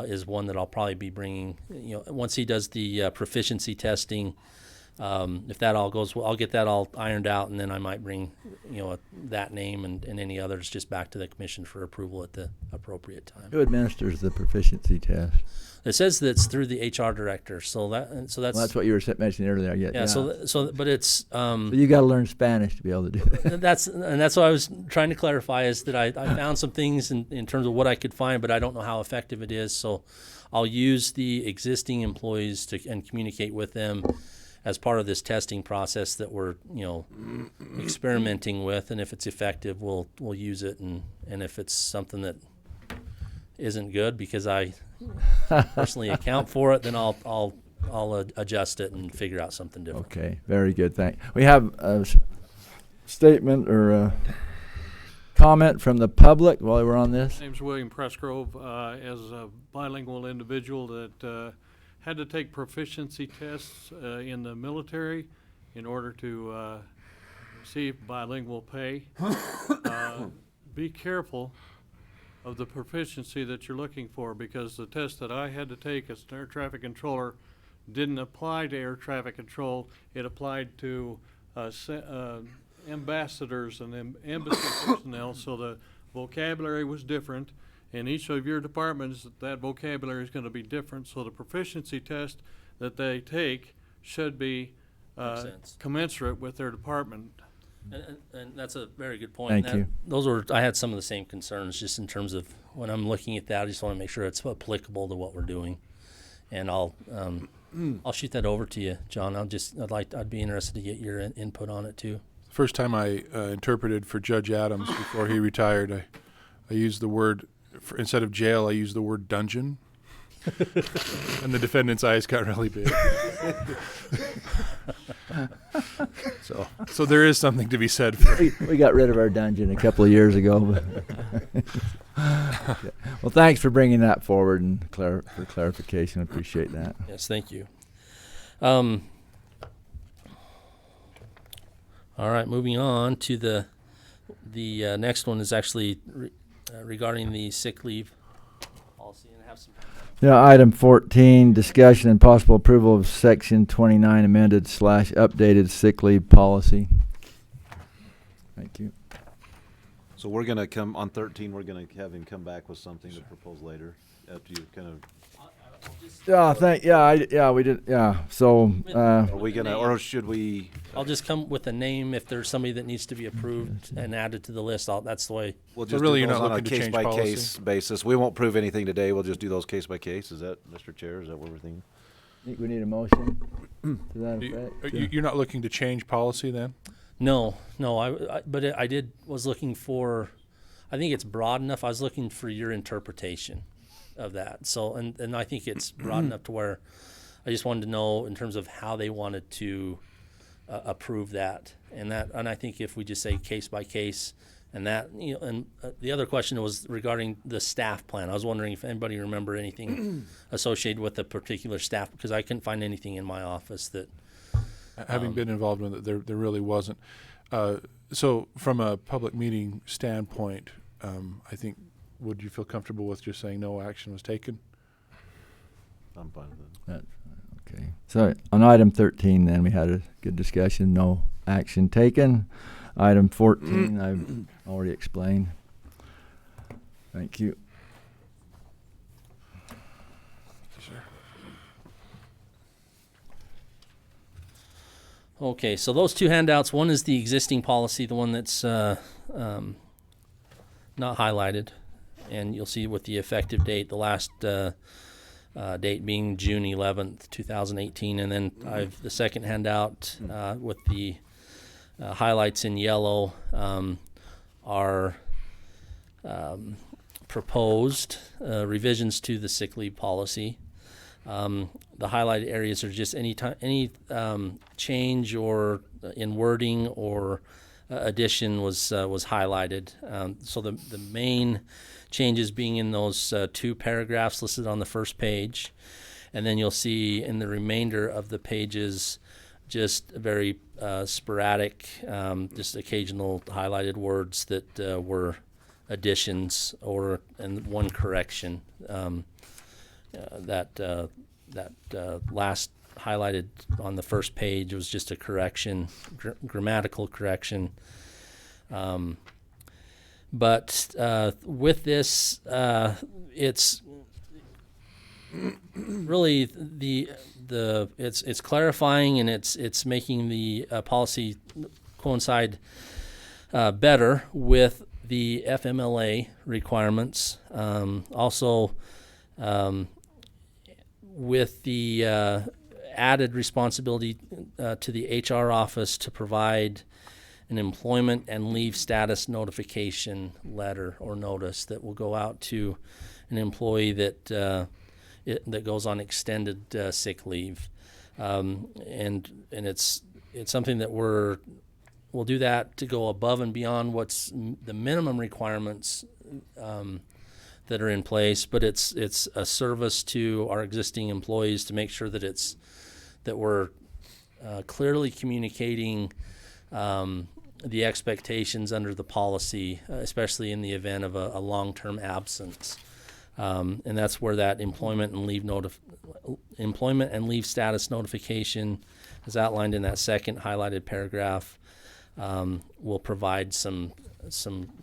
is one that I'll probably be bringing. Once he does the proficiency testing, if that all goes well, I'll get that all ironed out, and then I might bring that name and any others just back to the commission for approval at the appropriate time. Who administers the proficiency test? It says that it's through the HR director, so that's Well, that's what you were mentioning earlier. yeah. So but it's So you got to learn Spanish to be able to do that. that's what I was trying to clarify, is that I found some things in terms of what I could find, but I don't know how effective it is. So I'll use the existing employees and communicate with them as part of this testing process that we're experimenting with, and if it's effective, we'll use it, and if it's something that isn't good because I personally account for it, then I'll adjust it and figure out something different. Okay, very good. We have a statement or a comment from the public while we're on this. My name's William Pressgrove. As a bilingual individual that had to take proficiency tests in the military in order to receive bilingual pay, be careful of the proficiency that you're looking for, because the test that I had to take as an air traffic controller didn't apply to air traffic control. It applied to ambassadors and embassy personnel, so the vocabulary was different. In each of your departments, that vocabulary is going to be different, so the proficiency test that they take should be Makes sense. commensurate with their department. And that's a very good point. Thank you. I had some of the same concerns just in terms of when I'm looking at that. I just want to make sure it's applicable to what we're doing, and I'll shoot that over to you, John. I'd be interested to get your input on it too. First time I interpreted for Judge Adams before he retired, I used the word, instead of jail, I used the word dungeon. And the defendant's eyes got really big. So there is something to be said for we got rid of our dungeon a couple of years ago. Well, thanks for bringing that forward and for clarification. I appreciate that. Yes, thank you. All right, moving on to the next one is actually regarding the sick leave policy, and have some. Yeah, item 14, discussion and possible approval of section 29 amended / updated sick leave policy. Thank you. so we're gonna come on 13. We're gonna have him come back with something to propose later after you kind of. We did. Yeah. So, Are we gonna, or should we? I'll just come with a name if there's somebody that needs to be approved and added to the list. That's the way. We'll So just really do you're those not on a looking to change case by policy? case basis. We won't prove anything today. We'll just do those case by case. Is that, Mr. Chair? Is that what we're thinking? I think we need a motion to that effect. You're not looking to change policy then? No. But I was looking for. I think it's broad enough. I was looking for your interpretation of that. So, and I think it's broad enough to where I just wanted to know in terms of how they wanted to approve that. And I think if we just say case by case, And that, and the other question was regarding the staff plan. I was wondering if anybody remember anything associated with a particular staff, because I couldn't find anything in my office that. Having been involved with it, there really wasn't. So from a public meeting standpoint, I think, would you feel comfortable with just saying no action was taken? I'm fine with it. That's okay. So on item 13, then we had a good discussion. No action taken. Item 14, I've already explained. Thank you. Okay, so those two handouts, one is the existing policy, the one that's not highlighted, and you'll see with the effective date, the last date being June 11th, 2018, and then I've the second handout with the highlights in yellow are proposed revisions to the sick leave policy. The highlighted areas are just any change or in wording or addition was highlighted. So the main changes being in those two paragraphs listed on the first page, and then you'll see in the remainder of the pages just very sporadic, just occasional highlighted words that were additions and one correction. That last highlighted on the first page was just a correction, grammatical correction. But with this, it's really it's clarifying, and it's making the policy coincide better with the FMLA requirements. Also, with the added responsibility to the HR office to provide an employment and leave status notification letter or notice that will go out to an employee that that goes on extended sick leave, and it's something that we'll do that to go above and beyond what's the minimum requirements that are in place, but it's a service to our existing employees to make sure that we're clearly communicating the expectations under the policy, especially in the event of a long-term absence, and that's where that employment and leave status notification, as outlined in that second highlighted paragraph, will provide some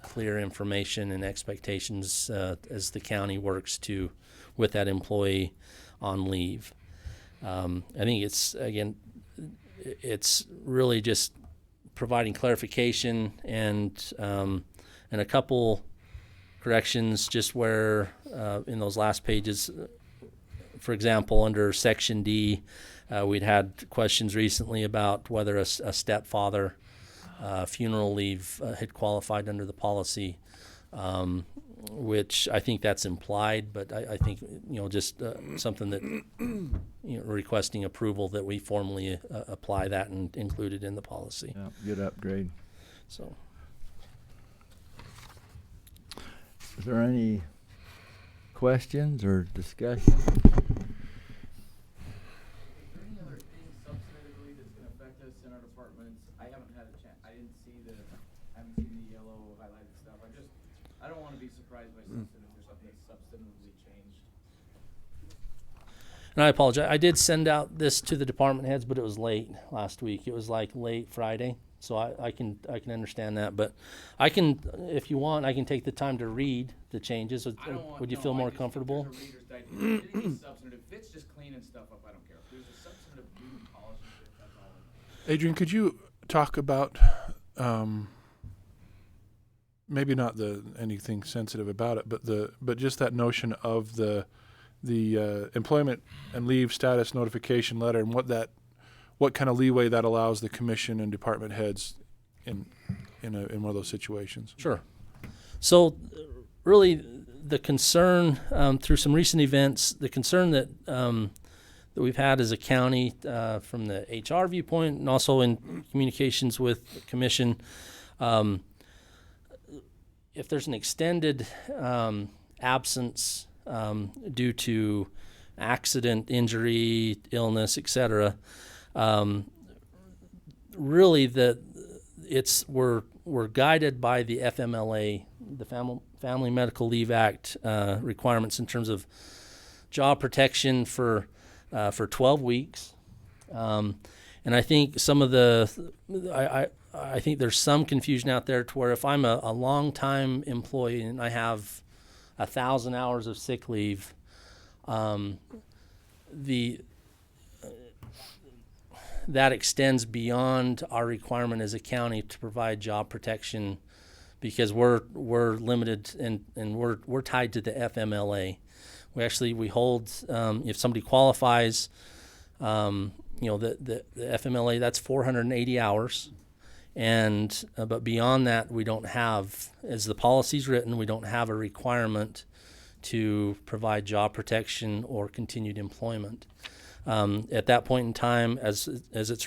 clear information and expectations as the county works with that employee on leave. I think it's really just providing clarification and a couple corrections just where in those last pages, for example, under Section D, we'd had questions recently about whether a stepfather funeral leave had qualified under the policy, which I think that's implied, but I think just something that requesting approval that we formally apply that and include it in the policy. Yeah, good upgrade. So, is there any questions or discussion? In our departments, I haven't had a chance. I haven't seen the yellow highlighted stuff. I don't want to be surprised by something if there's something that's substantively changed. and I apologize. I did send out this to the department heads, but it was late last week. It was like late Friday, so I can understand that. But I can, if you want, I can take the time to read the changes. Would you feel more comfortable? Anything substantive. If it's just cleaning stuff up, I don't care. If there's a substantive new policy, that's all. Adrian, could you talk about maybe not anything sensitive about it, but just that notion of the employment and leave status notification letter and what kind of leeway that allows the commission and department heads in one of those situations? Sure. So really the concern through some recent events, the concern that we've had as a county from the HR viewpoint and also in communications with the commission, if there's an extended absence due to accident, injury, illness, etc., really we're guided by the FMLA, the Family Medical Leave Act requirements in terms of job protection for 12 weeks. And I think some of I think there's some confusion out there to where if I'm a long-time employee and I have 1,000 hours of sick leave, that extends beyond our requirement as a county to provide job protection, because we're limited and we're tied to the FMLA. We hold if somebody qualifies, the FMLA, that's 480 hours. And but beyond that, we don't have, as the policy's written, we don't have a requirement to provide job protection or continued employment. At that point in time, as it's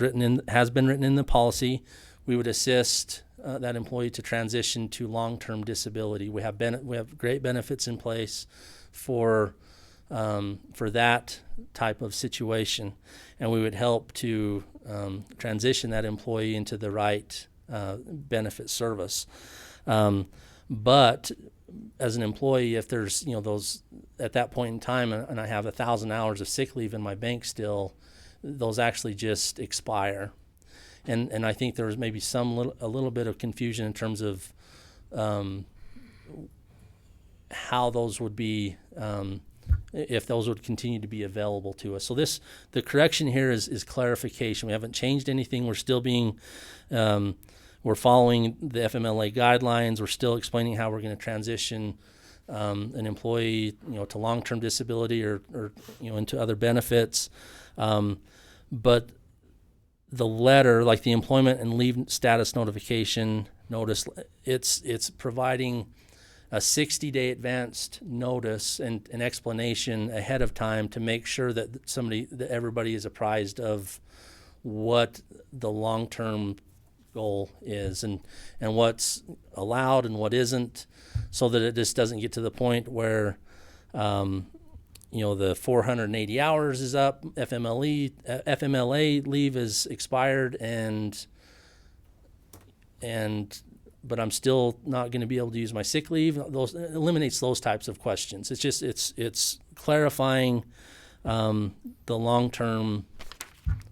has been written in the policy, we would assist that employee to transition to long-term disability. We have great benefits in place for that type of situation, and we would help to transition that employee into the right benefit service. But as an employee, if there's those at that point in time, and I have 1,000 hours of sick leave in my bank still, those actually just expire. And I think there was maybe a little bit of confusion in terms of how those would be, if those would continue to be available to us. So the correction here is clarification. We haven't changed anything. We're still we're following the FMLA guidelines. We're still explaining how we're going to transition an employee, to long-term disability or into other benefits. But the letter, like the employment and leave status notification notice, it's providing a 60-day advanced notice and an explanation ahead of time to make sure that everybody is apprised of what the long-term goal is and what's allowed and what isn't, so that it just doesn't get to the point where the 480 hours is up, FMLA leave is expired, but I'm still not going to be able to use my sick leave. It eliminates those types of questions. It's just it's clarifying the long-term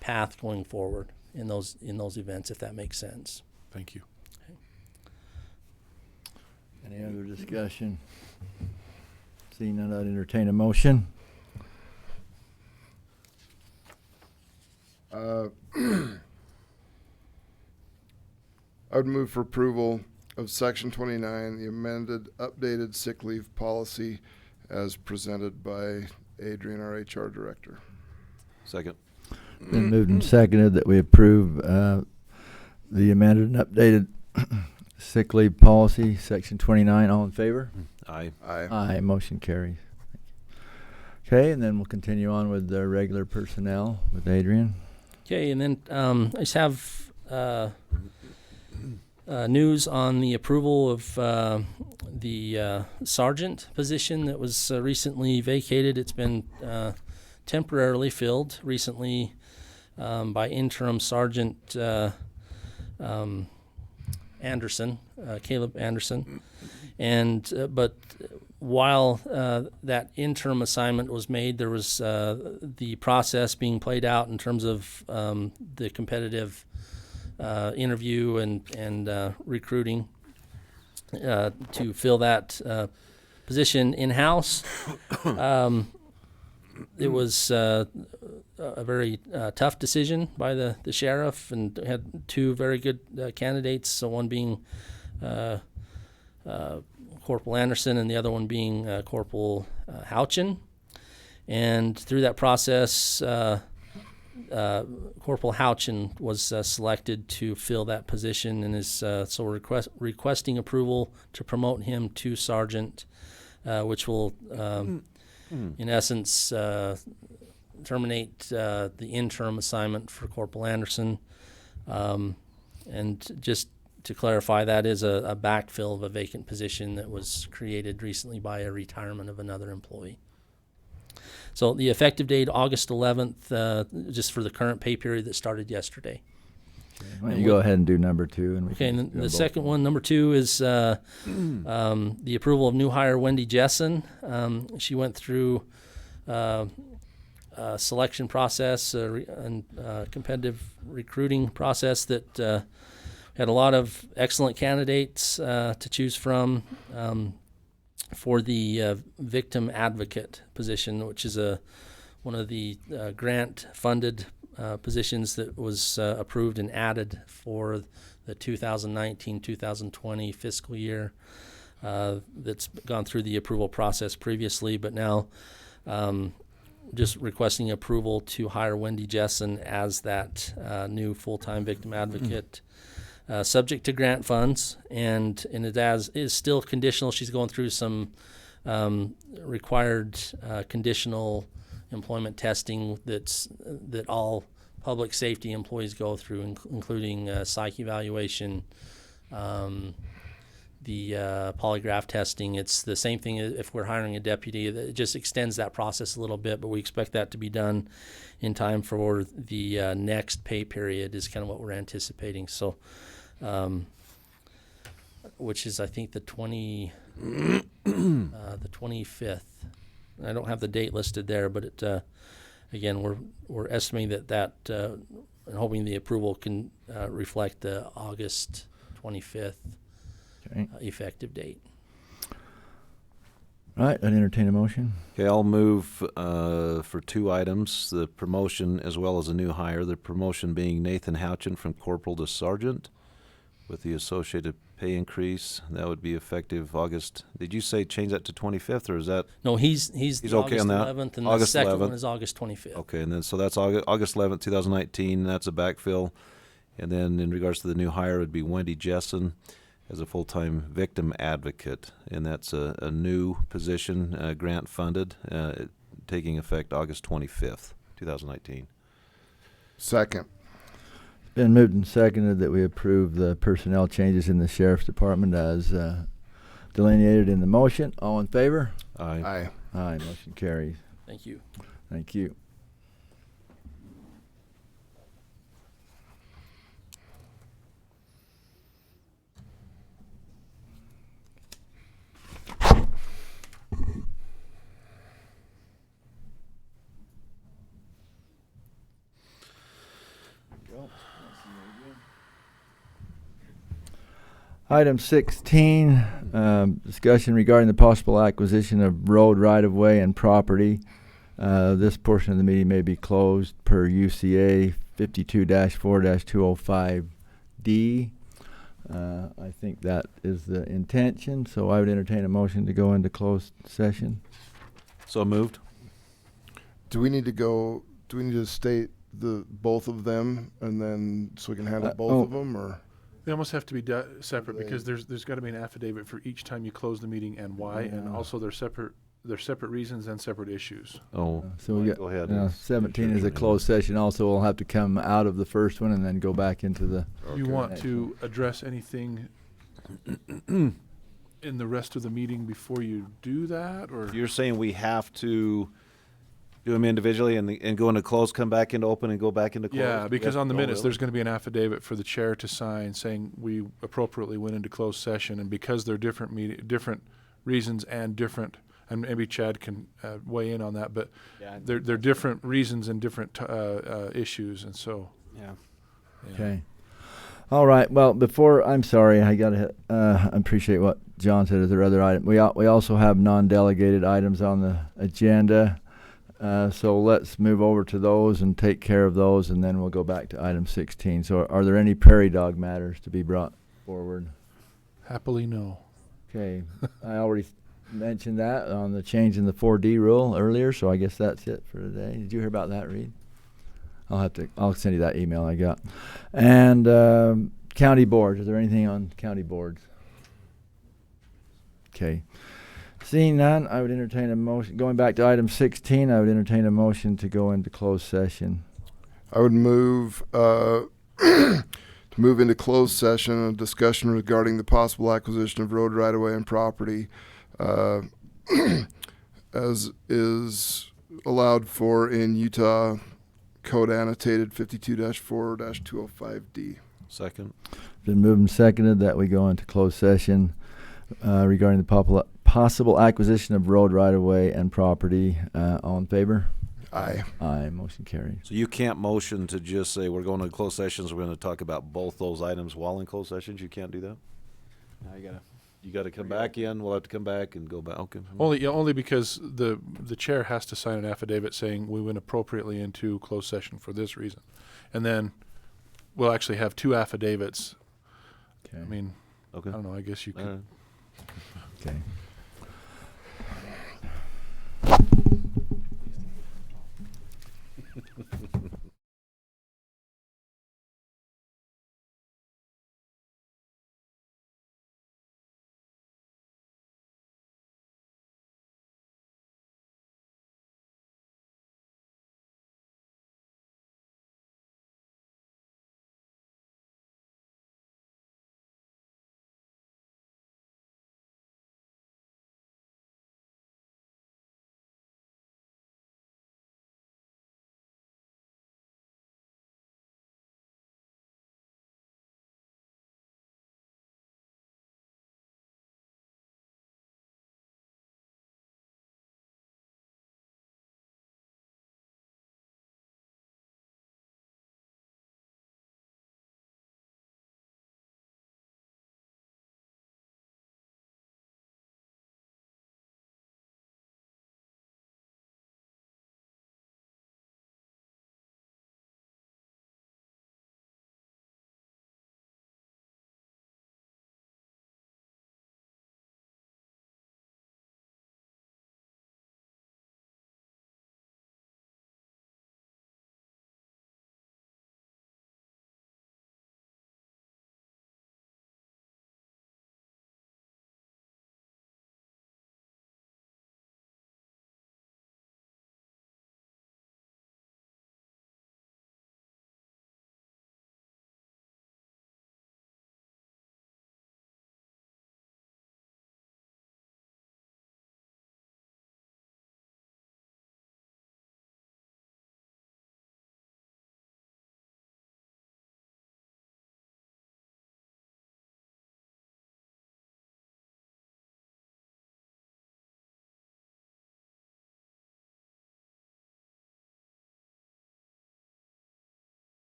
path going forward in those events, if that makes sense. Thank you. Okay. Any other discussion? Seeing none, I'd entertain a motion. I would move for approval of Section 29, the amended, updated sick leave policy as presented by Adrian, our HR director. Second. Been moved and seconded that we approve the amended and updated sick leave policy, Section 29. All in favor? Aye. Aye. Aye. Motion carries. Okay, and then we'll continue on with the regular personnel with Adrian. Okay, and then I just have news on the approval of the sergeant position that was recently vacated. It's been temporarily filled recently by interim Sergeant Anderson, Caleb Anderson, and but while that interim assignment was made, there was the process being played out in terms of the competitive interview and recruiting to fill that position in-house. It was a very tough decision by the sheriff, and had two very good candidates, so one being Corporal Anderson and the other one being Corporal Houchin. And through that process, Corporal Houchin was selected to fill that position, and is so we're requesting approval to promote him to sergeant, which will, in essence, terminate the interim assignment for Corporal Anderson, and just to clarify, that is a backfill of a vacant position that was created recently by a retirement of another employee. So the effective date, August 11th, just for the current pay period that started yesterday. Why don't you go ahead and do number 2? And we Okay, can and go the both. second one, number 2, is the approval of new hire Wendy Jessen. She went through a selection process and competitive recruiting process that had a lot of excellent candidates to choose from for the victim advocate position, which is one of the grant-funded positions that was approved and added for the 2019-2020 fiscal year. That's gone through the approval process previously, but now just requesting approval to hire Wendy Jessen as that new full-time victim advocate, subject to grant funds, and it is still conditional. She's going through some required conditional employment testing that all public safety employees go through, including psych evaluation, the polygraph testing. It's the same thing if we're hiring a deputy. It just extends that process a little bit, but we expect that to be done in time for the next pay period is kind of what we're anticipating. So, which is I think the 25th. I don't have the date listed there, but it, again, we're estimating that and hoping the approval can reflect the August 25th effective date. All right, I'd entertain a motion. Okay, I'll move for 2 items, the promotion as well as a new hire. The promotion being Nathan Houchin from corporal to sergeant with the associated pay increase. That would be effective August. Did you say change that to 25th, or is that? No, he's okay August on that? 11th, and August the second 11th. one is August 25th. Okay, and then so that's August 11th, 2019. That's a backfill. And then in regards to the new hire, it would be Wendy Jessen as a full-time victim advocate, and that's a new position, grant funded, taking effect August 25th, 2019. Second. It's been moved and seconded that we approve the personnel changes in the sheriff's department as delineated in the motion. All in favor? Aye. Aye. Aye, motion carries. Thank you. Thank you. Item 16, discussion regarding the possible acquisition of road right-of-way and property. This portion of the meeting may be closed per UCA 52-4-205D. I think that is the intention, so I would entertain a motion to go into closed session. So moved. Do we need to state both of them and then so we can handle both of them, or? They almost have to be separate because there's got to be an affidavit for each time you close the meeting and why, and also they're separate reasons and separate issues. Oh, So we got go ahead. 17 is a closed session. Also, we'll have to come out of the first one and then go back into the. You want to address anything in the rest of the meeting before you do that, or? You're saying we have to do them individually and go into closed, come back into open, and go back into closed? Yeah, because on the Oh, minutes, really? there's going to be an affidavit for the chair to sign saying we appropriately went into closed session, and because they're different different reasons and different, and maybe Chad can weigh in on that, but they're different reasons and different issues, and so. Yeah. Okay. All right. Well, I'm sorry. I gotta. I appreciate what John said. Is there other item? We also have non-delegated items on the agenda. So let's move over to those and take care of those, and then we'll go back to item 16. So are there any prairie dog matters to be brought forward? Happily no. Okay. I already mentioned that on the change in the 4D rule earlier, so I guess that's it for today. Did you hear about that, Reed? I'll send you that email I got. And county boards. Is there anything on county boards? Okay. Seeing none, I would entertain a motion. Going back to item 16, I would entertain a motion to go into closed session. I would move to move into closed session, a discussion regarding the possible acquisition of road right-of-way and property, as is allowed for in Utah Code Annotated 52-4-205D. Second. Been moved and seconded that we go into closed session regarding the possible acquisition of road right-of-way and property. All in favor? Aye. Aye. Motion carries. So you can't motion to just say we're going to closed sessions, we're going to talk about both those items while in closed sessions? You can't do that? Now You got to come back in, we'll have to come back and go back. Okay. Only because the chair has to sign an affidavit saying we went appropriately into closed session for this reason. And then we'll actually have two affidavits. Okay. I mean, Okay. I don't know, I guess you could. All right. Okay.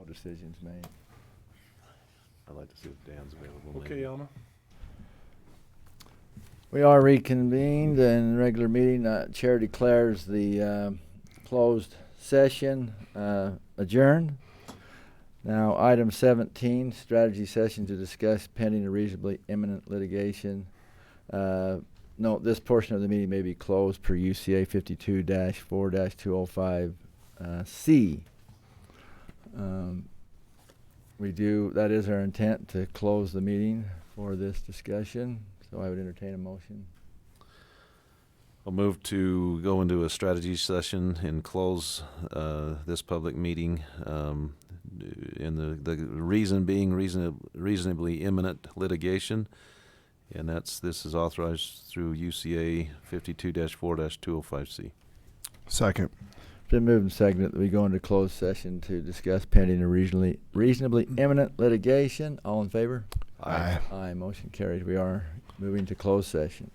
No decisions made. I'd like to see if Dan's available. Okay, maybe. Alma. We are reconvened in regular meeting. Chair declares the closed session adjourned. Now, item 17, strategy session to discuss pending or reasonably imminent litigation. Note, this portion of the meeting may be closed per UCA 52-4-205 C. That is our intent to close the meeting for this discussion. So I would entertain a motion. I'll move to go into a strategy session and close this public meeting. And the reason being reasonably imminent litigation. And this is authorized through UCA 52-4-205C. Second. Been moved and seconded that we go into closed session to discuss pending or reasonably imminent litigation. All in favor? Aye. Aye. Motion carries. We are moving to closed session.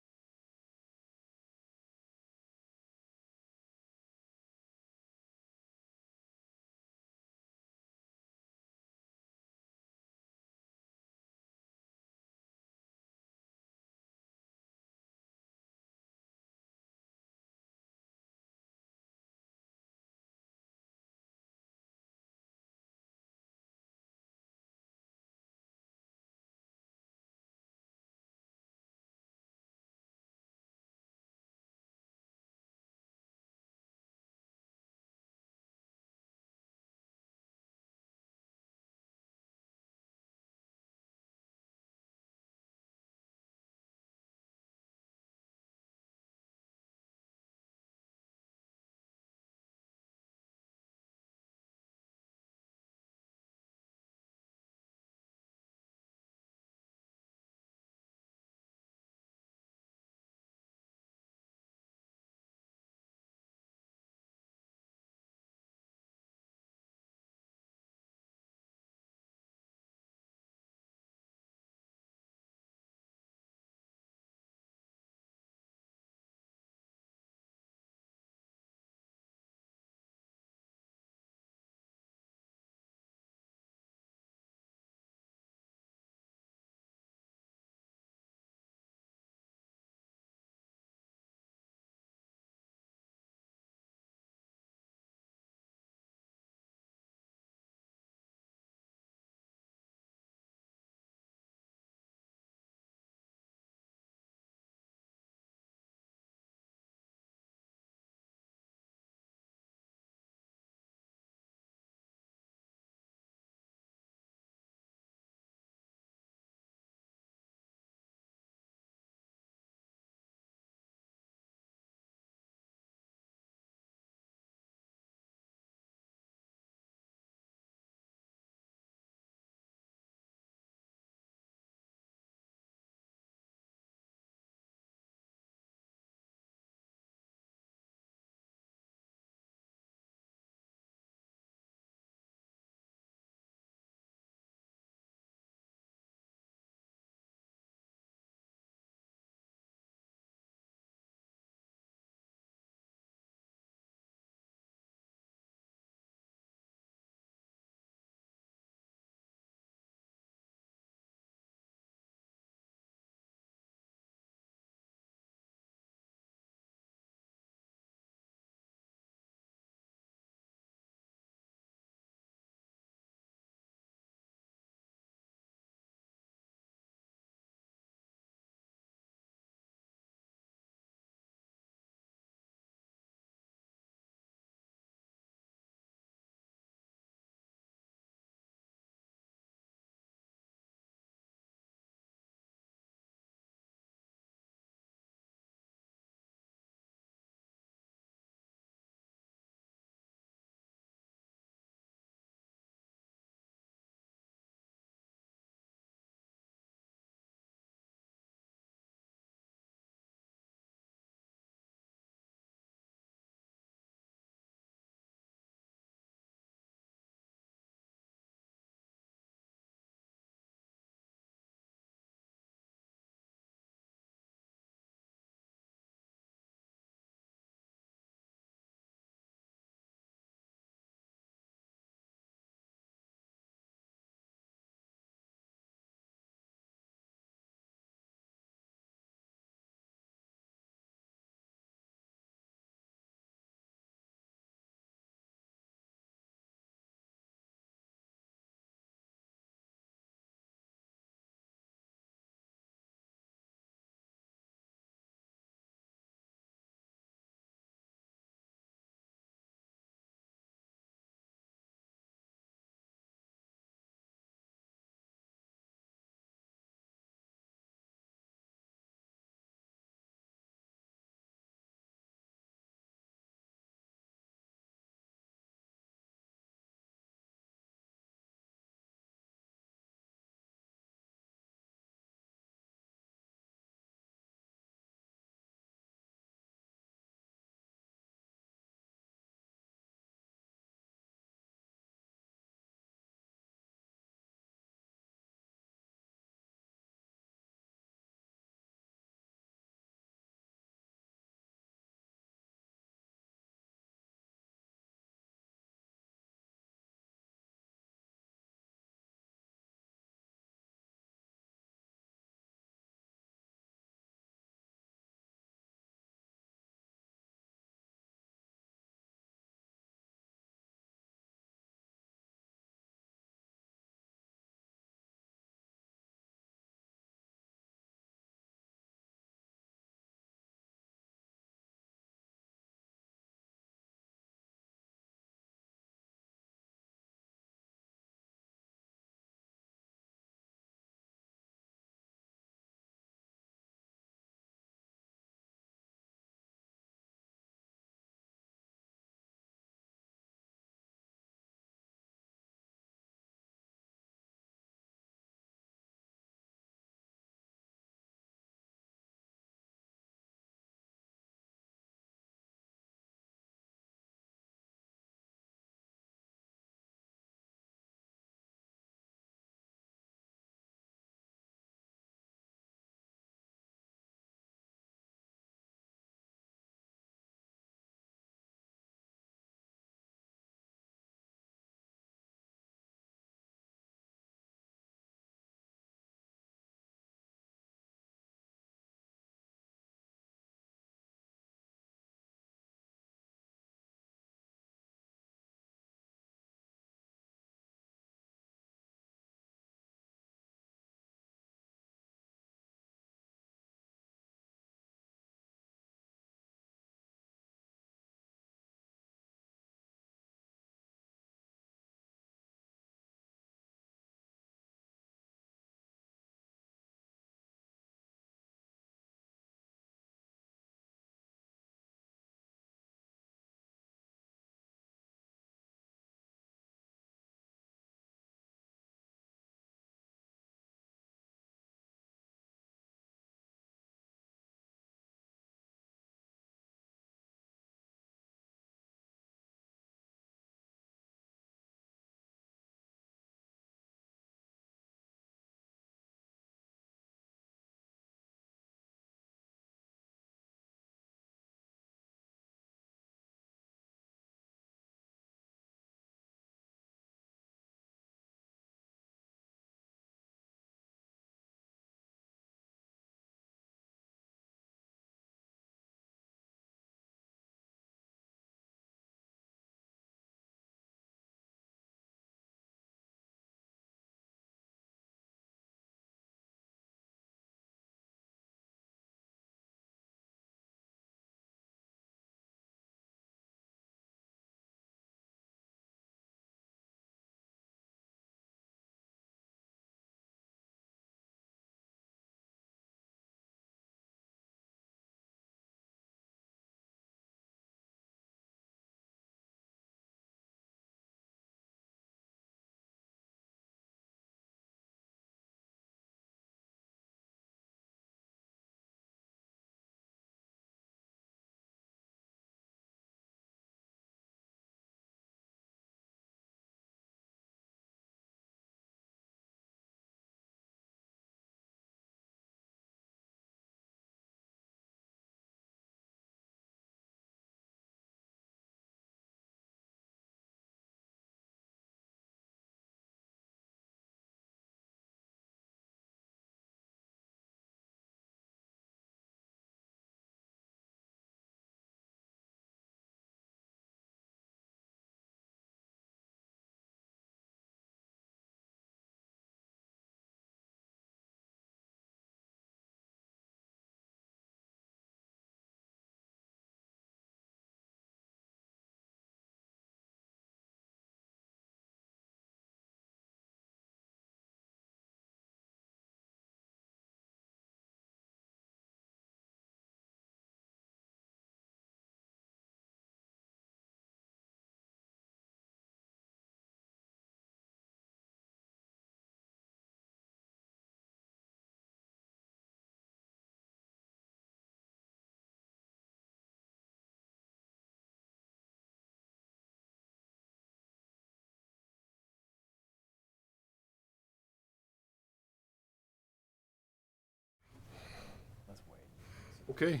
Okay.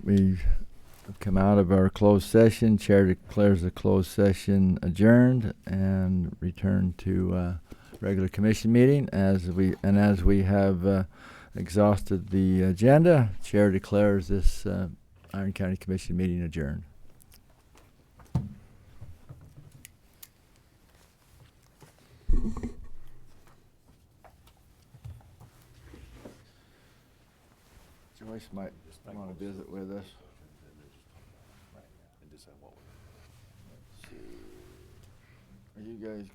We have come out of our closed session. Chair declares the closed session adjourned and return to regular commission meeting. As we have exhausted the agenda, Chair declares this Iron County Commission meeting adjourned. Joyce might want to visit with us. And just have what we Are you guys